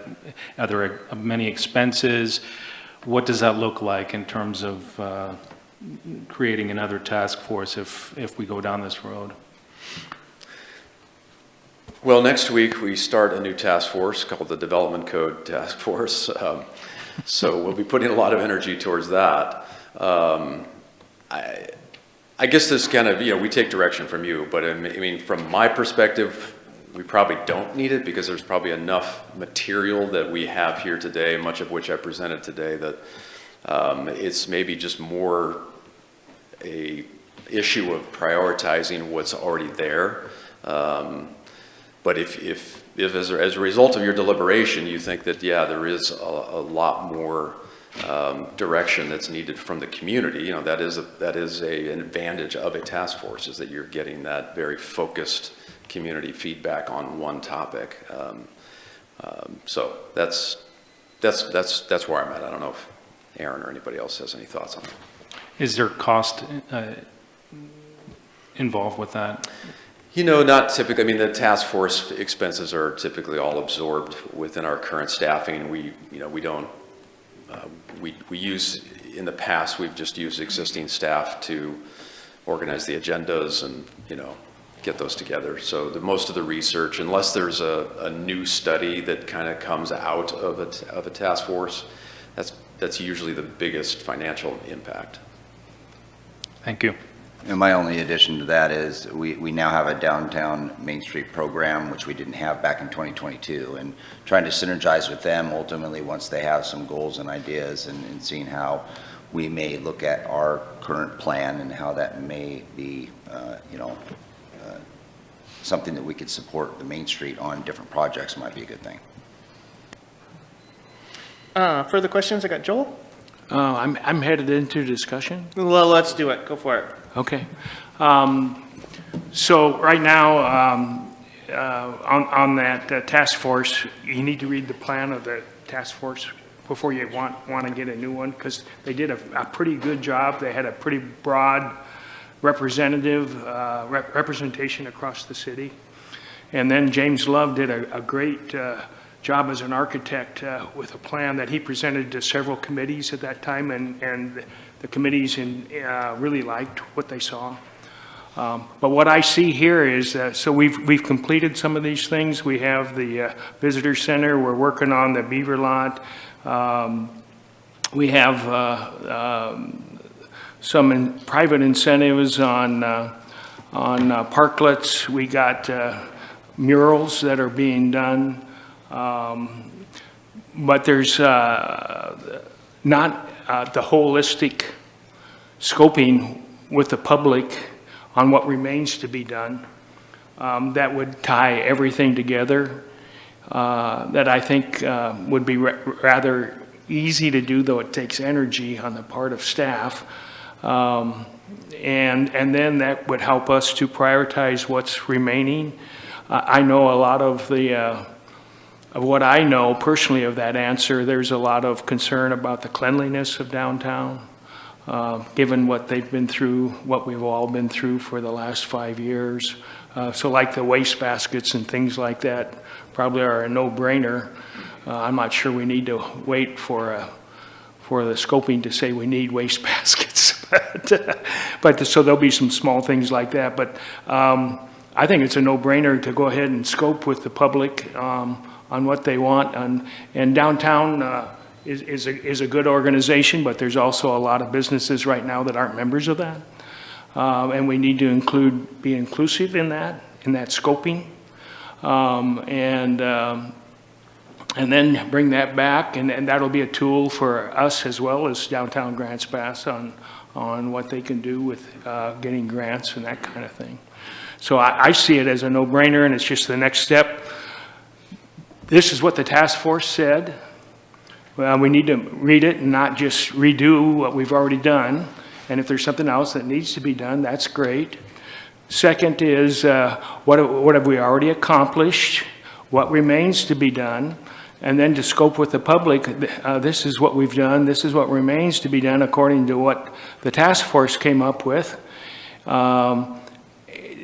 there many expenses? What does that look like in terms of creating another task force if we go down this road? Well, next week, we start a new task force called the Development Code Task Force. So we'll be putting a lot of energy towards that. I guess this kind of, we take direction from you, but I mean, from my perspective, we probably don't need it because there's probably enough material that we have here today, much of which I presented today, that it's maybe just more a issue of prioritizing what's already there. But if as a result of your deliberation, you think that, yeah, there is a lot more direction that's needed from the community, that is an advantage of a task force, is that you're getting that very focused community feedback on one topic. So that's where I'm at. I don't know if Aaron or anybody else has any thoughts on it. Is there cost involved with that? Not typically. I mean, the task force expenses are typically all absorbed within our current staffing. We don't, we use, in the past, we've just used existing staff to organize the agendas and, get those together. So most of the research, unless there's a new study that kind of comes out of a task force, that's usually the biggest financial impact. Thank you. And my only addition to that is we now have a downtown Main Street program, which we didn't have back in 2022, and trying to synergize with them ultimately once they have some goals and ideas, and seeing how we may look at our current plan and how that may be, something that we could support the Main Street on different projects might be a good thing. Further questions? I got Joel. I'm headed into discussion. Well, let's do it. Go for it. Okay. So right now, on that task force, you need to read the plan of the task force before you want to get a new one, because they did a pretty good job. They had a pretty broad representation across the city. And then James Love did a great job as an architect with a plan that he presented to several committees at that time, and the committees really liked what they saw. But what I see here is, so we've completed some of these things. We have the visitor center. We're working on the Beaver Lot. We have some private incentives on parklets. We got murals that are being done. But there's not the holistic scoping with the public on what remains to be done that would tie everything together, that I think would be rather easy to do, though it takes energy on the part of staff. And then that would help us to prioritize what's remaining. I know a lot of what I know personally of that answer. There's a lot of concern about the cleanliness of downtown, given what they've been through, what we've all been through for the last 5 years. So like the waste baskets and things like that probably are a no-brainer. I'm not sure we need to wait for the scoping to say we need waste baskets. but so there'll be some small things like that. But I think it's a no-brainer to go ahead and scope with the public on what they want. And downtown is a good organization, but there's also a lot of businesses right now that aren't members of that. And we need to be inclusive in that scoping. And then bring that back, and that'll be a tool for us as well as Downtown Grants Pass on what they can do with getting grants and that kind of thing. So I see it as a no-brainer, and it's just the next step. This is what the task force said. Well, we need to read it and not just redo what we've already done. And if there's something else that needs to be done, that's great. Second is what have we already accomplished? What remains to be done? And then to scope with the public, this is what we've done, this is what remains to be done according to what the task force came up with.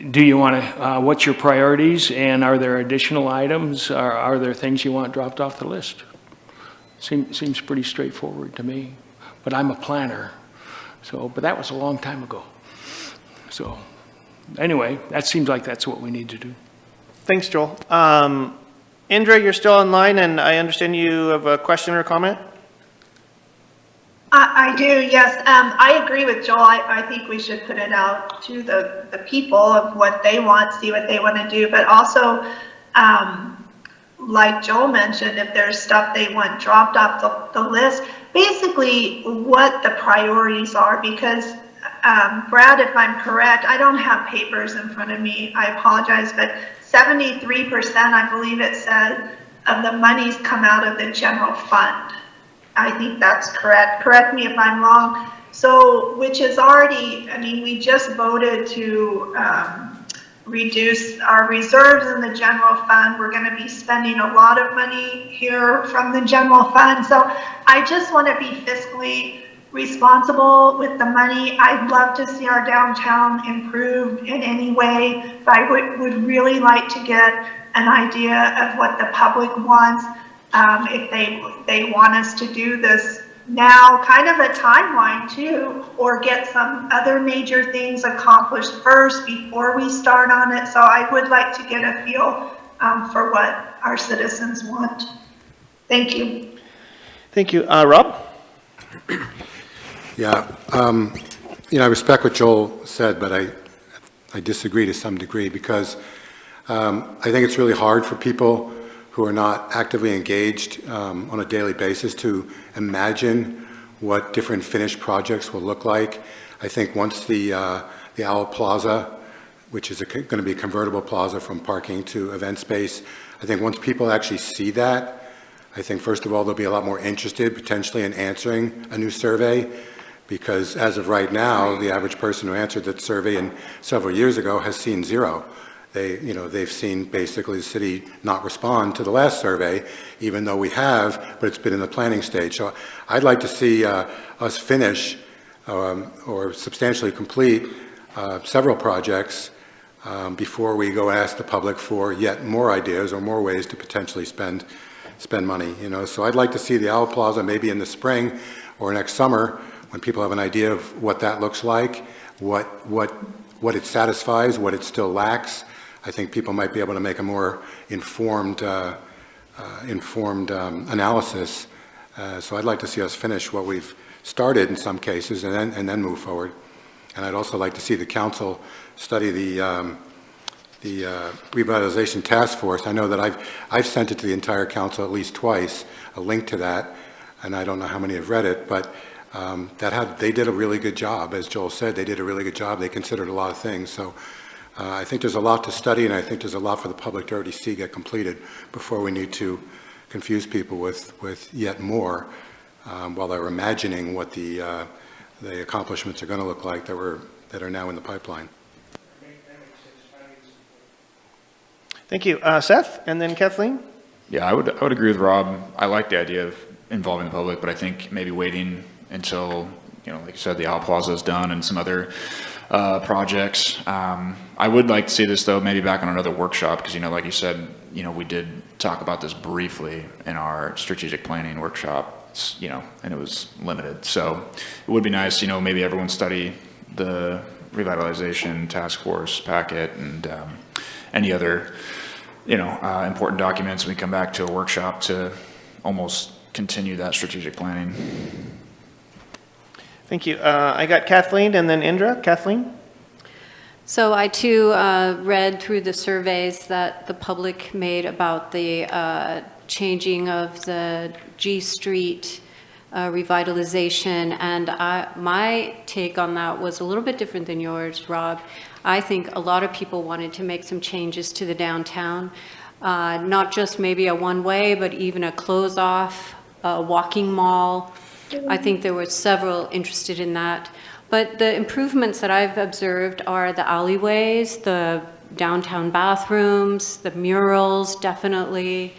Do you want to, what's your priorities, and are there additional items? Are there things you want dropped off the list? Seems pretty straightforward to me, but I'm a planner. But that was a long time ago. So anyway, that seems like that's what we need to do. Thanks, Joel. Indra, you're still online, and I understand you have a question or comment? I do, yes. I agree with Joel. I think we should put it out to the people of what they want, see what they want to do, but also, like Joel mentioned, if there's stuff they want dropped off the list, basically what the priorities are, because Brad, if I'm correct, I don't have papers in front of me, I apologize, but 73%, I believe it said, of the monies come out of the general fund. I think that's correct. Correct me if I'm wrong. So, which is already, I mean, we just voted to reduce our reserves in the general fund. We're going to be spending a lot of money here from the general fund. So I just want to be fiscally responsible with the money. I'd love to see our downtown improved in any way, but I would really like to get an idea of what the public wants. If they want us to do this now, kind of a timeline too, or get some other major things accomplished first before we start on it. So I would like to get a feel for what our citizens want. Thank you. Thank you. Rob? Yeah, I respect what Joel said, but I disagree to some degree, because I think it's really hard for people who are not actively engaged on a daily basis to imagine what different finished projects will look like. I think once the Owl Plaza, which is going to be a convertible plaza from parking to event space, I think once people actually see that, I think first of all they'll be a lot more interested potentially in answering a new survey, because as of right now, the average person who answered that survey several years ago has seen zero. They've seen basically the city not respond to the last survey, even though we have, but it's been in the planning stage. So I'd like to see us finish or substantially complete several projects before we go ask the public for yet more ideas or more ways to potentially spend money. So I'd like to see the Owl Plaza maybe in the spring or next summer, when people have an idea of what that looks like, what it satisfies, what it still lacks. I think people might be able to make a more informed analysis. So I'd like to see us finish what we've started in some cases and then move forward. And I'd also like to see the council study the revitalization task force. I know that I've sent it to the entire council at least twice, a link to that, and I don't know how many have read it, but they did a really good job. As Joel said, they did a really good job. They considered a lot of things. So I think there's a lot to study, and I think there's a lot for the public to already see get completed before we need to confuse people with yet more while they're imagining what the accomplishments are going to look like that are now in the pipeline. Thank you. Seth, and then Kathleen? Yeah, I would agree with Rob. I like the idea of involving the public, but I think maybe waiting until, like you said, the Owl Plaza is done and some other projects. I would like to see this, though, maybe back on another workshop, because, like you said, we did talk about this briefly in our strategic planning workshop, and it was limited. So it would be nice, maybe everyone study the revitalization task force packet and any other, important documents. We come back to a workshop to almost continue that strategic planning. Thank you. I got Kathleen and then Indra. Kathleen? So I too read through the surveys that the public made about the changing of the G Street revitalization, and my take on that was a little bit different than yours, Rob. I think a lot of people wanted to make some changes to the downtown, not just maybe a one-way, but even a close-off, walking mall. I think there were several interested in that. But the improvements that I've observed are the alleyways, the downtown bathrooms, the murals, definitely,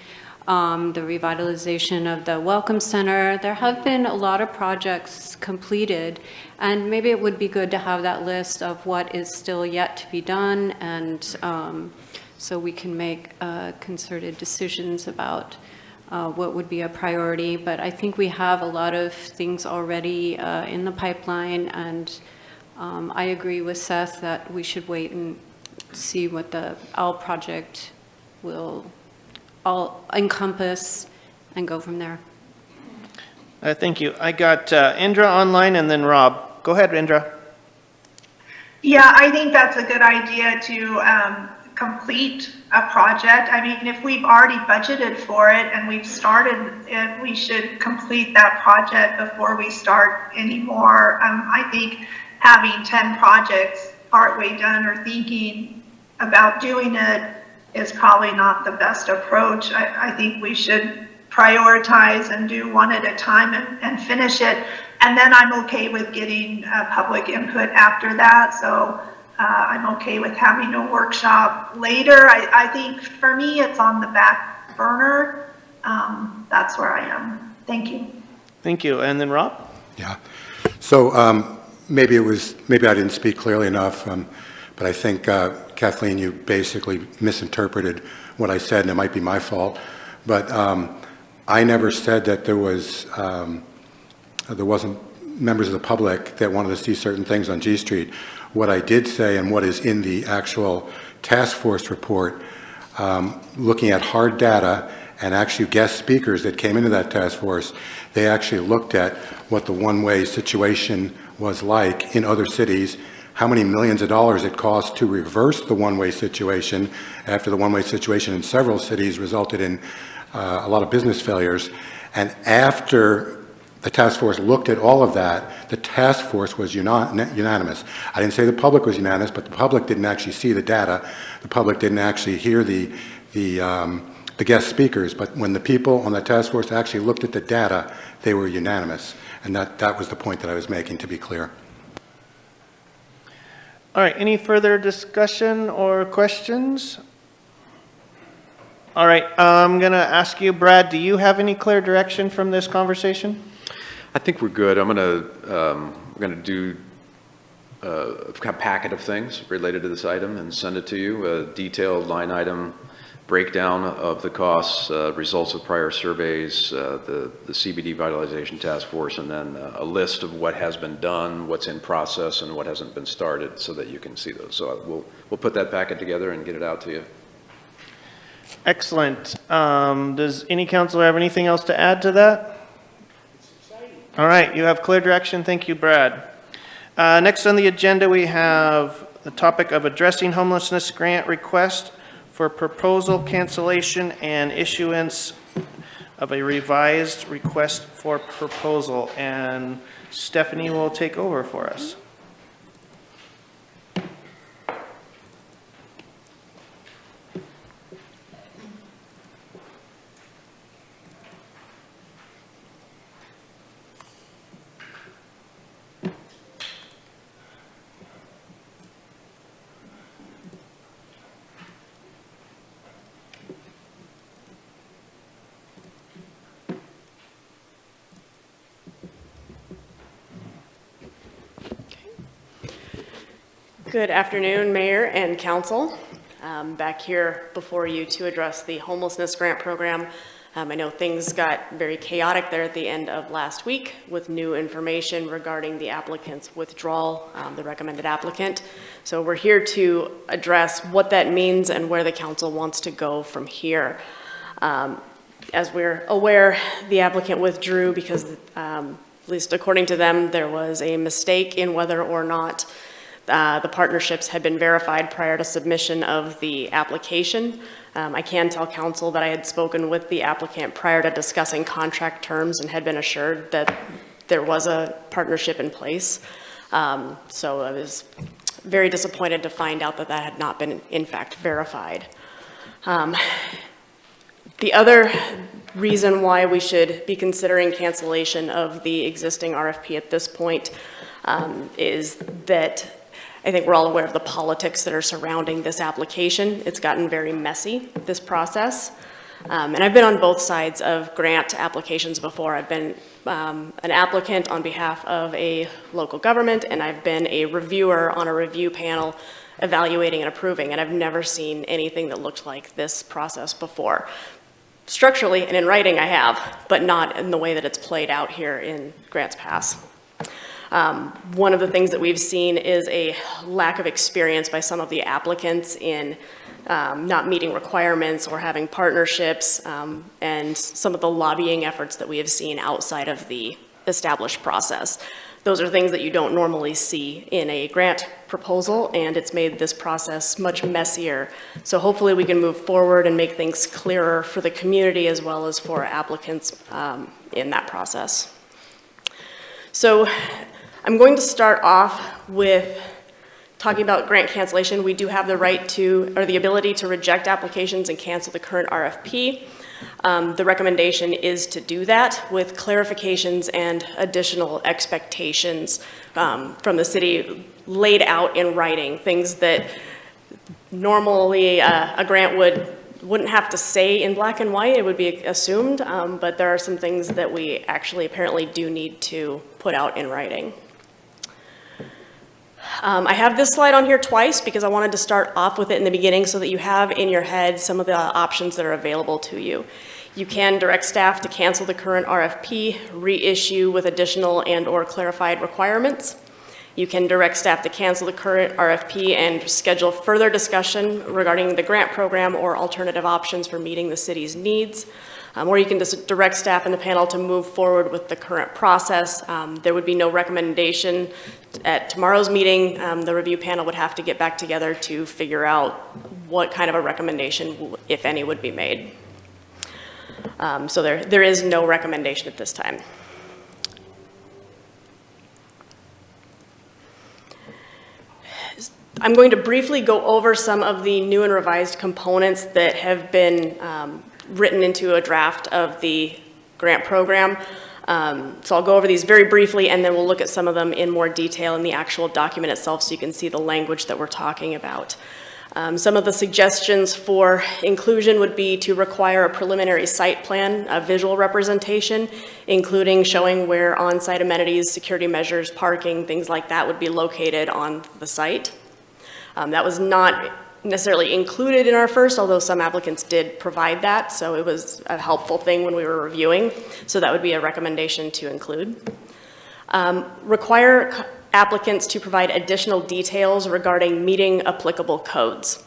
the revitalization of the Welcome Center. There have been a lot of projects completed, and maybe it would be good to have that list of what is still yet to be done, and so we can make concerted decisions about what would be a priority. But I think we have a lot of things already in the pipeline, and I agree with Seth that we should wait and see what the OWL project we'll all encompass and go from there. Thank you. I got Indra online and then Rob. Go ahead, Indra. Yeah, I think that's a good idea to complete a project. I mean, if we've already budgeted for it and we've started it, we should complete that project before we start any more. I think having 10 projects partway done or thinking about doing it is probably not the best approach. I think we should prioritize and do one at a time and finish it. And then I'm okay with getting public input after that. So I'm okay with having a workshop later. I think for me, it's on the back burner. That's where I am. Thank you. Thank you. And then Rob? Yeah. So maybe I didn't speak clearly enough, but I think, Kathleen, you basically misinterpreted what I said, and it might be my fault. But I never said that there wasn't members of the public that wanted to see certain things on G Street. What I did say, and what is in the actual task force report, looking at hard data and actually guest speakers that came into that task force, they actually looked at what the one-way situation was like in other cities, how many millions of dollars it cost to reverse the one-way situation after the one-way situation in several cities resulted in a lot of business failures. And after the task force looked at all of that, the task force was unanimous. I didn't say the public was unanimous, but the public didn't actually see the data. The public didn't actually hear the guest speakers. But when the people on the task force actually looked at the data, they were unanimous. And that was the point that I was making, to be clear. All right, any further discussion or questions? All right, I'm going to ask you, Brad, do you have any clear direction from this conversation? I think we're good. We're going to do a packet of things related to this item and send it to you, a detailed line item breakdown of the costs, results of prior surveys, the CBD Vitalization Task Force, and then a list of what has been done, what's in process, and what hasn't been started, so that you can see those. So we'll put that packet together and get it out to you. Excellent. Does any counselor have anything else to add to that? All right, you have clear direction. Thank you, Brad. Next on the agenda, we have the topic of addressing homelessness grant request for proposal cancellation and issuance of a revised request for proposal. And Stephanie will take over for us. Good afternoon, Mayor and Council. Back here before you to address the homelessness grant program. I know things got very chaotic there at the end of last week with new information regarding the applicant's withdrawal, the recommended applicant. So we're here to address what that means and where the council wants to go from here. As we're aware, the applicant withdrew because, at least according to them, there was a mistake in whether or not the partnerships had been verified prior to submission of the application. I can tell council that I had spoken with the applicant prior to discussing contract terms and had been assured that there was a partnership in place. So I was very disappointed to find out that that had not been in fact verified. The other reason why we should be considering cancellation of the existing RFP at this point is that I think we're all aware of the politics that are surrounding this application. It's gotten very messy, this process. And I've been on both sides of grant applications before. I've been an applicant on behalf of a local government, and I've been a reviewer on a review panel evaluating and approving, and I've never seen anything that looked like this process before. Structurally and in writing I have, but not in the way that it's played out here in Grants Pass. One of the things that we've seen is a lack of experience by some of the applicants in not meeting requirements or having partnerships, and some of the lobbying efforts that we have seen outside of the established process. Those are things that you don't normally see in a grant proposal, and it's made this process much messier. So hopefully we can move forward and make things clearer for the community as well as for applicants in that process. So I'm going to start off with talking about grant cancellation. We do have the right to, or the ability to reject applications and cancel the current RFP. The recommendation is to do that with clarifications and additional expectations from the city laid out in writing, things that normally a grant wouldn't have to say in black and white, it would be assumed, but there are some things that we actually apparently do need to put out in writing. I have this slide on here twice because I wanted to start off with it in the beginning so that you have in your head some of the options that are available to you. You can direct staff to cancel the current RFP, reissue with additional and/or clarified requirements. You can direct staff to cancel the current RFP and schedule further discussion regarding the grant program or alternative options for meeting the city's needs. Or you can just direct staff in the panel to move forward with the current process. There would be no recommendation at tomorrow's meeting. The review panel would have to get back together to figure out what kind of a recommendation, if any, would be made. So there is no recommendation at this time. I'm going to briefly go over some of the new and revised components that have been written into a draft of the grant program. So I'll go over these very briefly, and then we'll look at some of them in more detail in the actual document itself so you can see the language that we're talking about. Some of the suggestions for inclusion would be to require a preliminary site plan, a visual representation, including showing where on-site amenities, security measures, parking, things like that would be located on the site. That was not necessarily included in our first, although some applicants did provide that, so it was a helpful thing when we were reviewing. So that would be a recommendation to include. Require applicants to provide additional details regarding meeting applicable codes.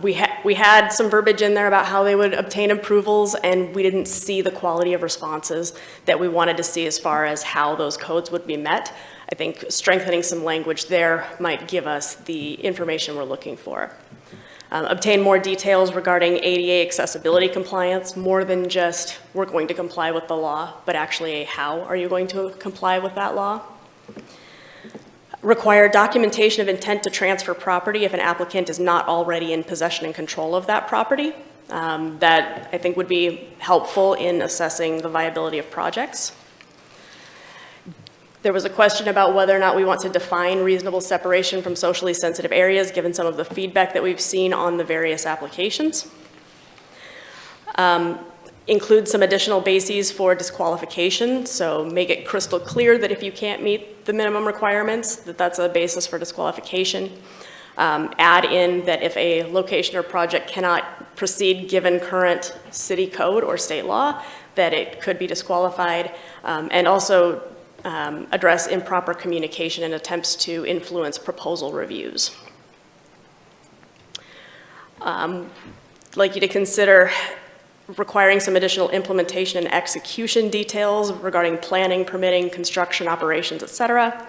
We had some verbiage in there about how they would obtain approvals, and we didn't see the quality of responses that we wanted to see as far as how those codes would be met. I think strengthening some language there might give us the information we're looking for. Obtain more details regarding ADA accessibility compliance, more than just we're going to comply with the law, but actually how are you going to comply with that law? Require documentation of intent to transfer property if an applicant is not already in possession and control of that property. That I think would be helpful in assessing the viability of projects. There was a question about whether or not we want to define reasonable separation from socially sensitive areas, given some of the feedback that we've seen on the various applications. Include some additional bases for disqualification, so make it crystal clear that if you can't meet the minimum requirements, that's a basis for disqualification. Add in that if a location or project cannot proceed given current city code or state law, that it could be disqualified, and also address improper communication and attempts to influence proposal reviews. I'd like you to consider requiring some additional implementation and execution details regarding planning, permitting, construction, operations, et cetera.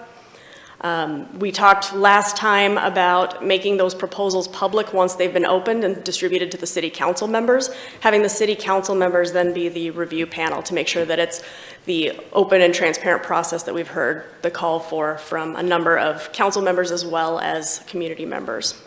We talked last time about making those proposals public once they've been opened and distributed to the city council members, having the city council members then be the review panel to make sure that it's the open and transparent process that we've heard the call for from a number of council members as well as community members.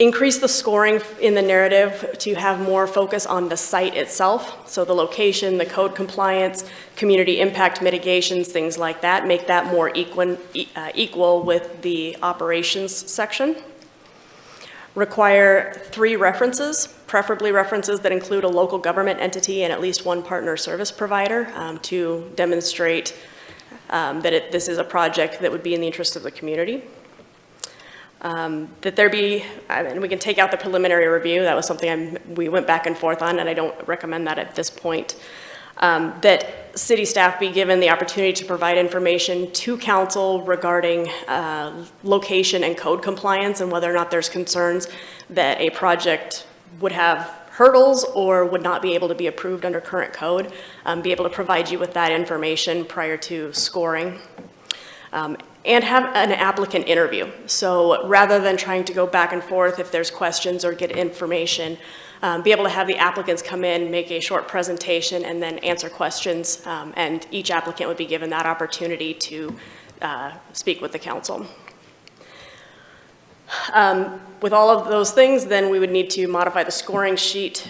Increase the scoring in the narrative to have more focus on the site itself. So the location, the code compliance, community impact mitigations, things like that. Make that more equal with the operations section. Require 3 references, preferably references that include a local government entity and at least one partner service provider to demonstrate that this is a project that would be in the interest of the community. That there be, and we can take out the preliminary review, that was something we went back and forth on, and I don't recommend that at this point. that city staff be given the opportunity to provide information to council regarding location and code compliance and whether or not there's concerns that a project would have hurdles or would not be able to be approved under current code, be able to provide you with that information prior to scoring. And have an applicant interview. So rather than trying to go back and forth if there's questions or get information, be able to have the applicants come in, make a short presentation, and then answer questions, and each applicant would be given that opportunity to speak with the council. With all of those things, then we would need to modify the scoring sheet,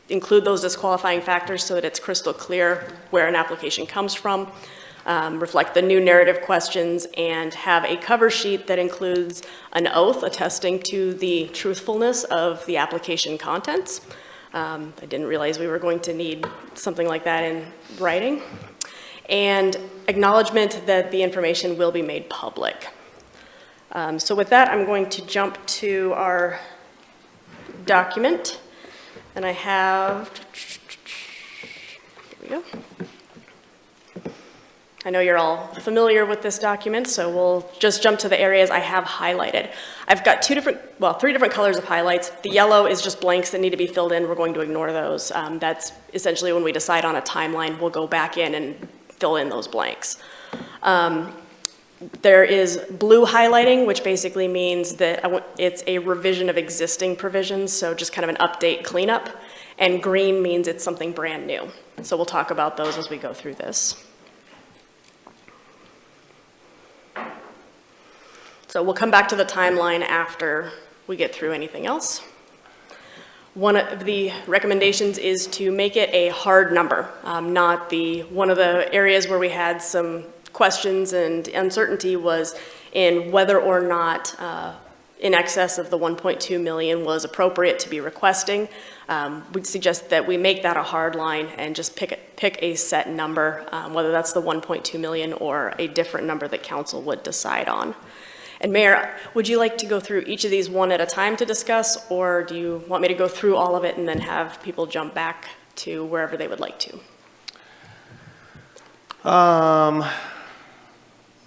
include those disqualifying factors so that it's crystal clear where an application comes from, reflect the new narrative questions, and have a cover sheet that includes an oath attesting to the truthfulness of the application contents. I didn't realize we were going to need something like that in writing. And acknowledgement that the information will be made public. So with that, I'm going to jump to our document. And I have, here we go. I know you're all familiar with this document, so we'll just jump to the areas I have highlighted. I've got three different colors of highlights. The yellow is just blanks that need to be filled in. We're going to ignore those. That's essentially when we decide on a timeline, we'll go back in and fill in those blanks. There is blue highlighting, which basically means that it's a revision of existing provisions, so just kind of an update cleanup. And green means it's something brand new. So we'll talk about those as we go through this. So we'll come back to the timeline after we get through anything else. One of the recommendations is to make it a hard number, not one of the areas where we had some questions and uncertainty was in whether or not in excess of the 1.2 million was appropriate to be requesting. We'd suggest that we make that a hard line and just pick a set number, whether that's the 1.2 million or a different number that council would decide on. And Mayor, would you like to go through each of these one at a time to discuss, or do you want me to go through all of it and then have people jump back to wherever they would like to? I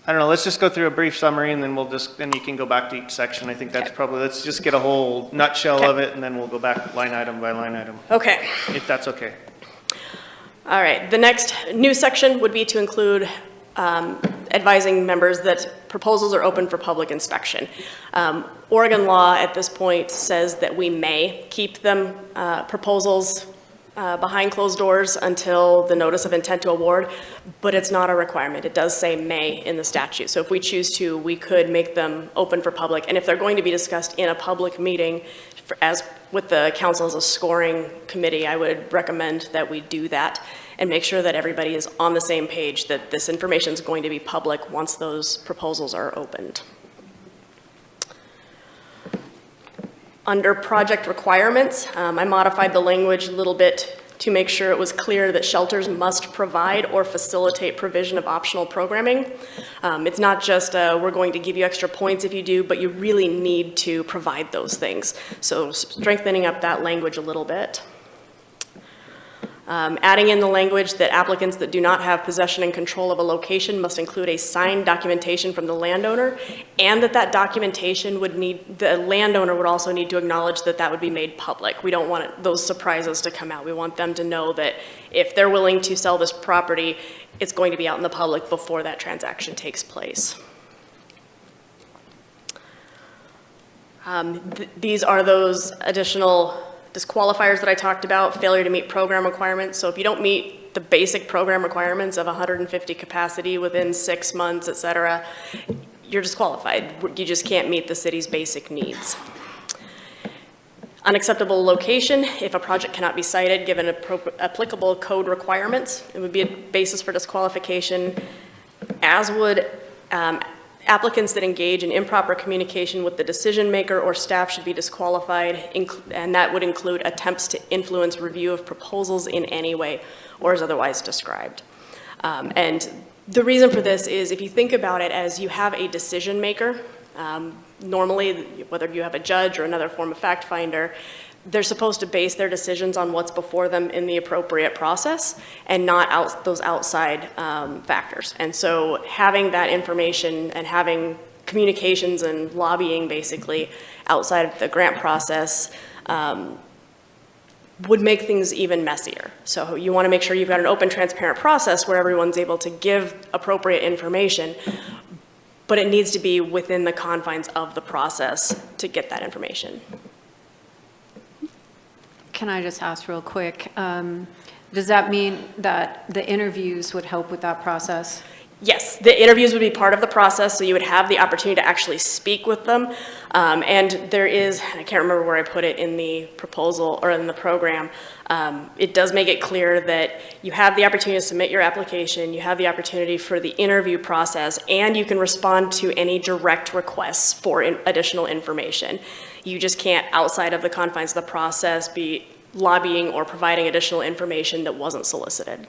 don't know, let's just go through a brief summary and then then you can go back to each section. I think that's probably, let's just get a whole nutshell of it and then we'll go back line item by line item. Okay. If that's okay. All right, the next new section would be to include advising members that proposals are open for public inspection. Oregon law at this point says that we may keep them proposals behind closed doors until the notice of intent to award, but it's not a requirement. It does say may in the statute. So if we choose to, we could make them open for public. And if they're going to be discussed in a public meeting, as with the council as a scoring committee, I would recommend that we do that and make sure that everybody is on the same page, that this information is going to be public once those proposals are opened. Under project requirements, I modified the language a little bit to make sure it was clear that shelters must provide or facilitate provision of optional programming. It's not just we're going to give you extra points if you do, but you really need to provide those things. So strengthening up that language a little bit. Adding in the language that applicants that do not have possession and control of a location must include a signed documentation from the landowner, and that documentation would the landowner would also need to acknowledge that would be made public. We don't want those surprises to come out. We want them to know that if they're willing to sell this property, it's going to be out in the public before that transaction takes place. These are those additional disqualifiers that I talked about, failure to meet program requirements. So if you don't meet the basic program requirements of 150 capacity within 6 months, et cetera, you're disqualified. You just can't meet the city's basic needs. Unacceptable location, if a project cannot be cited given applicable code requirements, it would be a basis for disqualification, as would applicants that engage in improper communication with the decision maker or staff should be disqualified, and that would include attempts to influence review of proposals in any way or as otherwise described. And the reason for this is if you think about it as you have a decision maker, normally whether you have a judge or another form of fact finder, they're supposed to base their decisions on what's before them in the appropriate process and not those outside factors. And so having that information and having communications and lobbying basically outside of the grant process would make things even messier. So you want to make sure you've got an open, transparent process where everyone's able to give appropriate information, but it needs to be within the confines of the process to get that information. Can I just ask real quick, does that mean that the interviews would help with that process? Yes, the interviews would be part of the process, so you would have the opportunity to actually speak with them. And there is, I can't remember where I put it in the proposal or in the program, it does make it clear that you have the opportunity to submit your application, you have the opportunity for the interview process, and you can respond to any direct requests for additional information. You just can't, outside of the confines of the process, be lobbying or providing additional information that wasn't solicited.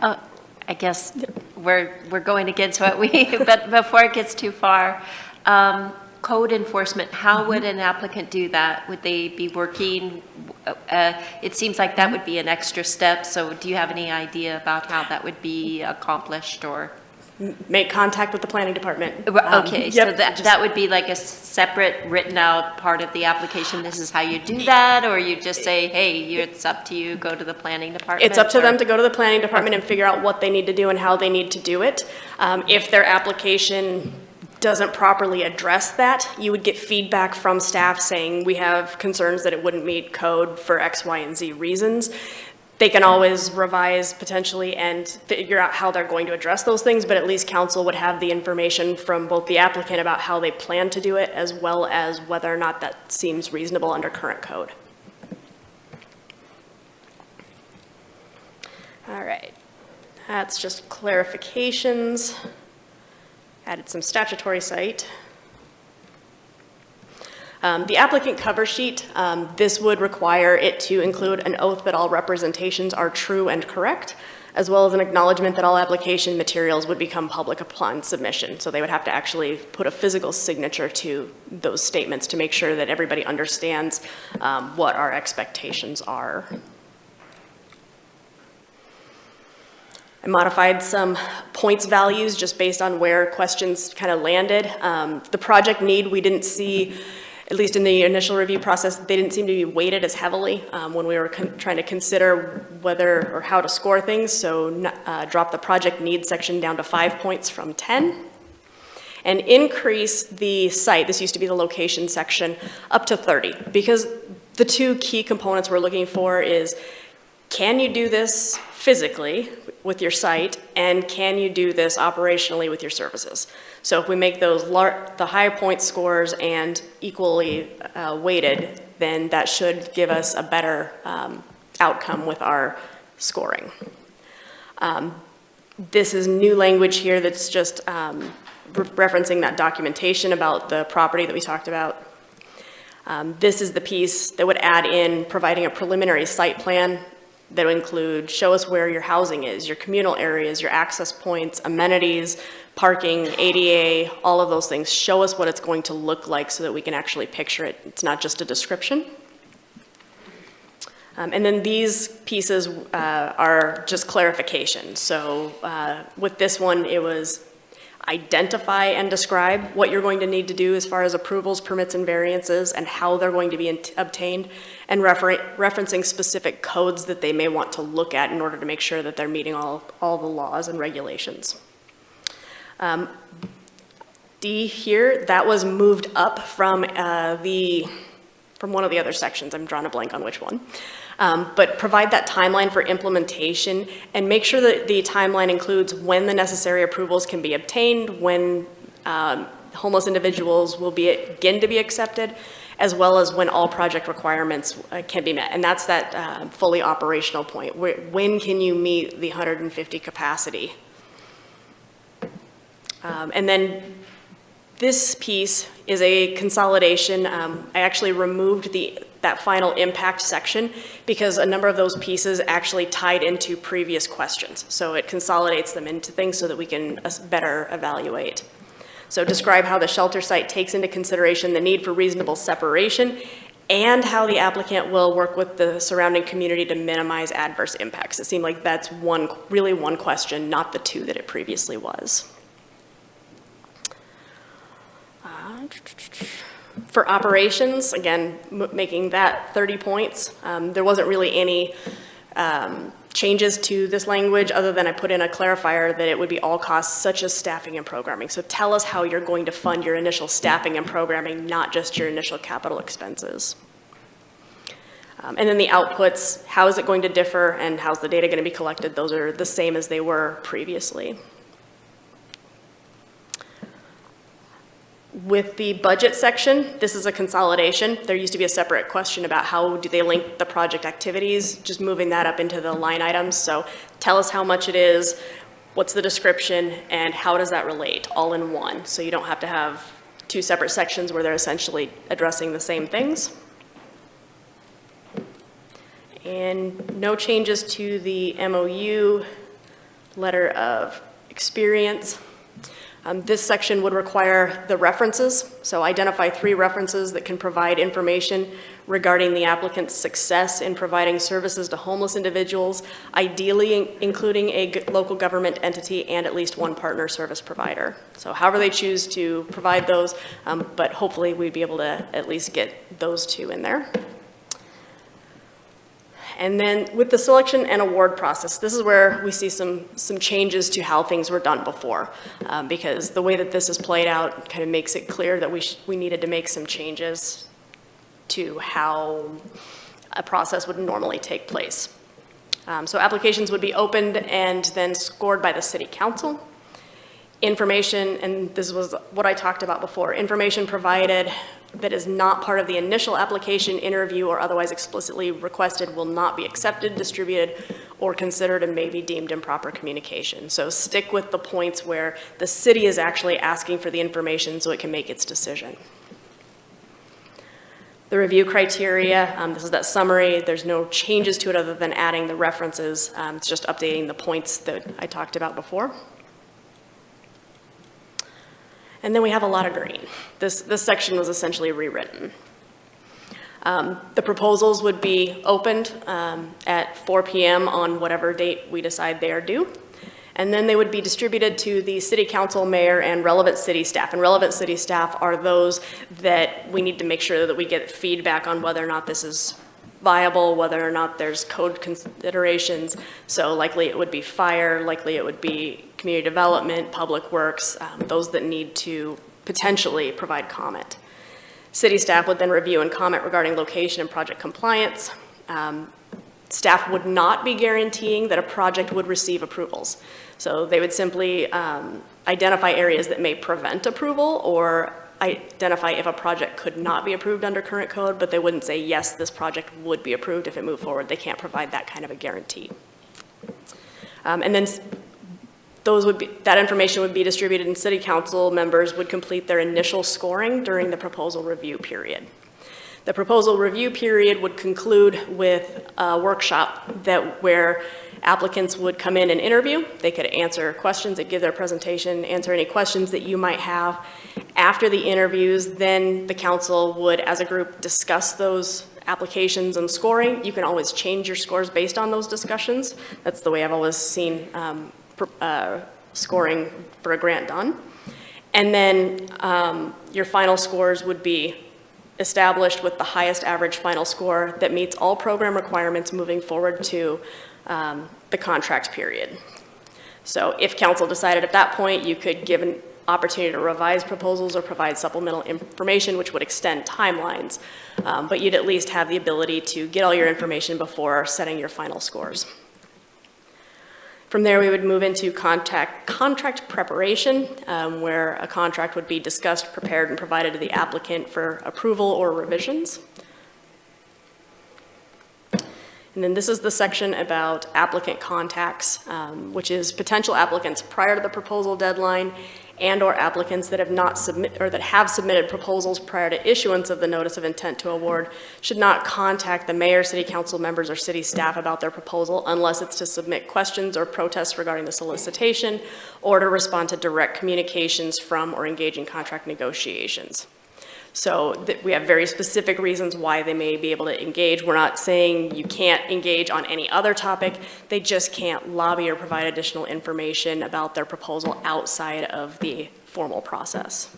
I guess we're going against what but before it gets too far, code enforcement, how would an applicant do that? Would they be working, it seems like that would be an extra step, so do you have any idea about how that would be accomplished or? Make contact with the planning department. Okay, so that would be like a separate written out part of the application, this is how you do that, or you just say, hey, it's up to you, go to the planning department? It's up to them to go to the planning department and figure out what they need to do and how they need to do it. If their application doesn't properly address that, you would get feedback from staff saying, we have concerns that it wouldn't meet code for X, Y, and Z reasons. They can always revise potentially and figure out how they're going to address those things, but at least council would have the information from both the applicant about how they plan to do it, as well as whether or not that seems reasonable under current code. All right, that's just clarifications. Added some statutory cite. The applicant cover sheet, this would require it to include an oath that all representations are true and correct, as well as an acknowledgement that all application materials would become public upon submission. So they would have to actually put a physical signature to those statements to make sure that everybody understands what our expectations are. I modified some points values just based on where questions kind of landed. The project need, we didn't see, at least in the initial review process, they didn't seem to be weighted as heavily when we were trying to consider whether or how to score things. So drop the project need section down to 5 points from 10. And increase the site, this used to be the location section, up to 30. Because the two key components we're looking for is, can you do this physically with your site, and can you do this operationally with your services? So if we make those the high point scores and equally weighted, then that should give us a better outcome with our scoring. This is new language here that's just referencing that documentation about the property that we talked about. This is the piece that would add in providing a preliminary site plan that would include, show us where your housing is, your communal areas, your access points, amenities, parking, ADA, all of those things. Show us what it's going to look like so that we can actually picture it. It's not just a description. And then these pieces are just clarification. So with this one, it was identify and describe what you're going to need to do as far as approvals, permits, and variances, and how they're going to be obtained, and referencing specific codes that they may want to look at in order to make sure that they're meeting all the laws and regulations. D here, that was moved up from one of the other sections. I'm drawing a blank on which one. But provide that timeline for implementation and make sure that the timeline includes when the necessary approvals can be obtained, when homeless individuals will begin to be accepted, as well as when all project requirements can be met. And that's that fully operational point. When can you meet the 150 capacity? And then this piece is a consolidation. I actually removed that final impact section because a number of those pieces actually tied into previous questions. So it consolidates them into things so that we can better evaluate. So describe how the shelter site takes into consideration the need for reasonable separation and how the applicant will work with the surrounding community to minimize adverse impacts. It seemed like that's really one question, not the two that it previously was. For operations, again, making that 30 points, there wasn't really any changes to this language other than I put in a clarifier that it would be all costs such as staffing and programming. So tell us how you're going to fund your initial staffing and programming, not just your initial capital expenses. And then the outputs, how is it going to differ and how's the data going to be collected? Those are the same as they were previously. With the budget section, this is a consolidation. There used to be a separate question about how do they link the project activities, just moving that up into the line items. So tell us how much it is, what's the description, and how does that relate, all in one. So you don't have to have two separate sections where they're essentially addressing the same things. And no changes to the MOU letter of experience. This section would require the references, so identify 3 references that can provide information regarding the applicant's success in providing services to homeless individuals, ideally including a local government entity and at least one partner service provider. So however they choose to provide those, but hopefully we'd be able to at least get those 2 in there. And then with the selection and award process, this is where we see some changes to how things were done before, because the way that this is played out kind of makes it clear that we needed to make some changes to how a process would normally take place. So applications would be opened and then scored by the city council. Information, and this was what I talked about before, information provided that is not part of the initial application, interview, or otherwise explicitly requested will not be accepted, distributed, or considered and may be deemed improper communication. So stick with the points where the city is actually asking for the information so it can make its decision. The review criteria, this is that summary. There's no changes to it other than adding the references. It's just updating the points that I talked about before. And then we have a lot of green. This section was essentially rewritten. The proposals would be opened at 4 p.m. on whatever date we decide they are due. And then they would be distributed to the city council, mayor, and relevant city staff. And relevant city staff are those that we need to make sure that we get feedback on whether or not this is viable, whether or not there's code considerations. So likely it would be fire, likely it would be community development, public works, those that need to potentially provide comment. City staff would then review and comment regarding location and project compliance. Staff would not be guaranteeing that a project would receive approvals. So they would simply identify areas that may prevent approval or identify if a project could not be approved under current code, but they wouldn't say, yes, this project would be approved if it moved forward. They can't provide that kind of a guarantee. And then that information would be distributed and city council members would complete their initial scoring during the proposal review period. The proposal review period would conclude with a workshop where applicants would come in and interview. They could answer questions, they'd give their presentation, answer any questions that you might have. After the interviews, then the council would, as a group, discuss those applications and scoring. You can always change your scores based on those discussions. That's the way I've always seen scoring for a grant done. And then your final scores would be established with the highest average final score that meets all program requirements moving forward to the contract period. So if council decided at that point, you could give an opportunity to revise proposals or provide supplemental information, which would extend timelines, but you'd at least have the ability to get all your information before setting your final scores. From there, we would move into contract preparation, where a contract would be discussed, prepared, and provided to the applicant for approval or revisions. And And then this is the section about applicant contacts, which is potential applicants prior to the proposal deadline and/or applicants that have not that have submitted proposals prior to issuance of the notice of intent to award should not contact the mayor, city council members, or city staff about their proposal unless it's to submit questions or protests regarding the solicitation or to respond to direct communications from or engage in contract negotiations. So we have very specific reasons why they may be able to engage. We're not saying you can't engage on any other topic. They just can't lobby or provide additional information about their proposal outside of the formal process.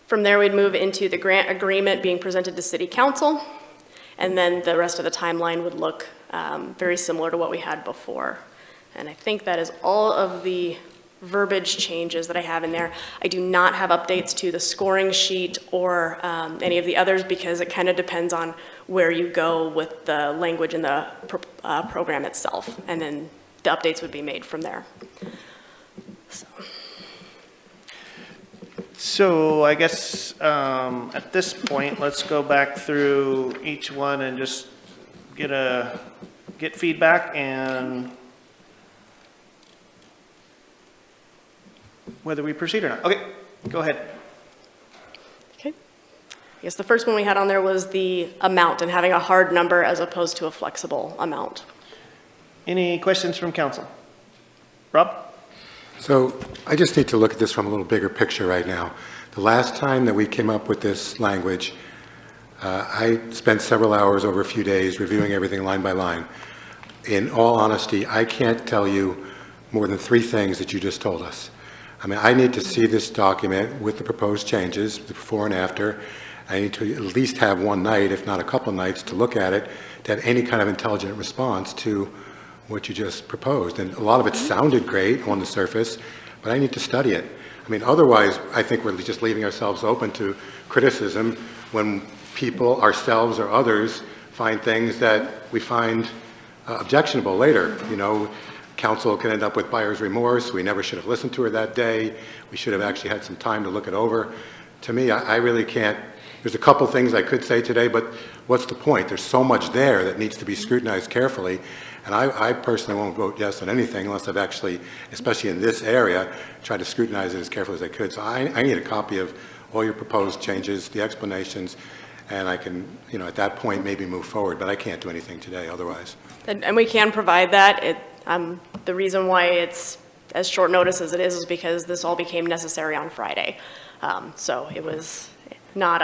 From there, we'd move into the grant agreement being presented to City Council, and then the rest of the timeline would look very similar to what we had before. And I think that is all of the verbiage changes that I have in there. I do not have updates to the scoring sheet or any of the others because it kind of depends on where you go with the language in the program itself, and then the updates would be made from there. So I guess at this point, let's go back through each one and just get feedback and whether we proceed or not. Okay, go ahead. Okay. I guess the first one we had on there was the amount and having a hard number as opposed to a flexible amount. Any questions from council? Rob? So I just need to look at this from a little bigger picture right now. The last time that we came up with this language, I spent several hours over a few days reviewing everything line by line. In all honesty, I can't tell you more than 3 things that you just told us. I mean, I need to see this document with the proposed changes, the before and after. I need to at least have one night, if not a couple nights, to look at it, to have any kind of intelligent response to what you just proposed. And a lot of it sounded great on the surface, but I need to study it. I mean, otherwise, I think we're just leaving ourselves open to criticism when people, ourselves or others, find things that we find objectionable later. You know, council can end up with buyer's remorse. We never should have listened to her that day. We should have actually had some time to look it over. To me, I really can't. There's a couple things I could say today, but what's the point? There's so much there that needs to be scrutinized carefully. And I personally won't vote yes on anything unless I've actually, especially in this area, tried to scrutinize it as carefully as I could. So I need a copy of all your proposed changes, the explanations, and I can, you know, at that point maybe move forward, but I can't do anything today otherwise. And we can provide that. The reason why it's as short notice as it is because this all became necessary on Friday. So it was not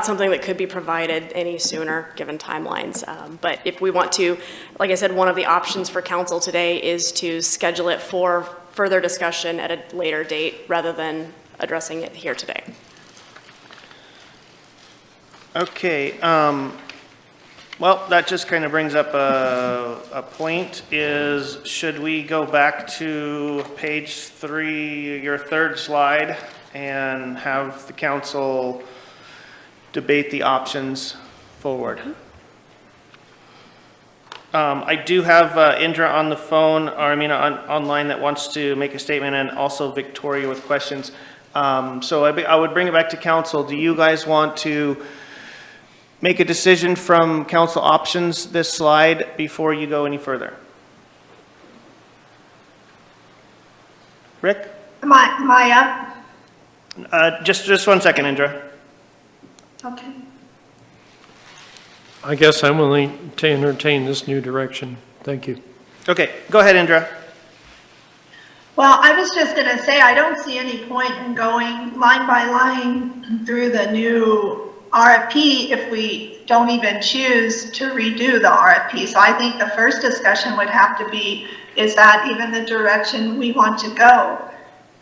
something that could be provided any sooner given timelines. But if we want to, like I said, one of the options for council today is to schedule it for further discussion at a later date rather than addressing it here today. Okay, well, that just kind of brings up a point is, should we go back to page 3, your third slide, and have the council debate the options forward? I do have Indra on the phone, or I mean online, that wants to make a statement, and also Victoria with questions. So I would bring it back to council. Do you guys want to make a decision from council options this slide before you go any further? Rick? Am I up? Just 1 second, Indra. Okay. I guess I'm willing to entertain this new direction. Thank you. Okay, go ahead, Indra. Well, I was just going to say, I don't see any point in going line by line through the new RFP if we don't even choose to redo the RFP. So I think the first discussion would have to be, is that even the direction we want to go?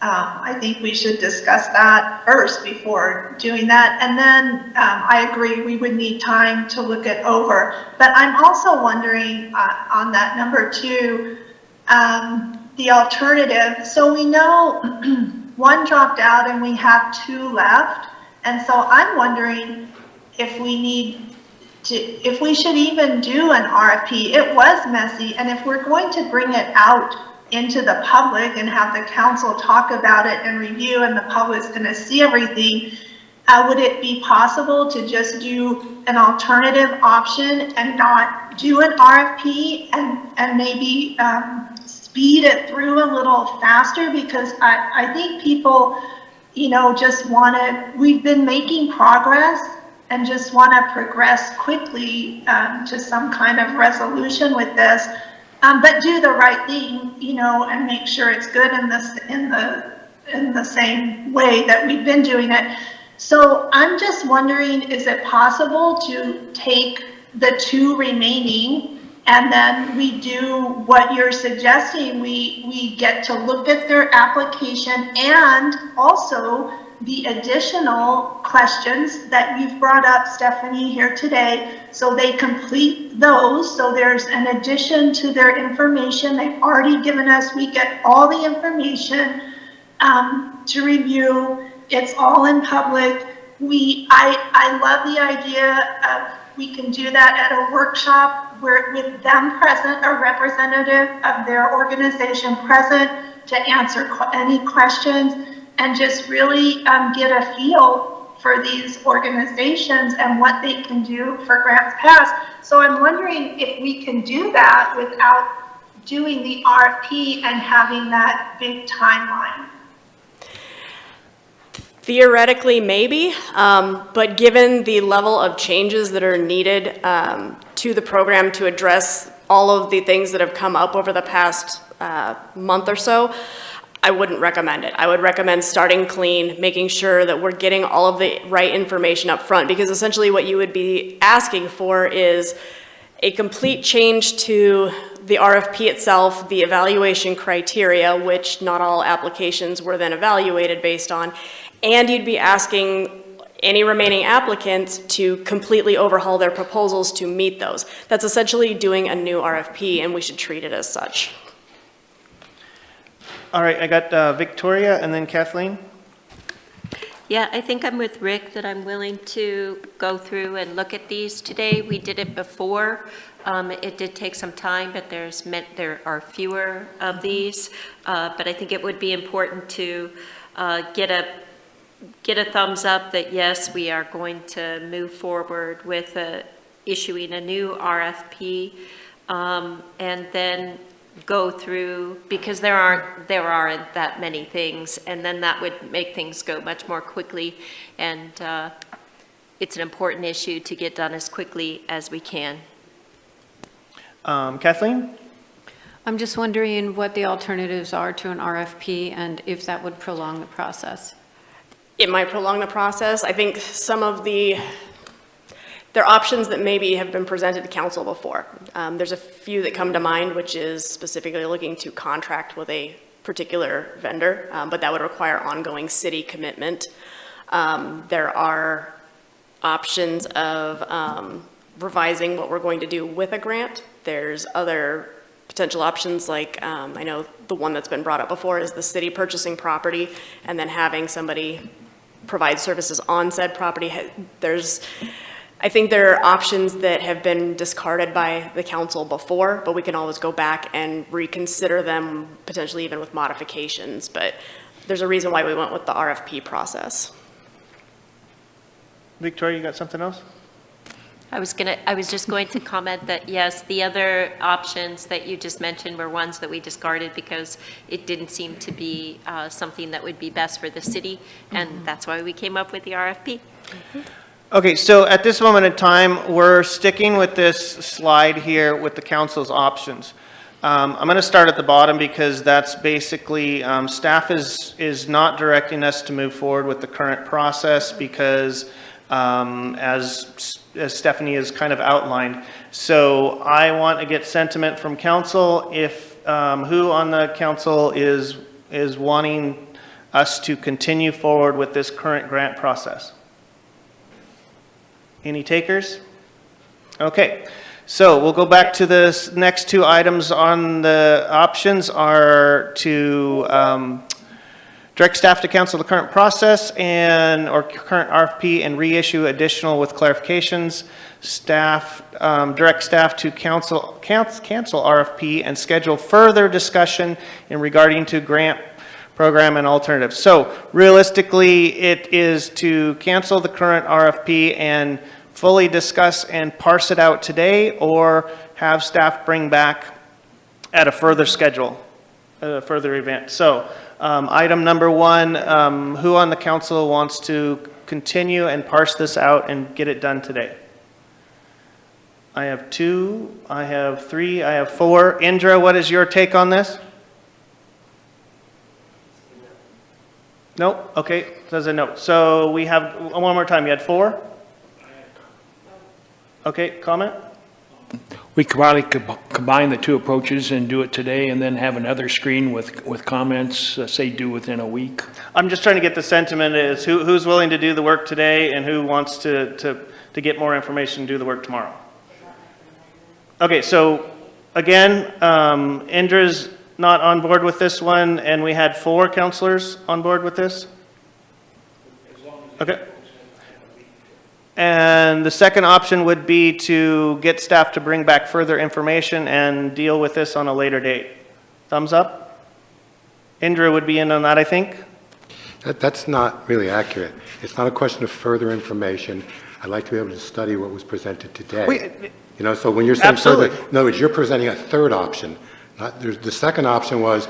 I think we should discuss that first before doing that. And then I agree, we would need time to look it over. But I'm also wondering on that number 2, the alternative. So we know 1 dropped out and we have 2 left. And so I'm wondering if we should even do an RFP. It was messy, and if we're going to bring it out into the public and have the council talk about it and review, and the public's going to see everything, would it be possible to just do an alternative option and not do an RFP and maybe speed it through a little faster? Because I think people, you know, just want to, we've been making progress and just want to progress quickly to some kind of resolution with this, but do the right thing, you know, and make sure it's good in the same way that we've been doing it. So I'm just wondering, is it possible to take the 2 remaining and then we do what you're suggesting? We get to look at their application and also the additional questions that you've brought up, Stephanie, here today, so they complete those. So there's an addition to their information they've already given us. We get all the information to review. It's all in public. I love the idea of, we can do that at a workshop where with them present, a representative of their organization present to answer any questions and just really get a feel for these organizations and what they can do for grants passed. So I'm wondering if we can do that without doing the RFP and having that big timeline. Theoretically, maybe, but given the level of changes that are needed to the program to address all of the things that have come up over the past month or so, I wouldn't recommend it. I would recommend starting clean, making sure that we're getting all of the right information up front, because essentially what you would be asking for is a complete change to the RFP itself, the evaluation criteria, which not all applications were then evaluated based on, and you'd be asking any remaining applicants to completely overhaul their proposals to meet those. That's essentially doing a new RFP, and we should treat it as such. All right, I got Victoria and then Kathleen. Yeah, I think I'm with Rick that I'm willing to go through and look at these today. We did it before. It did take some time, but there are fewer of these. But I think it would be important to get a thumbs up that yes, we are going to move forward with issuing a new RFP, and then go through, because there aren't that many things, and then that would make things go much more quickly, and it's an important issue to get done as quickly as we can. Kathleen? I'm just wondering what the alternatives are to an RFP and if that would prolong the process. It might prolong the process. I think some of there are options that maybe have been presented to council before. There's a few that come to mind, which is specifically looking to contract with a particular vendor, but that would require ongoing city commitment. There are options of revising what we're going to do with a grant. There's other potential options, like I know the one that's been brought up before is the city purchasing property and then having somebody provide services on said property. I think there are options that have been discarded by the council before, but we can always go back and reconsider them, potentially even with modifications. But there's a reason why we went with the RFP process. Victoria, you got something else? I was just going to comment that yes, the other options that you just mentioned were ones that we discarded because it didn't seem to be something that would be best for the city, and that's why we came up with the RFP. Okay, so at this moment in time, we're sticking with this slide here with the council's options. I'm going to start at the bottom because that's basically, staff is not directing us to move forward with the current process because as Stephanie has kind of outlined. So I want to get sentiment from council if who on the council is wanting us to continue forward with this current grant process. Any takers? Okay, so we'll go back to the next two items on the options are to direct staff to cancel the current process or current RFP and reissue additional with clarifications. Direct staff to cancel RFP and schedule further discussion in regarding to grant program and alternatives. So realistically, it is to cancel the current RFP and fully discuss and parse it out today, or have staff bring back at a further schedule, a further event. So item number one, who on the council wants to continue and parse this out and get it done today? I have 2, I have 3, I have 4. Indra, what is your take on this? Nope, okay, says a no. So we have, one more time, you had 4? Okay, comment? We could probably combine the two approaches and do it today, and then have another screen with comments, say due within a week. I'm just trying to get the sentiment is who's willing to do the work today and who wants to get more information and do the work tomorrow? Okay, so again, Indra's not on board with this one, and we had 4 counselors on board with this? Okay. And the second option would be to get staff to bring back further information and deal with this on a later date. Thumbs up? Indra would be in on that, I think. That's not really accurate. It's not a question of further information. I'd like to be able to study what was presented today. You know, so when you're saying further, in other words, you're presenting a third option. The second option was,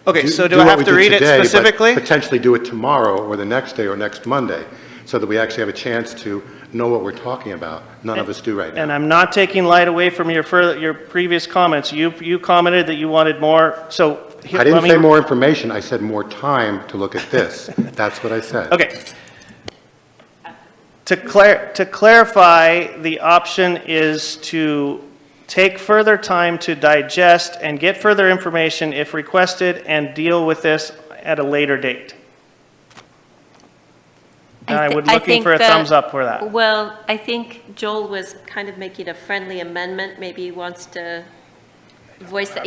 okay, so do I have to read it specifically? Potentially do it tomorrow or the next day or next Monday, so that we actually have a chance to know what we're talking about. None of us do right now. And I'm not taking light away from your previous comments. You commented that you wanted more, so. I didn't say more information, I said more time to look at this. That's what I said. Okay. To clarify, the option is to take further time to digest and get further information if requested and deal with this at a later date. And I would looking for a thumbs up for that. Well, I think Joel was kind of making a friendly amendment. Maybe he wants to voice that.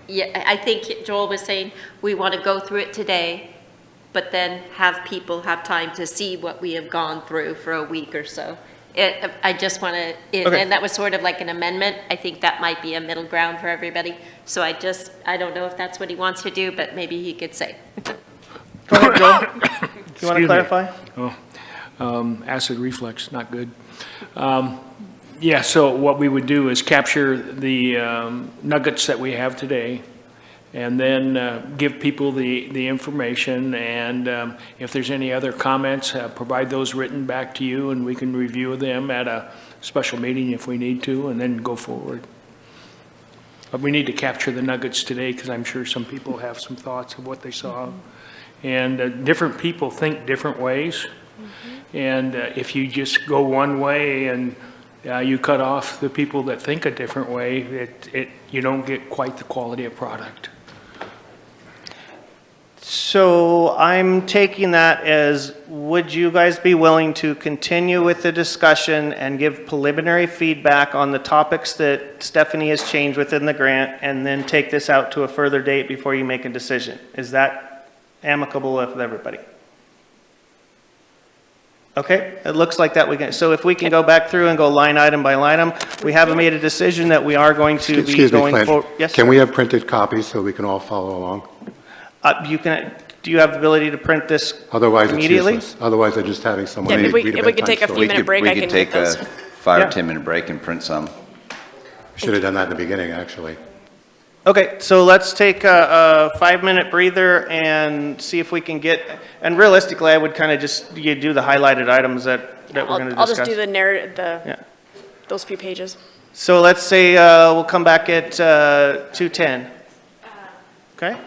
Yeah, I think Joel was saying we want to go through it today, but then have people have time to see what we have gone through for a week or so. I just want to, and that was sort of like an amendment. I think that might be a middle ground for everybody. So I don't know if that's what he wants to do, but maybe he could say. Go ahead, Joel. Do you want to clarify? Acid reflux, not good. Yeah, so what we would do is capture the nuggets that we have today, and then give people the information, and if there's any other comments, provide those written back to you, and we can review them at a special meeting if we need to, and then go forward. But we need to capture the nuggets today, because I'm sure some people have some thoughts of what they saw. And different people think different ways. And if you just go one way and you cut off the people that think a different way, you don't get quite the quality of product. So I'm taking that as, would you guys be willing to continue with the discussion and give preliminary feedback on the topics that Stephanie has changed within the grant, and then take this out to a further date before you make a decision? Is that amicable with everybody? Okay, it looks like that we can. So if we can go back through and go line item by line item, we haven't made a decision that we are going to be going forward. Yes, can we have printed copies so we can all follow along? You can. Do you have the ability to print this Otherwise, immediately? It's useless. Otherwise, they're just having someone Yeah, read if a we bedtime could take a story. few minute break, I can We could take get a those. 5 Yeah. or 10 minute break and print some. Should have done that in the beginning, actually. Okay, so let's take a 5-minute breather and see if we can get, and realistically, I would kind of just, you do the highlighted items that we're going to discuss. I'll just do the narrative, Yeah. those few pages. So let's say we'll come back at 2:10. Okay?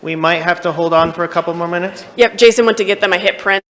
we might have to hold on for a couple more minutes. Yep, Jason went to get them. I hit print.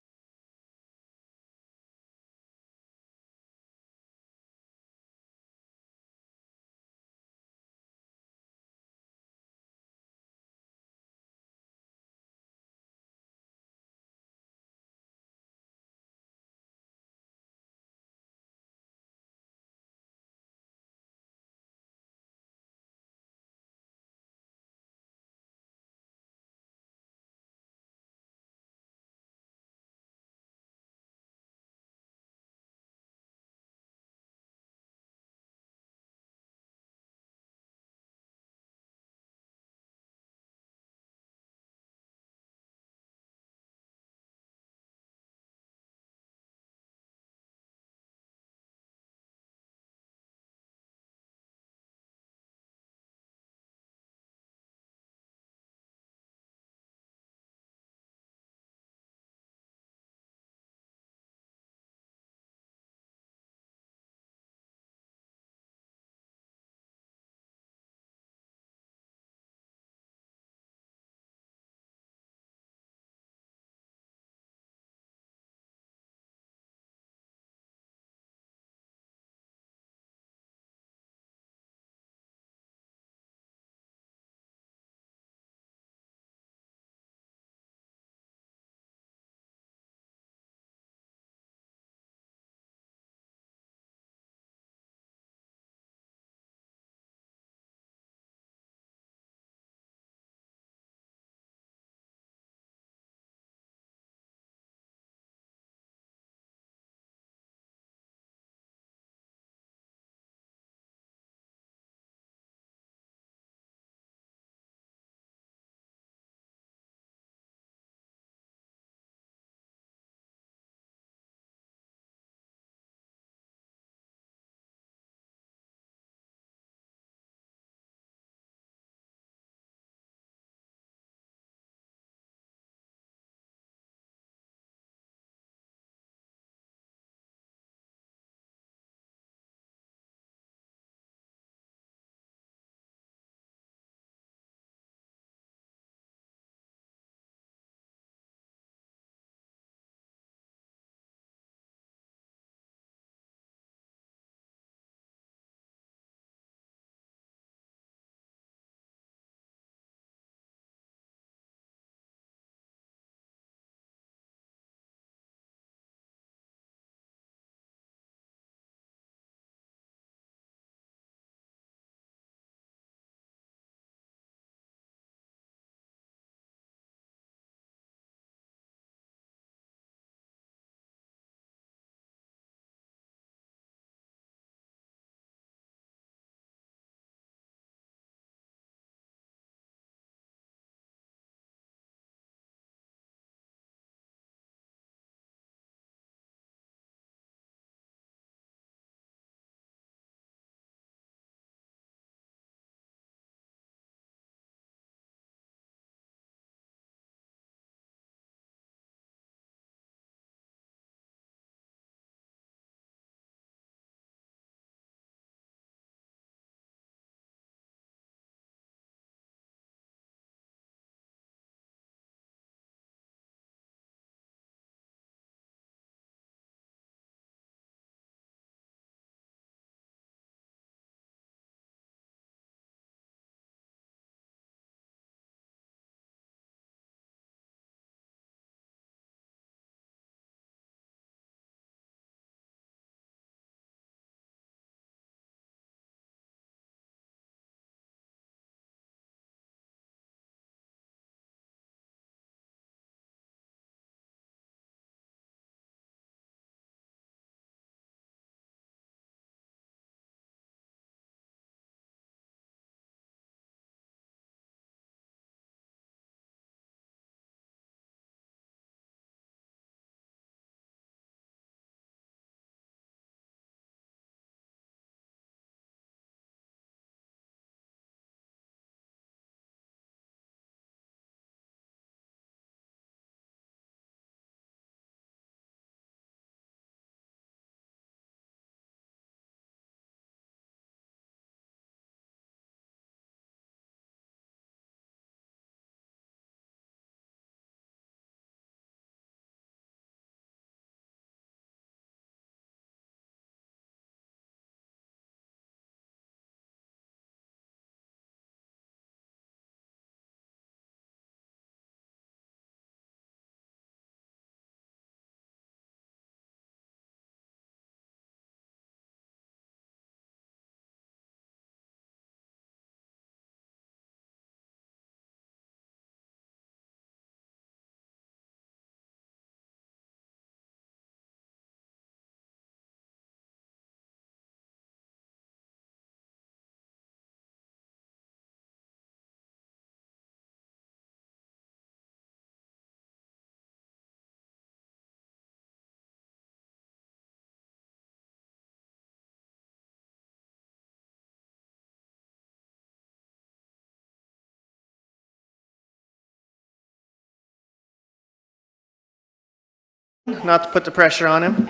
not to put the pressure on him.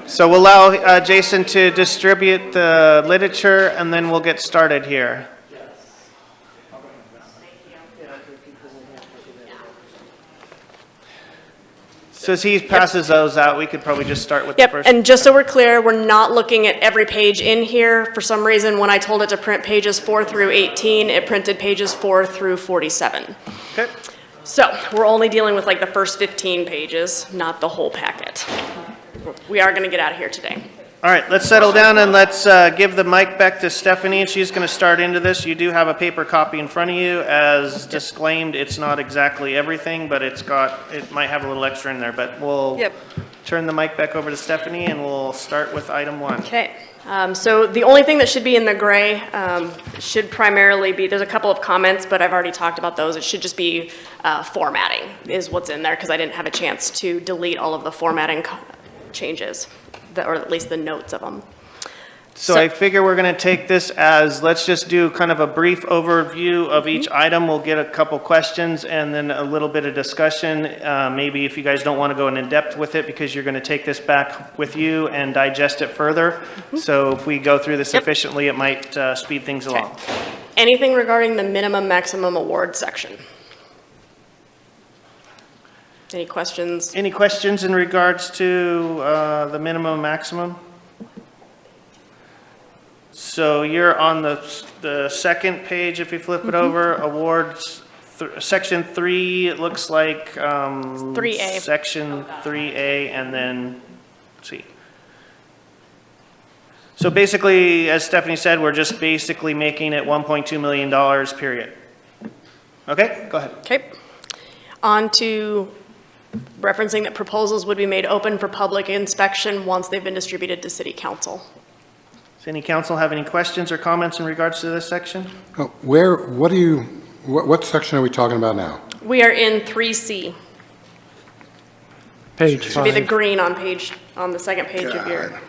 So we'll allow Jason to distribute the literature, and then we'll get started here. So as he passes those out, we could probably just start with the Yep, first. and just so we're clear, we're not looking at every page in here. For some reason, when I told it to print pages 4 through 18, it printed pages 4 through 47. Okay. So we're only dealing with like the first 15 pages, not the whole packet. We are going to get out of here today. All right, let's settle down and let's give the mic back to Stephanie, and she's going to start into this. You do have a paper copy in front of you. As disclaimed, it's not exactly everything, but it might have a little extra in there. But we'll turn the mic back over to Stephanie, and we'll start with item 1. Okay. So the only thing that should be in the gray should primarily be, there's a couple of comments, but I've already talked about those. It should just be formatting is what's in there, because I didn't have a chance to delete all of the formatting changes, or at least the notes of them. So I figure we're going to take this as, let's just do kind of a brief overview of each item. We'll get a couple questions and then a little bit of discussion. Maybe if you guys don't want to go in depth with it, because you're going to take this back with you and digest it further. So if we go through this efficiently, it might speed things along. Anything regarding the minimum maximum award section? Any questions? Any questions in regards to the minimum maximum? So you're on the second page, if you flip it over, awards, section 3, it looks like 3A. Section 3A, and then, let's see. So basically, as Stephanie said, we're just basically making it $1.2 million, period. Okay, go ahead. Okay. On to referencing that proposals would be made open for public inspection once they've been distributed to City Council. Does any council have any questions or comments in regards to this section? What section are we talking about now? We are in 3C. Page Should be the 5. green on the second page of your.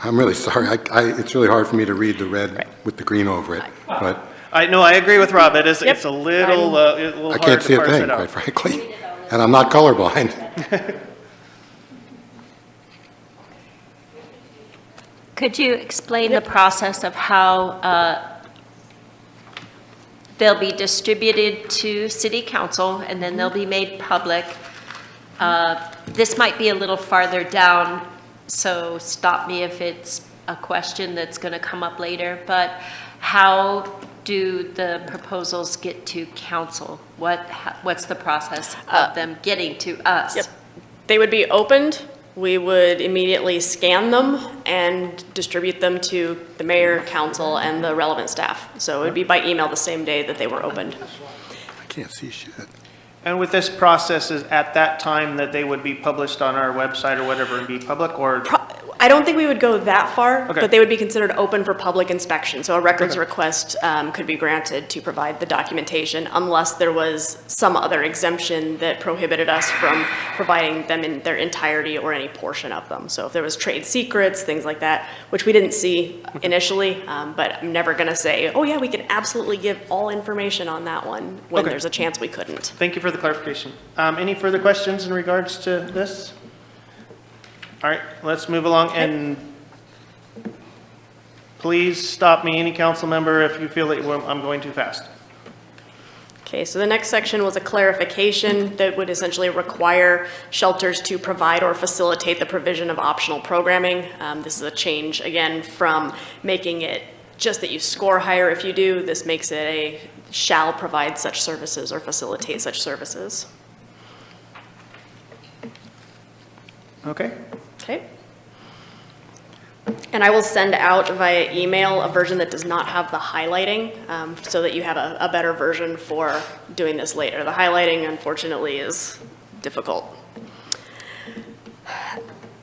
I'm really sorry. It's really hard for me to read the red with the green over it, but I agree with Rob. It's a little I hard can't to see a parse thing, it out. quite frankly. And I'm not colorblind. Could you explain the process of how they'll be distributed to City Council and then they'll be made public? This might be a little farther down, so stop me if it's a question that's going to come up later, but how do the proposals get to council? What's the process of them getting to us? Yep. They would be opened. We would immediately scan them and distribute them to the mayor, council, and the relevant staff. So it would be by email the same day that they were opened. I can't see shit. And with this process, is at that time that they would be published on our website or whatever and be public, or? I don't think we would go that far, Okay. but they would be considered open for public inspection. So a records request could be granted to provide the documentation unless there was some other exemption that prohibited us from providing them in their entirety or any portion of them. So if there was trade secrets, things like that, which we didn't see initially, but I'm never going to say, oh yeah, we can absolutely give all information on that one when there's a chance we couldn't. Thank you for the clarification. Any further questions in regards to this? All right, let's move along, and please stop me, any council member, if you feel that I'm going too fast. Okay, so the next section was a clarification that would essentially require shelters to provide or facilitate the provision of optional programming. This is a change, again, from making it just that you score higher if you do. This makes it a shall provide such services or facilitate such services. Okay. Okay. And I will send out via email a version that does not have the highlighting, so that you have a better version for doing this later. The highlighting, unfortunately, is difficult.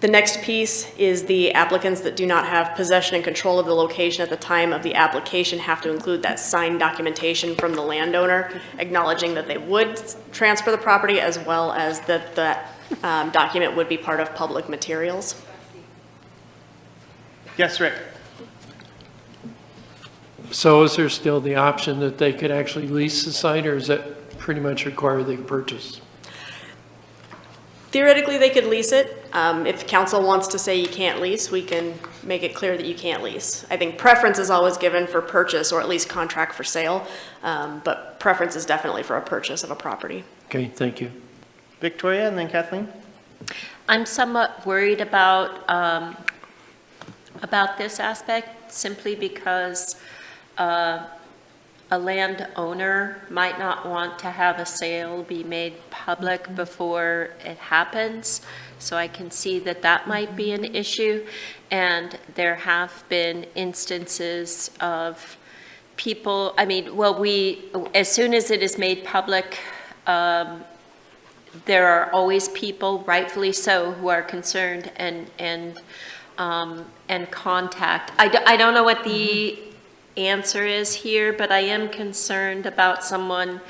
The next piece is the applicants that do not have possession and control of the location at the time of the application have to include that signed documentation from the landowner, acknowledging that they would transfer the property, as well as that the document would be part of public materials. Yes, Rick. So is there still the option that they could actually lease the site, or is that pretty much required they purchase? Theoretically, they could lease it. If council wants to say you can't lease, we can make it clear that you can't lease. I think preference is always given for purchase or at least contract for sale, but preference is definitely for a purchase of a property. Okay, thank you. Victoria and then Kathleen? I'm somewhat worried about this aspect simply because a landowner might not want to have a sale be made public before it happens. So I can see that that might be an issue. And there have been instances of people, I mean, well, as soon as it is made public, there are always people, rightfully so, who are concerned and contact. I don't know what the answer is here, but I am concerned about someone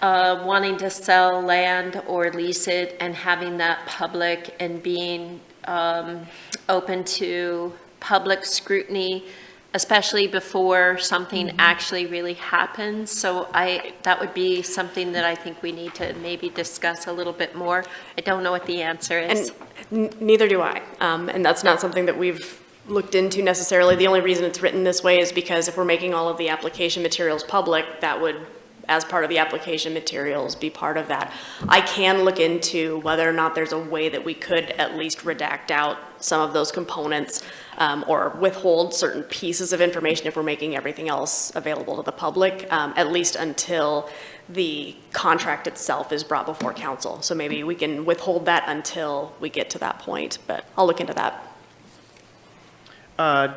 wanting to sell land or lease it and having that public and being open to public scrutiny, especially before something actually really happens. So that would be something that I think we need to maybe discuss a little bit more. I don't know what the answer is. And neither do I. And that's not something that we've looked into necessarily. The only reason it's written this way is because if we're making all of the application materials public, that would, as part of the application materials, be part of that. I can look into whether or not there's a way that we could at least redact out some of those components or withhold certain pieces of information if we're making everything else available to the public, at least until the contract itself is brought before council. So maybe we can withhold that until we get to that point, but I'll look into that. I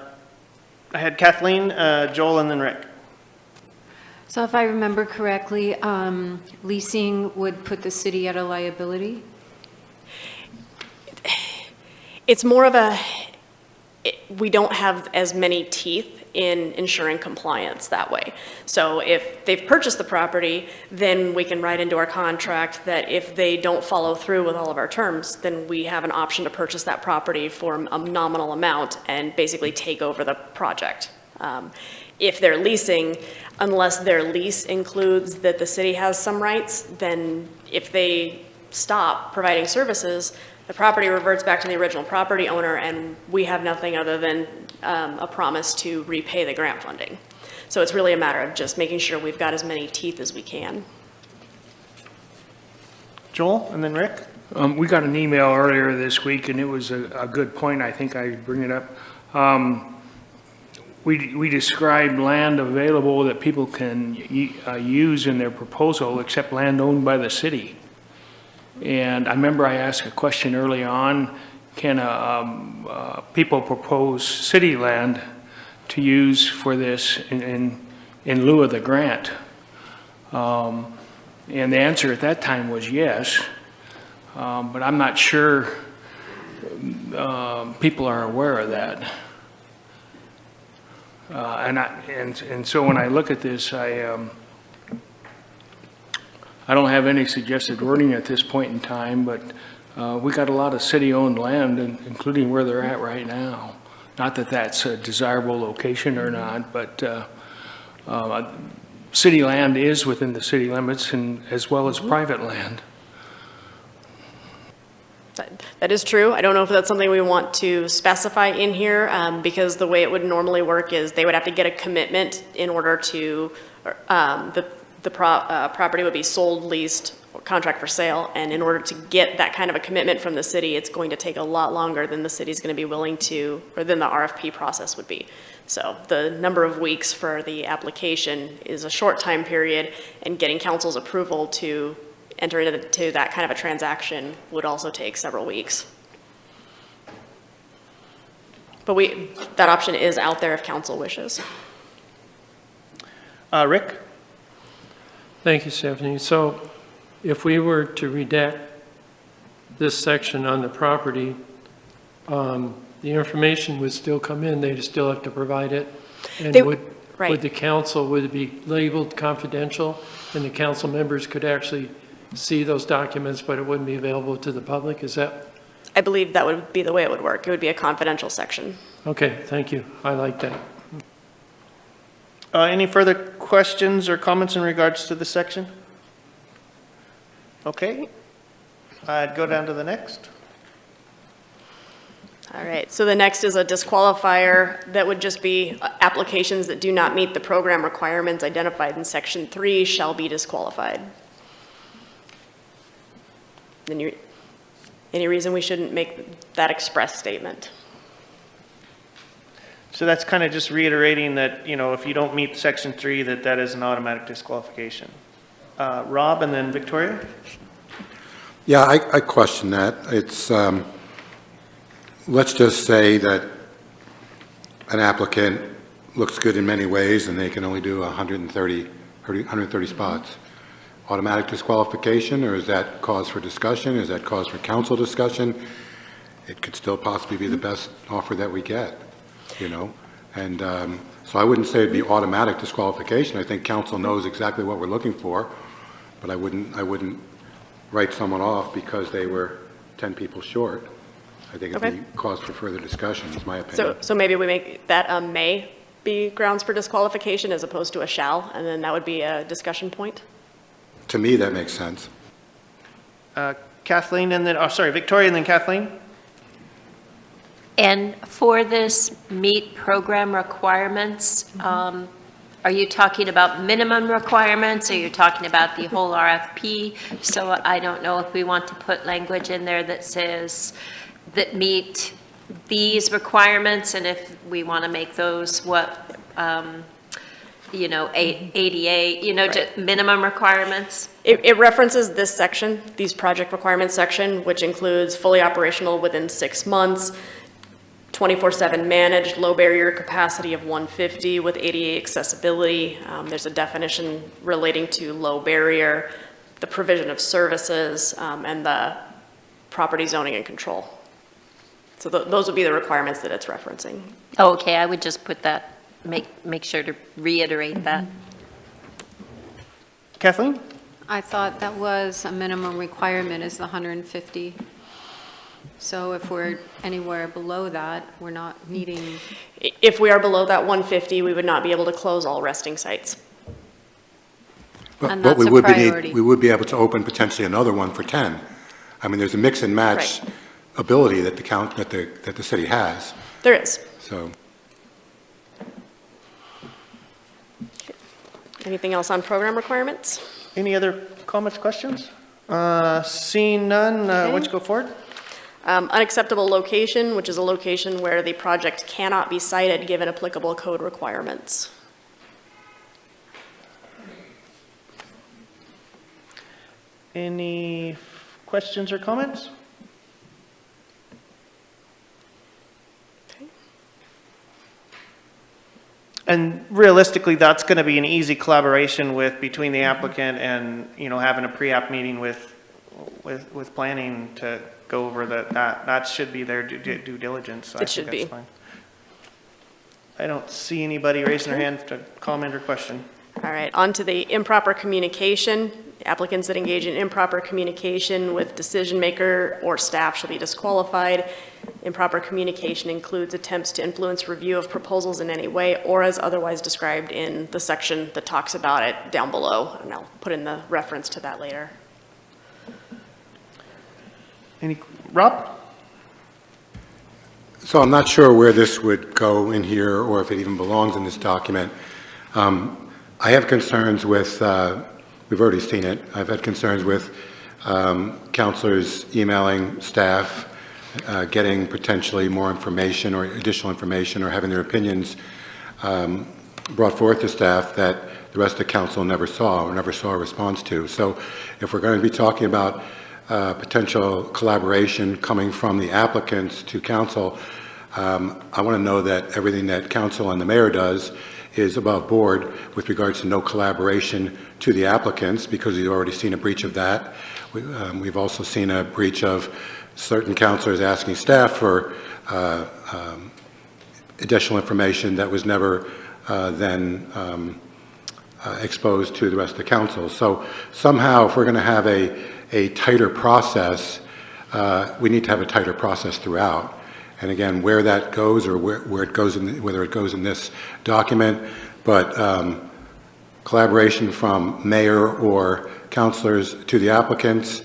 had Kathleen, Joel, and then Rick. So if I remember correctly, leasing would put the city at a liability? It's more of we don't have as many teeth in ensuring compliance that way. So if they've purchased the property, then we can write into our contract that if they don't follow through with all of our terms, then we have an option to purchase that property for a nominal amount and basically take over the project. If they're leasing, unless their lease includes that the city has some rights, then if they stop providing services, the property reverts back to the original property owner and we have nothing other than a promise to repay the grant funding. So it's really a matter of just making sure we've got as many teeth as we can. Joel and then Rick? We got an email earlier this week, and it was a good point. I think I bring it up. We described land available that people can use in their proposal, except land owned by the city. And I remember I asked a question early on, can people propose city land to use for this in lieu of the grant? And the answer at that time was yes, but I'm not sure people are aware of that. And so when I look at this, I don't have any suggested wording at this point in time, but we got a lot of city-owned land, including where they're at right now. Not that that's a desirable location or not, but city land is within the city limits, and as well as private land. That is true. I don't know if that's something we want to specify in here, because the way it would normally work is they would have to get a commitment in order to, the property would be sold, leased, or contract for sale, and in order to get that kind of a commitment from the city, it's going to take a lot longer than the city's going to be willing to, or than the RFP process would be. So the number of weeks for the application is a short time period, and getting council's approval to enter into that kind of a transaction would also take several weeks. But that option is out there if council wishes. Rick? Thank you, Stephanie. So if we were to redact this section on the property, the information would still come in, they'd still have to provide it? And would the council, would it be labeled confidential, and the council members could actually see those documents, but it wouldn't be available to the public? Is that? I believe that would be the way it would work. It would be a confidential section. Okay, thank you. I like that. Any further questions or comments in regards to this section? Okay. I'd go down to the next. All right, so the next is a disqualifier that would just be applications that do not meet the program requirements identified in section 3 shall be disqualified. Then any reason we shouldn't make that express statement? So that's kind of just reiterating that, you know, if you don't meet section 3, that is an automatic disqualification. Rob and then Victoria? Yeah, I question that. It's, let's just say that an applicant looks good in many ways and they can only do 130 spots. Automatic disqualification, or is that cause for discussion? Is that cause for council discussion? It could still possibly be the best offer that we get, you know? And so I wouldn't say it'd be automatic disqualification. I think council knows exactly what we're looking for, but I wouldn't write someone off because they were 10 people short. I think it'd be cause for further discussion, is my opinion. So maybe we make that a may be grounds for disqualification as opposed to a shall, and then that would be a discussion point? To me, that makes sense. Kathleen and then, oh, sorry, Victoria and then Kathleen? And for this meet program requirements, are you talking about minimum requirements? Or are you talking about the whole RFP? So I don't know if we want to put language in there that says that meet these requirements, and if we want to make those what, you know, ADA, you know, Right. minimum requirements. It references this section, these project requirements section, which includes fully operational within 6 months, 24/7 managed, low barrier capacity of 150 with ADA accessibility. There's a definition relating to low barrier, the provision of services, and the property zoning and control. So those would be the requirements that it's referencing. Oh, okay, I would just put that, make sure to reiterate that. Kathleen? I thought that was a minimum requirement is the 150. So if we're anywhere below that, we're not meeting. If we are below that 150, we would not be able to close all resting sites. And But that's a priority. we would be able to open potentially another one for 10. I mean, there's a mix and match Right. ability that the city has, There is. so. Anything else on program requirements? Any other comments, questions? Seeing none, why don't you go forward? Unacceptable location, which is a location where the project cannot be sited given applicable code requirements. Any questions or comments? And realistically, that's going to be an easy collaboration between the applicant and, you know, having a pre-app meeting with planning to go over that should be their due diligence. It should be. Fine. I don't see anybody raising their hand to comment or question. All right, on to the improper communication. Applicants that engage in improper communication with decision maker or staff shall be disqualified. Improper communication includes attempts to influence review of proposals in any way or as otherwise described in the section that talks about it down below, and I'll put in the reference to that later. Rob? So I'm not sure where this would go in here or if it even belongs in this document. I have concerns with, we've already seen it, I've had concerns with counselors emailing staff, getting potentially more information or additional information or having their opinions brought forth to staff that the rest of council never saw or never saw a response to. So if we're going to be talking about potential collaboration coming from the applicants to council, I want to know that everything that council and the mayor does is above board with regards to no collaboration to the applicants, because we've already seen a breach of that. We've also seen a breach of certain councilors asking staff for additional information that was never then exposed to the rest of the council. So somehow, if we're going to have a tighter process, we need to have a tighter process throughout. And again, where that goes or where it goes in, whether it goes in this document, but collaboration from mayor or councilors to the applicants,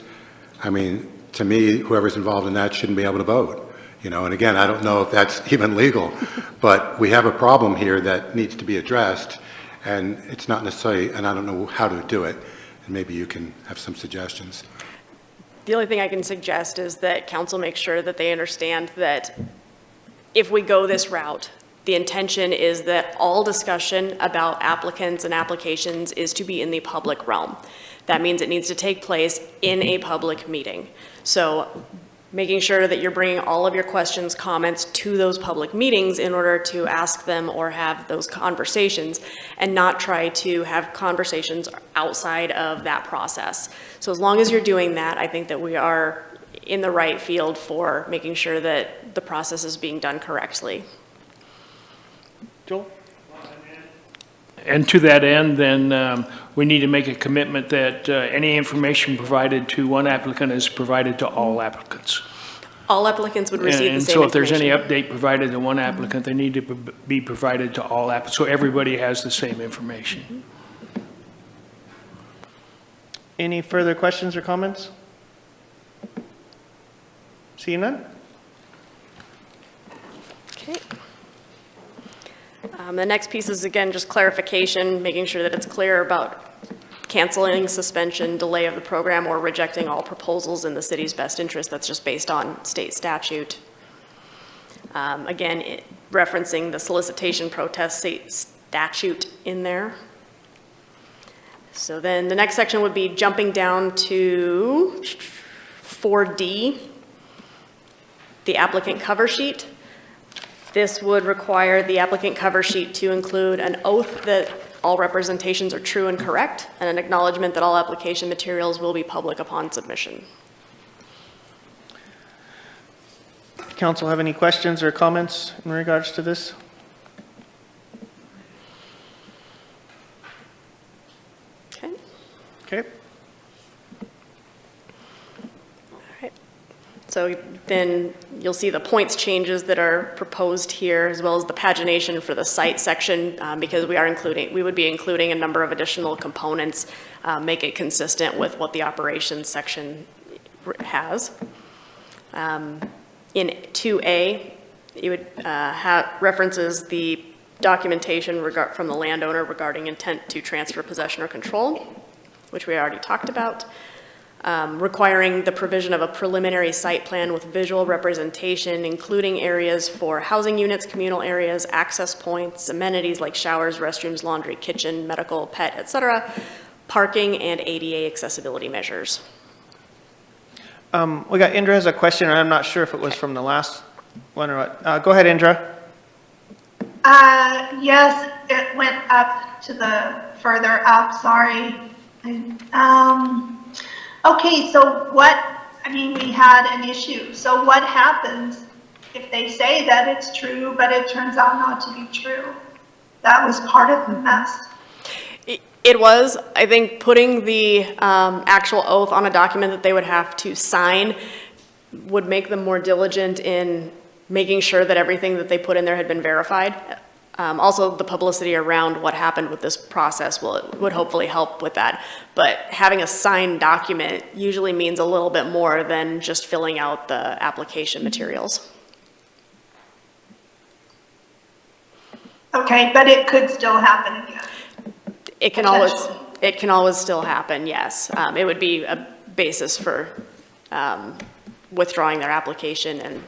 I mean, to me, whoever's involved in that shouldn't be able to vote. You know, and again, I don't know if that's even legal, but we have a problem here that needs to be addressed, and it's not necessarily, and I don't know how to do it, and maybe you can have some suggestions. The only thing I can suggest is that council make sure that they understand that if we go this route, the intention is that all discussion about applicants and applications is to be in the public realm. That means it needs to take place in a public meeting. So making sure that you're bringing all of your questions, comments to those public meetings in order to ask them or have those conversations, and not try to have conversations outside of that process. So as long as you're doing that, I think that we are in the right field for making sure that the process is being done correctly. Joel? And to that end, then, we need to make a commitment that any information provided to one applicant is provided to all applicants. All applicants would receive the And same so if there's any information. update provided to one applicant, they need to be provided to all applicants, so everybody has the same information. Any further questions or comments? Seeing none? Okay. The next piece is, again, just clarification, making sure that it's clear about canceling, suspension, delay of the program, or rejecting all proposals in the city's best interest. That's just based on state statute. Again, referencing the solicitation protest state statute in there. So then the next section would be jumping down to 4D, the applicant cover sheet. This would require the applicant cover sheet to include an oath that all representations are true and correct, and an acknowledgement that all application materials will be public upon submission. Council have any questions or comments in regards to this? Okay. Okay. So then you'll see the points changes that are proposed here, as well as the pagination for the site section, because we would be including a number of additional components, make it consistent with what the operations section has. In 2A, it would have references the documentation from the landowner regarding intent to transfer possession or control, which we already talked about. Requiring the provision of a preliminary site plan with visual representation, including areas for housing units, communal areas, access points, amenities like showers, restrooms, laundry, kitchen, medical, pet, etc., parking, and ADA accessibility measures. We got Indra has a question, and I'm not sure if it was from the last one or what. Go ahead, Indra. Yes, it went up to the further up, sorry. Okay, so we had an issue. So what happens if they say that it's true, but it turns out not to be true? That was part of the mess. It was, I think, putting the actual oath on a document that they would have to sign would make them more diligent in making sure that everything that they put in there had been verified. Also, the publicity around what happened with this process would hopefully help with that. But having a signed document usually means a little bit more than just filling out the application materials. Okay, but it could still happen again. It can always still happen, yes. It would be a basis for withdrawing their application and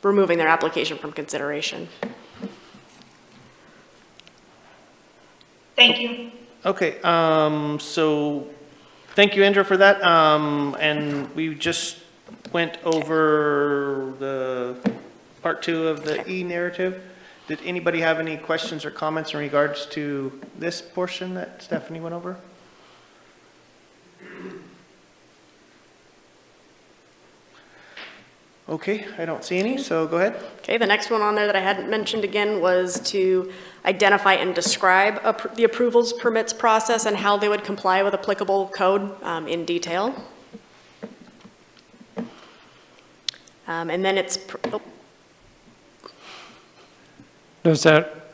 removing their application from consideration. Thank you. Okay, so thank you, Indra, for that. And we just went over the part 2 of the E-narrative. Did anybody have any questions or comments in regards to this portion that Stephanie went over? Okay, I don't see any, so go ahead. Okay, the next one on there that I hadn't mentioned again was to identify and describe the approvals permits process and how they would comply with applicable code in detail. And then it's, Does that,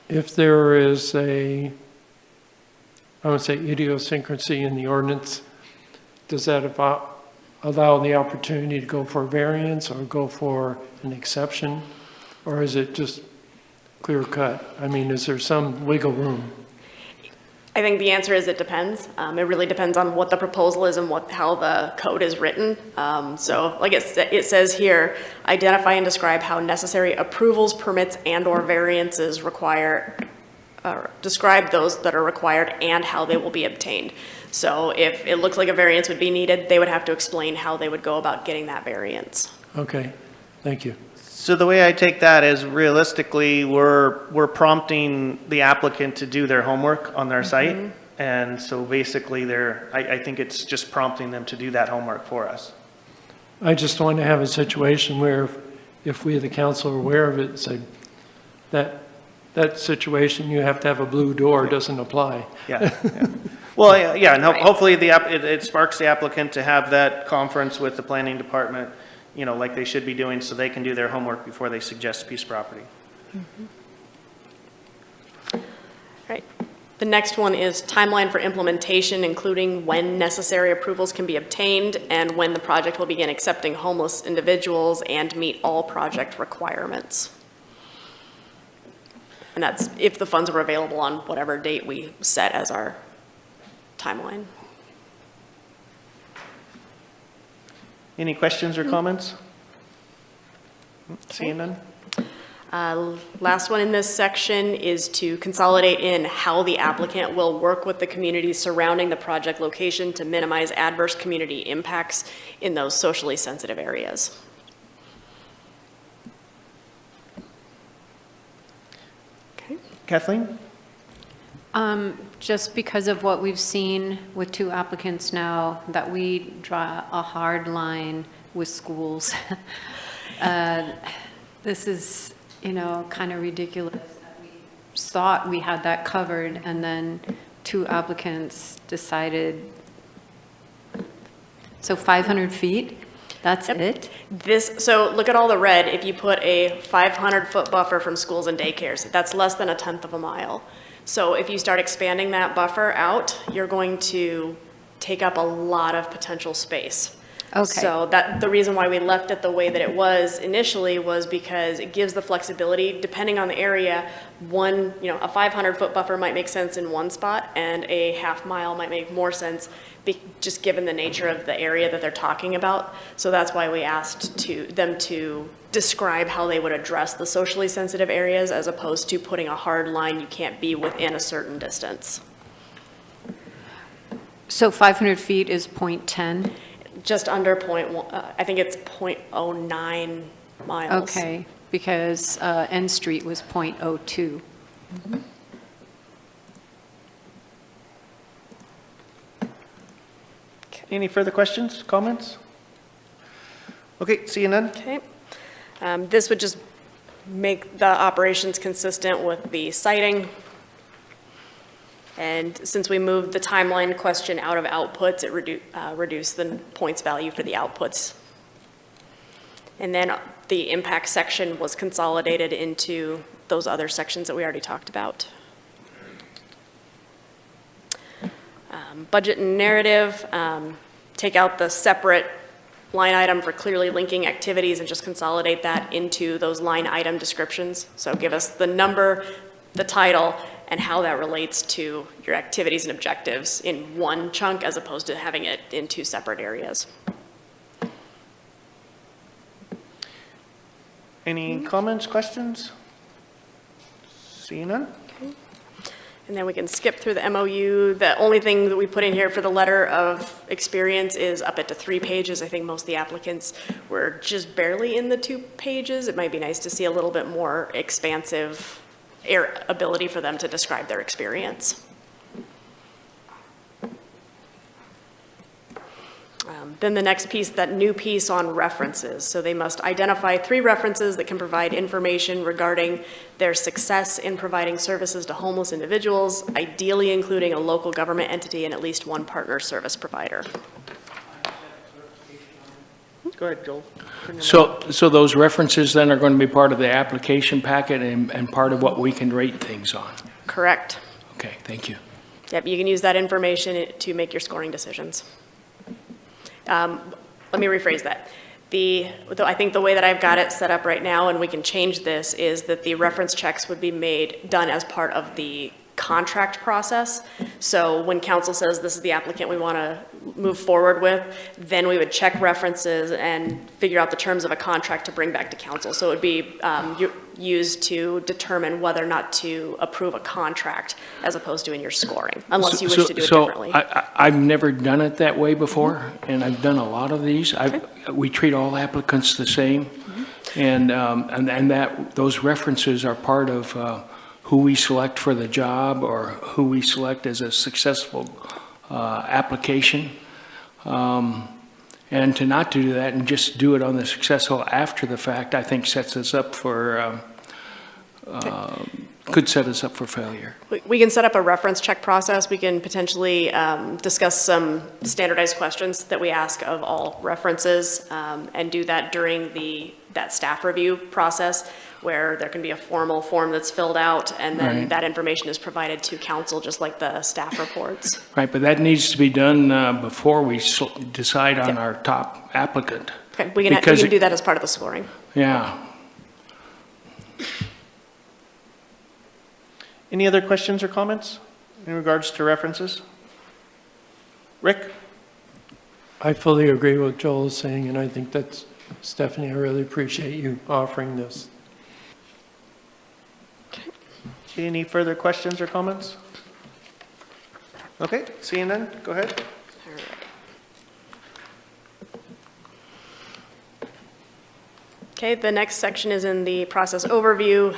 if there is I would say idiosyncrasy in the ordinance, does that allow the opportunity to go for a variance or go for an exception? Or is it just clear cut? I mean, is there some wiggle room? I think the answer is it depends. It really depends on what the proposal is and how the code is written. So like it says here, identify and describe how necessary approvals, permits, and/or variances describe those that are required and how they will be obtained. So if it looks like a variance would be needed, they would have to explain how they would go about getting that variance. Okay, thank you. So the way I take that is realistically, we're prompting the applicant to do their homework on their site. And so basically I think it's just prompting them to do that homework for us. I just want to have a situation where if we, the council, are aware of it, say that situation, you have to have a blue door, doesn't apply. Yeah. Well, yeah, and hopefully it sparks the applicant to have that conference with the planning department, you know, like they should be doing, so they can do their homework before they suggest a piece of property. Right. The next one is timeline for implementation, including when necessary approvals can be obtained and when the project will begin accepting homeless individuals and meet all project requirements. And that's if the funds are available on whatever date we set as our timeline. Any questions or comments? Seeing none? Last one in this section is to consolidate in how the applicant will work with the communities surrounding the project location to minimize adverse community impacts in those socially sensitive areas. Okay. Kathleen? Just because of what we've seen with two applicants now, that we draw a hard line with schools. This is, you know, kind of ridiculous that we thought we had that covered and then two applicants decided, so 500 feet, that's it? So look at all the red. If you put a 500-foot buffer from schools and daycares, that's less than 1/10 of a mile. So if you start expanding that buffer out, you're going to take up a lot of potential space. Okay. So the reason why we left it the way that it was initially was because it gives the flexibility, depending on the area, a 500-foot buffer might make sense in one spot and a half mile might make more sense just given the nature of the area that they're talking about. So that's why we asked them to describe how they would address the socially sensitive areas as opposed to putting a hard line, you can't be within a certain distance. So 500 feet is 0.10? Just under I think it's 0.09 miles. Okay, because N Street was 0.02. Any further questions, comments? Okay, seeing none? Okay. This would just make the operations consistent with the siting. And since we moved the timeline question out of outputs, it reduced the points value for the outputs. And then the impact section was consolidated into those other sections that we already talked about. Budget and narrative, take out the separate line item for clearly linking activities and just consolidate that into those line item descriptions. So give us the number, the title, and how that relates to your activities and objectives in one chunk as opposed to having it in two separate areas. Any comments, questions? Seeing none? Okay. And then we can skip through the MOU. The only thing that we put in here for the letter of experience is up it to 3 pages. I think most of the applicants were just barely in the 2 pages. It might be nice to see a little bit more expansive ability for them to describe their experience. Then the next piece, that new piece on references. So they must identify 3 references that can provide information regarding their success in providing services to homeless individuals, ideally including a local government entity and at least 1 partner service provider. Go ahead, Joel. So those references then are going to be part of the application packet and part of what we can rate things on? Correct. Okay, thank you. Yep, you can use that information to make your scoring decisions. Let me rephrase that. I think the way that I've got it set up right now, and we can change this, is that the reference checks would be done as part of the contract process. So when council says this is the applicant we want to move forward with, then we would check references and figure out the terms of a contract to bring back to council. So it would be used to determine whether or not to approve a contract as opposed to in your scoring, unless you wish to do it differently. I've never done it that way before, and I've done a lot of these. We treat all applicants the same, and those references are part of who we select for the job or who we select as a successful application. And to not do that and just do it on the successful after the fact, I think sets us up for, could set us up for failure. We can set up a reference check process. We can potentially discuss some standardized questions that we ask of all references and do that during that staff review process, where there can be a formal form that's filled out, and then that information is provided to council, just like the staff reports. Right, but that needs to be done before we decide on our top applicant. Okay, we can do that as part of the scoring. Yeah. Any other questions or comments in regards to references? Rick? I fully agree with Joel is saying, and I think that's, Stephanie, I really appreciate you offering this. Any further questions or comments? Okay, seeing none, go ahead. Okay, the next section is in the process overview.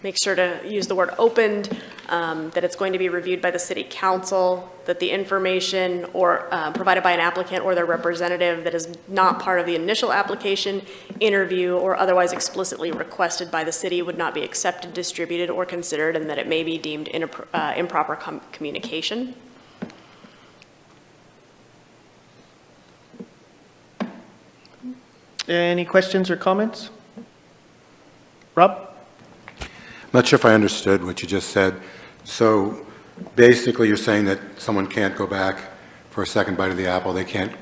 Make sure to use the word opened, that it's going to be reviewed by the city council, that the information provided by an applicant or their representative that is not part of the initial application, interview, or otherwise explicitly requested by the city would not be accepted, distributed, or considered, and that it may be deemed improper communication. Any questions or comments? Rob? I'm not sure if I understood what you just said. So basically you're saying that someone can't go back for a second bite of the apple, they can't,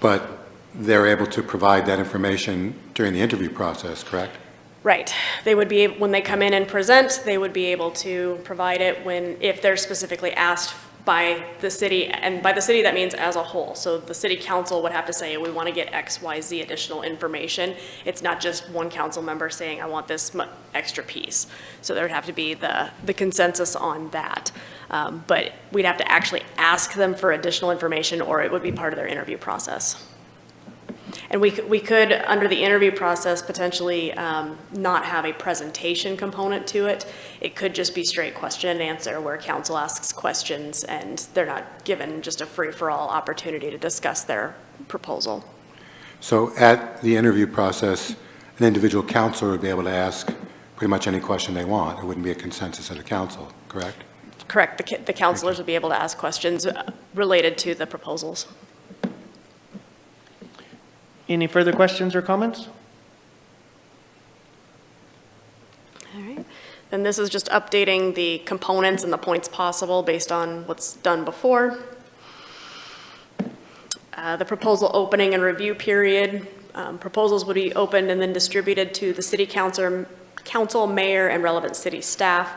but they're able to provide that information during the interview process, correct? Right. They would be, when they come in and present, they would be able to provide it if they're specifically asked by the city, and by the city that means as a whole. So the city council would have to say, we want to get X, Y, Z additional information. It's not just one council member saying, I want this extra piece. So there would have to be the consensus on that. But we'd have to actually ask them for additional information, or it would be part of their interview process. And we could, under the interview process, potentially not have a presentation component to it. It could just be straight question and answer, where council asks questions and they're not given just a free-for-all opportunity to discuss their proposal. So at the interview process, an individual counselor would be able to ask pretty much any question they want. It wouldn't be a consensus of the council, correct? Correct. The counselors would be able to ask questions related to the proposals. Any further questions or comments? All right. Then this is just updating the components and the points possible based on what's done before. The proposal opening and review period. Proposals would be opened and then distributed to the city council, mayor, and relevant city staff.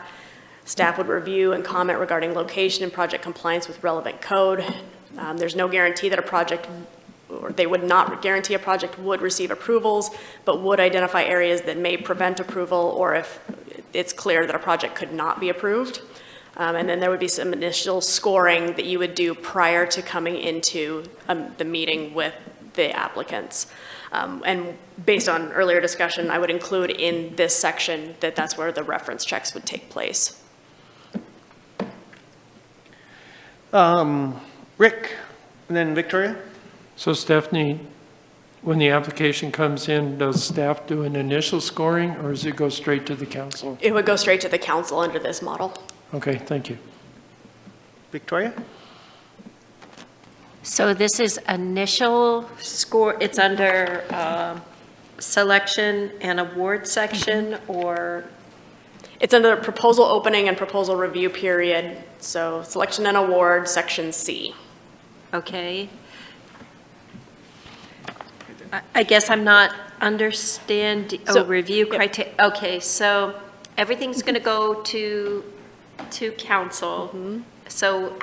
Staff would review and comment regarding location and project compliance with relevant code. There's no guarantee that they would not guarantee a project would receive approvals, but would identify areas that may prevent approval, or if it's clear that a project could not be approved. And then there would be some initial scoring that you would do prior to coming into the meeting with the applicants. And based on earlier discussion, I would include in this section that that's where the reference checks would take place. Rick, and then Victoria? So Stephanie, when the application comes in, does staff do an initial scoring, or does it go straight to the council? It would go straight to the council under this model. Okay, thank you. Victoria? So this is initial score, it's under selection and award section, or? It's under proposal opening and proposal review period. So selection and award, section C. Okay. I guess I'm not understanding, review criteria. Okay, so everything's going to go to council. So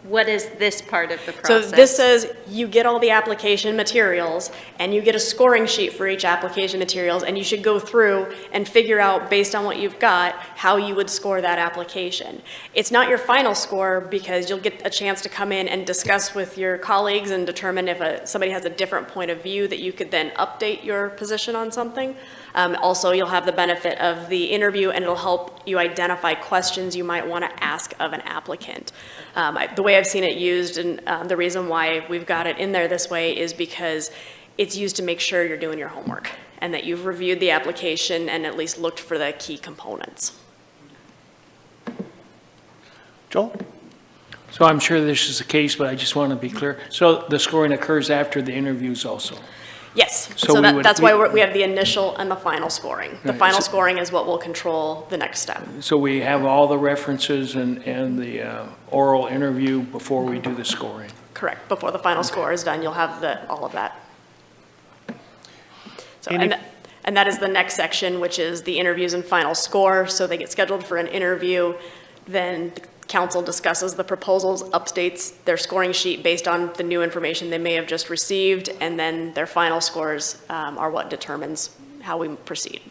what is this part of the So process? this says you get all the application materials and you get a scoring sheet for each application materials, and you should go through and figure out, based on what you've got, how you would score that application. It's not your final score because you'll get a chance to come in and discuss with your colleagues and determine if somebody has a different point of view that you could then update your position on something. Also, you'll have the benefit of the interview, and it'll help you identify questions you might want to ask of an applicant. The way I've seen it used, and the reason why we've got it in there this way, is because it's used to make sure you're doing your homework and that you've reviewed the application and at least looked for the key components. Joel? So I'm sure this is the case, but I just want to be clear. So the scoring occurs after the interviews also? Yes, So so we would- that's why we have the initial and the final scoring. The Right, final so- scoring is what will control the next step. So we have all the references and the oral interview before we do the scoring? Correct. Before the final score is done, you'll have all of that. So, Any- and that is the next section, which is the interviews and final score. So they get scheduled for an interview, then the council discusses the proposals, updates their scoring sheet based on the new information they may have just received, and then their final scores are what determines how we proceed.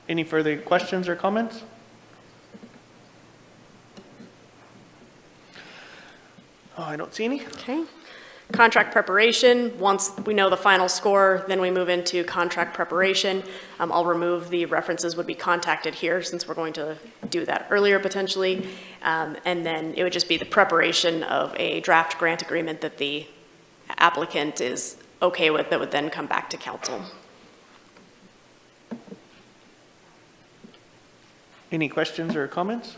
Any further questions or comments? Oh, I don't see any. Okay. Contract preparation, once we know the final score, then we move into contract preparation. I'll remove the references would be contacted here since we're going to do that earlier potentially. And then it would just be the preparation of a draft grant agreement that the applicant is okay with that would then come back to council. Any questions or comments?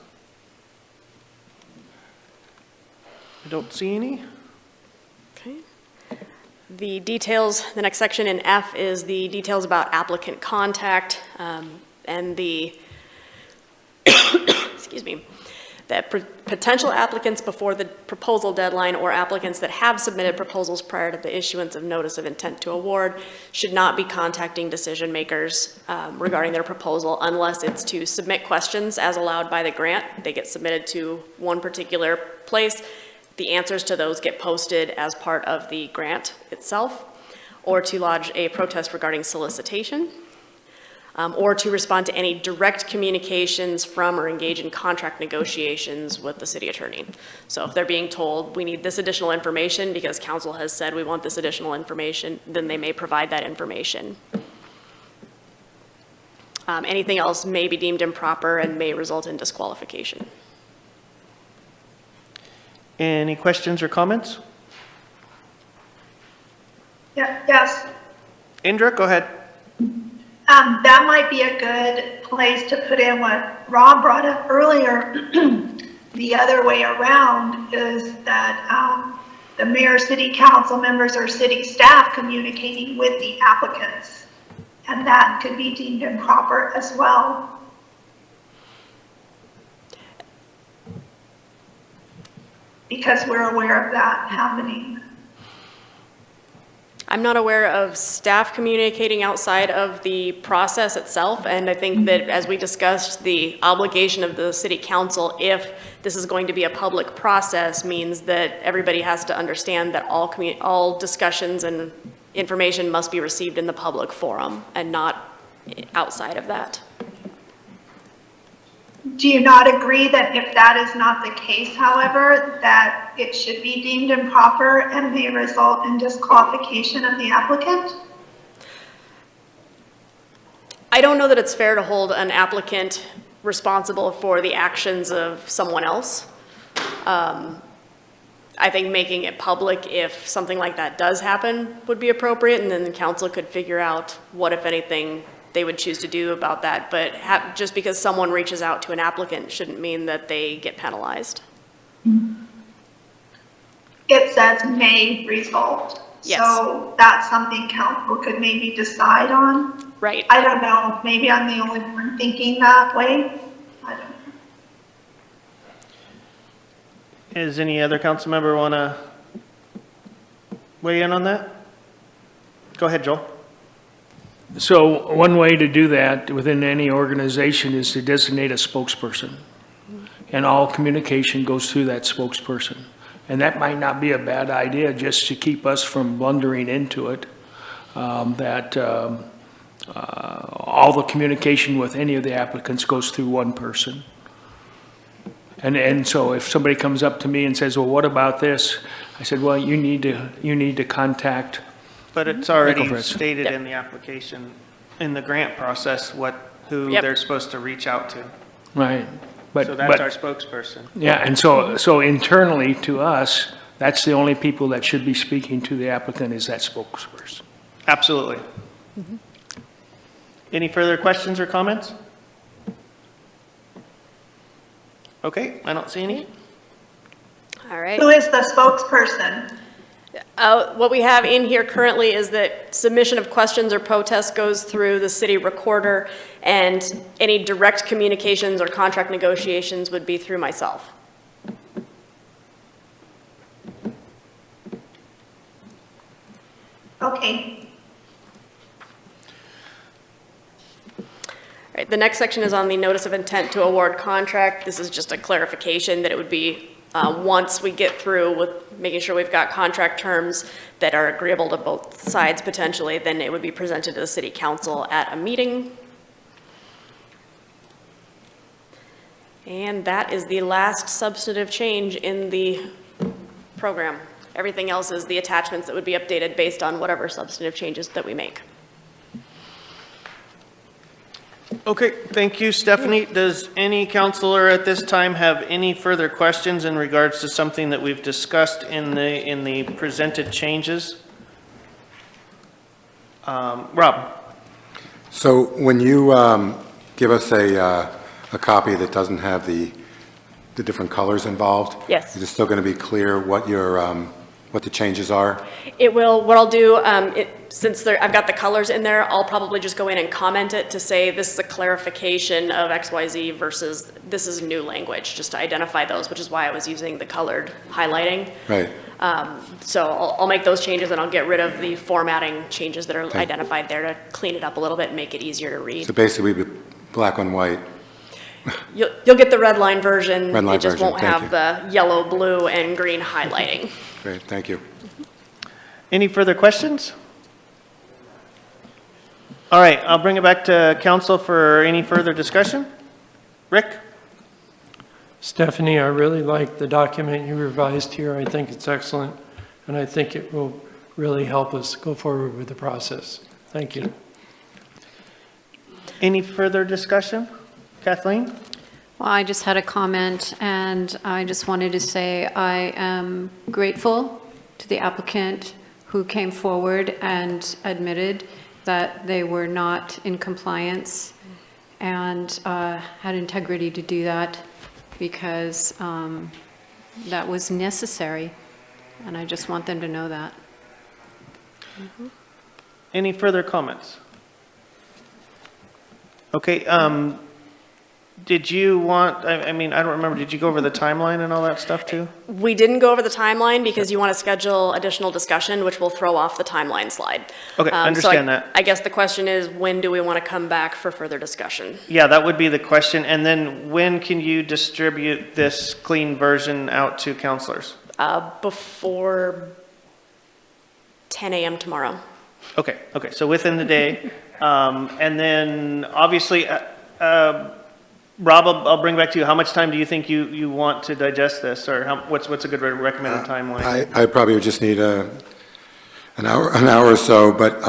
I don't see any. Okay. The details, the next section in F is the details about applicant contact and the, excuse me, that potential applicants before the proposal deadline or applicants that have submitted proposals prior to the issuance of notice of intent to award should not be contacting decision makers regarding their proposal unless it's to submit questions as allowed by the grant. They get submitted to one particular place. The answers to those get posted as part of the grant itself, or to lodge a protest regarding solicitation, or to respond to any direct communications from or engage in contract negotiations with the city attorney. So if they're being told, we need this additional information because council has said we want this additional information, then they may provide that information. Anything else may be deemed improper and may result in disqualification. Any questions or comments? Yeah, yes. Indra, go ahead. That might be a good place to put in what Rob brought up earlier. The other way around is that the mayor, city council members, or city staff communicating with the applicants. And that could be deemed improper as well. Because we're aware of that happening. I'm not aware of staff communicating outside of the process itself, and I think that, as we discussed, the obligation of the city council, if this is going to be a public process, means that everybody has to understand that all discussions and information must be received in the public forum and not outside of that. Do you not agree that if that is not the case, however, that it should be deemed improper and may result in disqualification of the applicant? I don't know that it's fair to hold an applicant responsible for the actions of someone else. I think making it public, if something like that does happen, would be appropriate, and then the council could figure out what, if anything, they would choose to do about that. But just because someone reaches out to an applicant shouldn't mean that they get penalized. It says may result. Yes. So that's something council could maybe decide on. Right. I don't know, maybe I'm the only one thinking that way. I don't know. Does any other council member want to weigh in on that? Go ahead, Joel. So one way to do that within any organization is to designate a spokesperson. And all communication goes through that spokesperson. And that might not be a bad idea, just to keep us from blundering into it, all the communication with any of the applicants goes through one person. And so if somebody comes up to me and says, well, what about this? I said, well, you need to contact. But it's already Micropress. stated in the application, in the grant process, who they're supposed to reach out to. Right. So that's our spokesperson. Yeah, and so internally to us, that's the only people that should be speaking to the applicant is that spokesperson. Absolutely. Any further questions or comments? Okay, I don't see any. All right. Who is the spokesperson? What we have in here currently is that submission of questions or protests goes through the city recorder, and any direct communications or contract negotiations would be through myself. Okay. Right, the next section is on the notice of intent to award contract. This is just a clarification that it would be once we get through with making sure we've got contract terms that are agreeable to both sides potentially, then it would be presented to the city council at a meeting. And that is the last substantive change in the program. Everything else is the attachments that would be updated based on whatever substantive changes that we make. Okay, thank you, Stephanie. Does any counselor at this time have any further questions in regards to something that we've discussed in the presented changes? Rob? So when you give us a copy that doesn't have the different colors involved? Yes. Is it still going to be clear what your, what the changes are? It will, what I'll do, since I've got the colors in there, I'll probably just go in and comment it to say this is a clarification of XYZ versus this is new language, just to identify those, which is why I was using the colored highlighting. Right. So I'll make those changes and I'll get rid of the formatting changes that are identified there to clean it up a little bit and make it easier to read. So basically, black on white. You'll get the red line version. Red line it just version, won't thank have the yellow, blue, and green highlighting. Great, thank you. Any further questions? All right, I'll bring it back to council for any further discussion. Rick? Stephanie, I really like the document you revised here. I think it's excellent, and I think it will really help us go forward with the process. Thank you. Any further discussion? Kathleen? Well, I just had a comment, and I just wanted to say I am grateful to the applicant who came forward and admitted that they were not in compliance and had integrity to do that, because that was necessary, and I just want them to know that. Any further comments? Okay, did you want, I mean, I don't remember, did you go over the timeline and all that stuff too? We didn't go over the timeline because you want to schedule additional discussion, which will throw off the timeline slide. Okay, understand that. I guess the question is, when do we want to come back for further discussion? Yeah, that would be the question. And then when can you distribute this clean version out to counselors? Before 10 a.m. tomorrow. Okay, so within the day. And then obviously, Rob, I'll bring back to you. How much time do you think you want to digest this, or what's a good recommended timeline? I probably would just need an hour or so, but,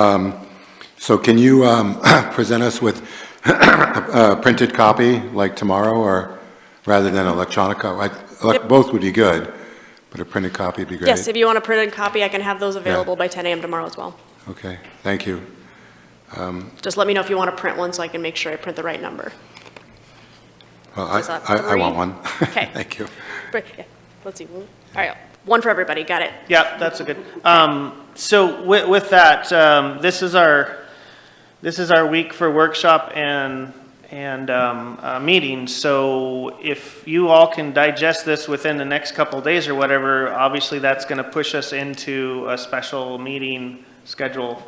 so can you present us with a printed copy like tomorrow, or rather than electronic copy? Both would be good, but a printed copy would be great. Yes, if you want a printed copy, I can have those available by 10 a.m. tomorrow as well. Okay, thank you. Just let me know if you want to print one so I can make sure I print the right number. Well, Was that I 3? want one. Okay. Thank you. Yeah, let's see. All right, one for everybody. Got it. Yeah, that's a good. So with that, this is our week for workshop and meetings. So if you all can digest this within the next couple of days or whatever, obviously that's going to push us into a special meeting schedule.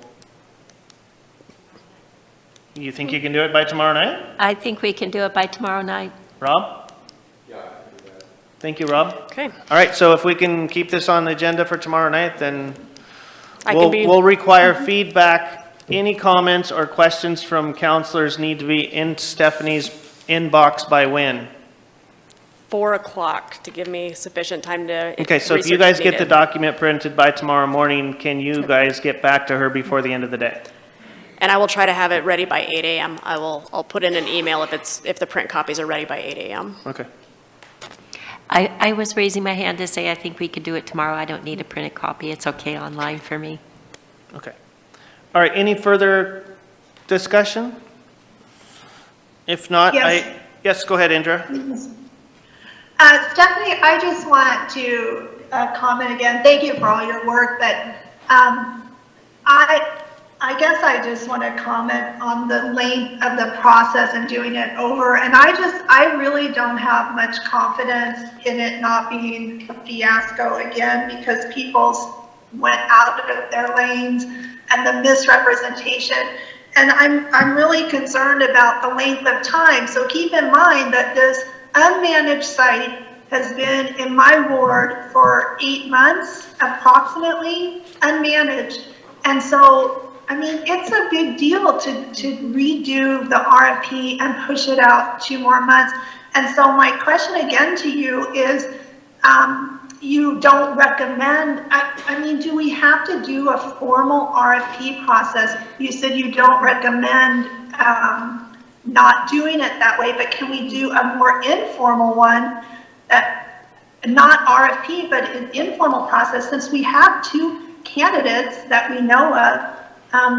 You think you can do it by tomorrow night? I think we can do it by tomorrow night. Rob? Yeah, I can do that. Thank you, Rob. Okay. All right, so if we can keep this on the agenda for tomorrow night, then I can be- we'll require feedback. Any comments or questions from counselors need to be in Stephanie's inbox by when? 4 o'clock to give me sufficient time to. Okay, so if you research guys if get the needed. document printed by tomorrow morning, can you guys get back to her before the end of the day? And I will try to have it ready by 8 a.m. I'll put in an email if the print copies are ready by 8 a.m. Okay. I was raising my hand to say I think we could do it tomorrow. I don't need a printed copy. It's okay online for me. Okay. All right, any further discussion? If not, Yes. yes, go ahead, Indra. Stephanie, I just want to comment again. Thank you for all your work, but I guess I just want to comment on the length of the process and doing it over. And I really don't have much confidence in it not being a fiasco again, because people went out of their lanes and the misrepresentation. And I'm really concerned about the length of time. So keep in mind that this unmanaged site has been in my ward for 8 months, approximately, unmanaged. And so, I mean, it's a big deal to redo the RFP and push it out 2 more months. And so my question again to you is, you don't recommend, I mean, do we have to do a formal RFP process? You said you don't recommend not doing it that way, but can we do a more informal one, not RFP, but an informal process, since we have 2 candidates that we know of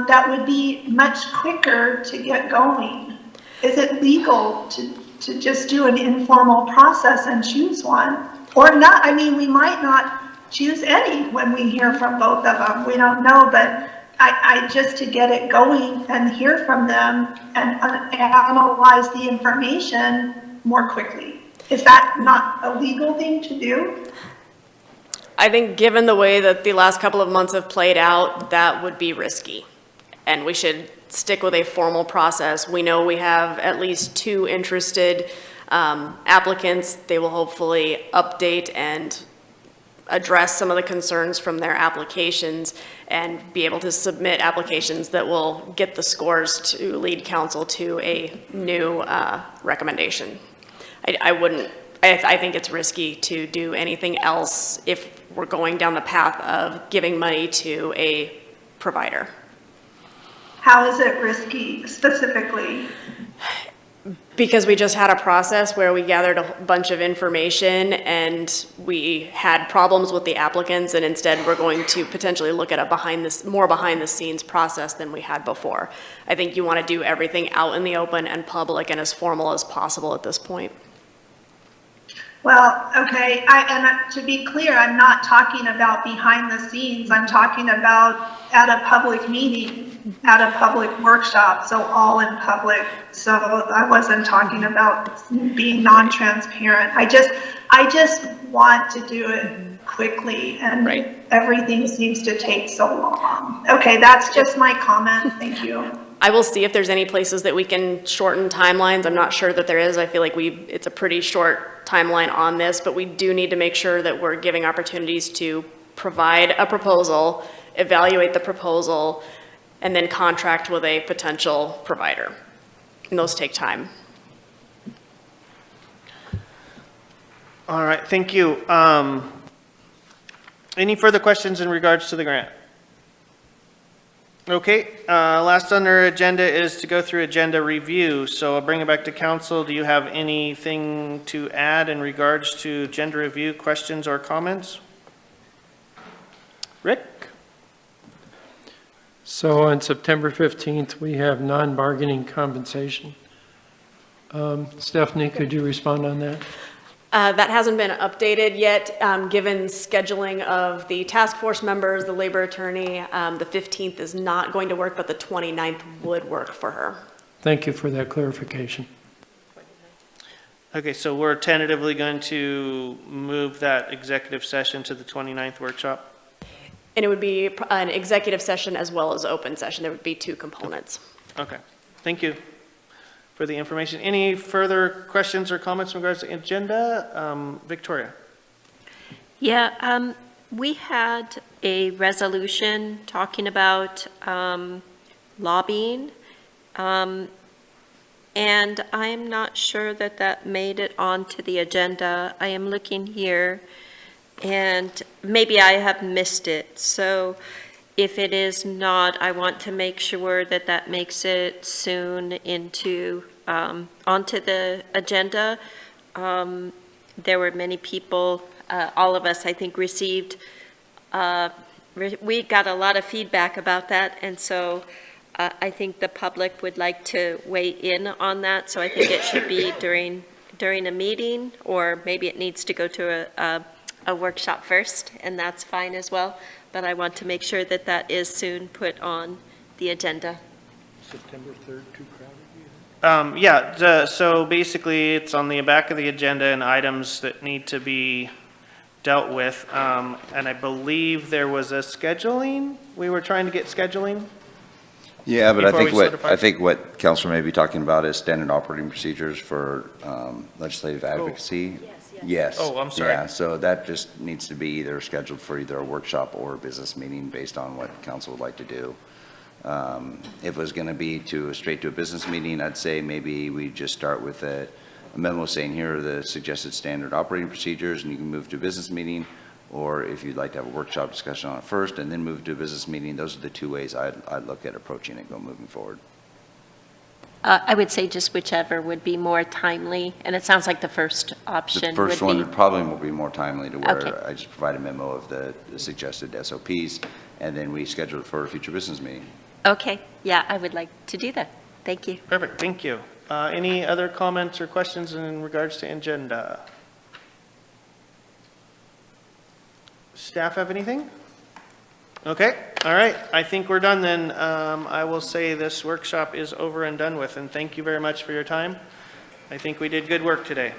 that would be much quicker to get going? Is it legal to just do an informal process and choose one? Or not? I mean, we might not choose any when we hear from both of them. We don't know, but I just to get it going and hear from them and analyze the information more quickly. Is that not a legal thing to do? I think given the way that the last couple of months have played out, that would be risky. And we should stick with a formal process. We know we have at least 2 interested applicants. They will hopefully update and address some of the concerns from their applications and be able to submit applications that will get the scores to lead council to a new recommendation. I think it's risky to do anything else if we're going down the path of giving money to a provider. How is it risky specifically? Because we just had a process where we gathered a bunch of information and we had problems with the applicants, and instead we're going to potentially look at a more behind the scenes process than we had before. I think you want to do everything out in the open and public and as formal as possible at this point. Well, okay, and to be clear, I'm not talking about behind the scenes. I'm talking about at a public meeting, at a public workshop, so all in public. So I wasn't talking about being non-transparent. I just want to do it quickly, and everything seems to take so long. Okay, that's just my comment. Thank you. I will see if there's any places that we can shorten timelines. I'm not sure that there is. I feel like it's a pretty short timeline on this, but we do need to make sure that we're giving opportunities to provide a proposal, evaluate the proposal, and then contract with a potential provider. And those take time. All right, thank you. Any further questions in regards to the grant? Okay, last on our agenda is to go through agenda review. So I'll bring it back to council. Do you have anything to add in regards to agenda review, questions or comments? Rick? So on September 15th, we have non-bargaining compensation. Stephanie, could you respond on that? That hasn't been updated yet, given scheduling of the task force members, the labor attorney. The 15th is not going to work, but the 29th would work for her. Thank you for that clarification. Okay, so we're tentatively going to move that executive session to the 29th workshop? And it would be an executive session as well as open session. There would be two components. Okay, thank you for the information. Any further questions or comments in regards to agenda? Victoria? Yeah, we had a resolution talking about lobbying, and I am not sure that that made it onto the agenda. I am looking here, and maybe I have missed it. So if it is not, I want to make sure that that makes it soon into, onto the agenda. There were many people, all of us, I think, received, we got a lot of feedback about that, and so I think the public would like to weigh in on that, so I think it should be during a meeting, or maybe it needs to go to a workshop first, and that's fine as well, but I want to make sure that that is soon put on the agenda. September 3rd, too crowded? So basically, it's on the back of the agenda and items that need to be dealt with. And I believe there was a scheduling, we were trying to get scheduling. Yeah, but Before I think what Councilor may be talking about is standard operating procedures for legislative advocacy. Yes. Oh, I'm sorry. Yeah, so that just needs to be either scheduled for either a workshop or a business meeting based on what council would like to do. If it was going to be straight to a business meeting, I'd say maybe we just start with a memo saying here are the suggested standard operating procedures, and you can move to a business meeting. Or if you'd like to have a workshop discussion on it first and then move to a business meeting, those are the two ways I'd look at approaching it moving forward. I would say just whichever would be more timely, and it sounds like the first option would be. The first one would probably will be more timely to where Okay. I just provide a memo of the suggested SOPs, and then we schedule it for a future business meeting. Okay, yeah, I would like to do that. Thank you. Perfect, thank you. Any other comments or questions in regards to agenda? Staff have anything? Okay, all right, I think we're done then. I will say this workshop is over and done with, and thank you very much for your time. I think we did good work today.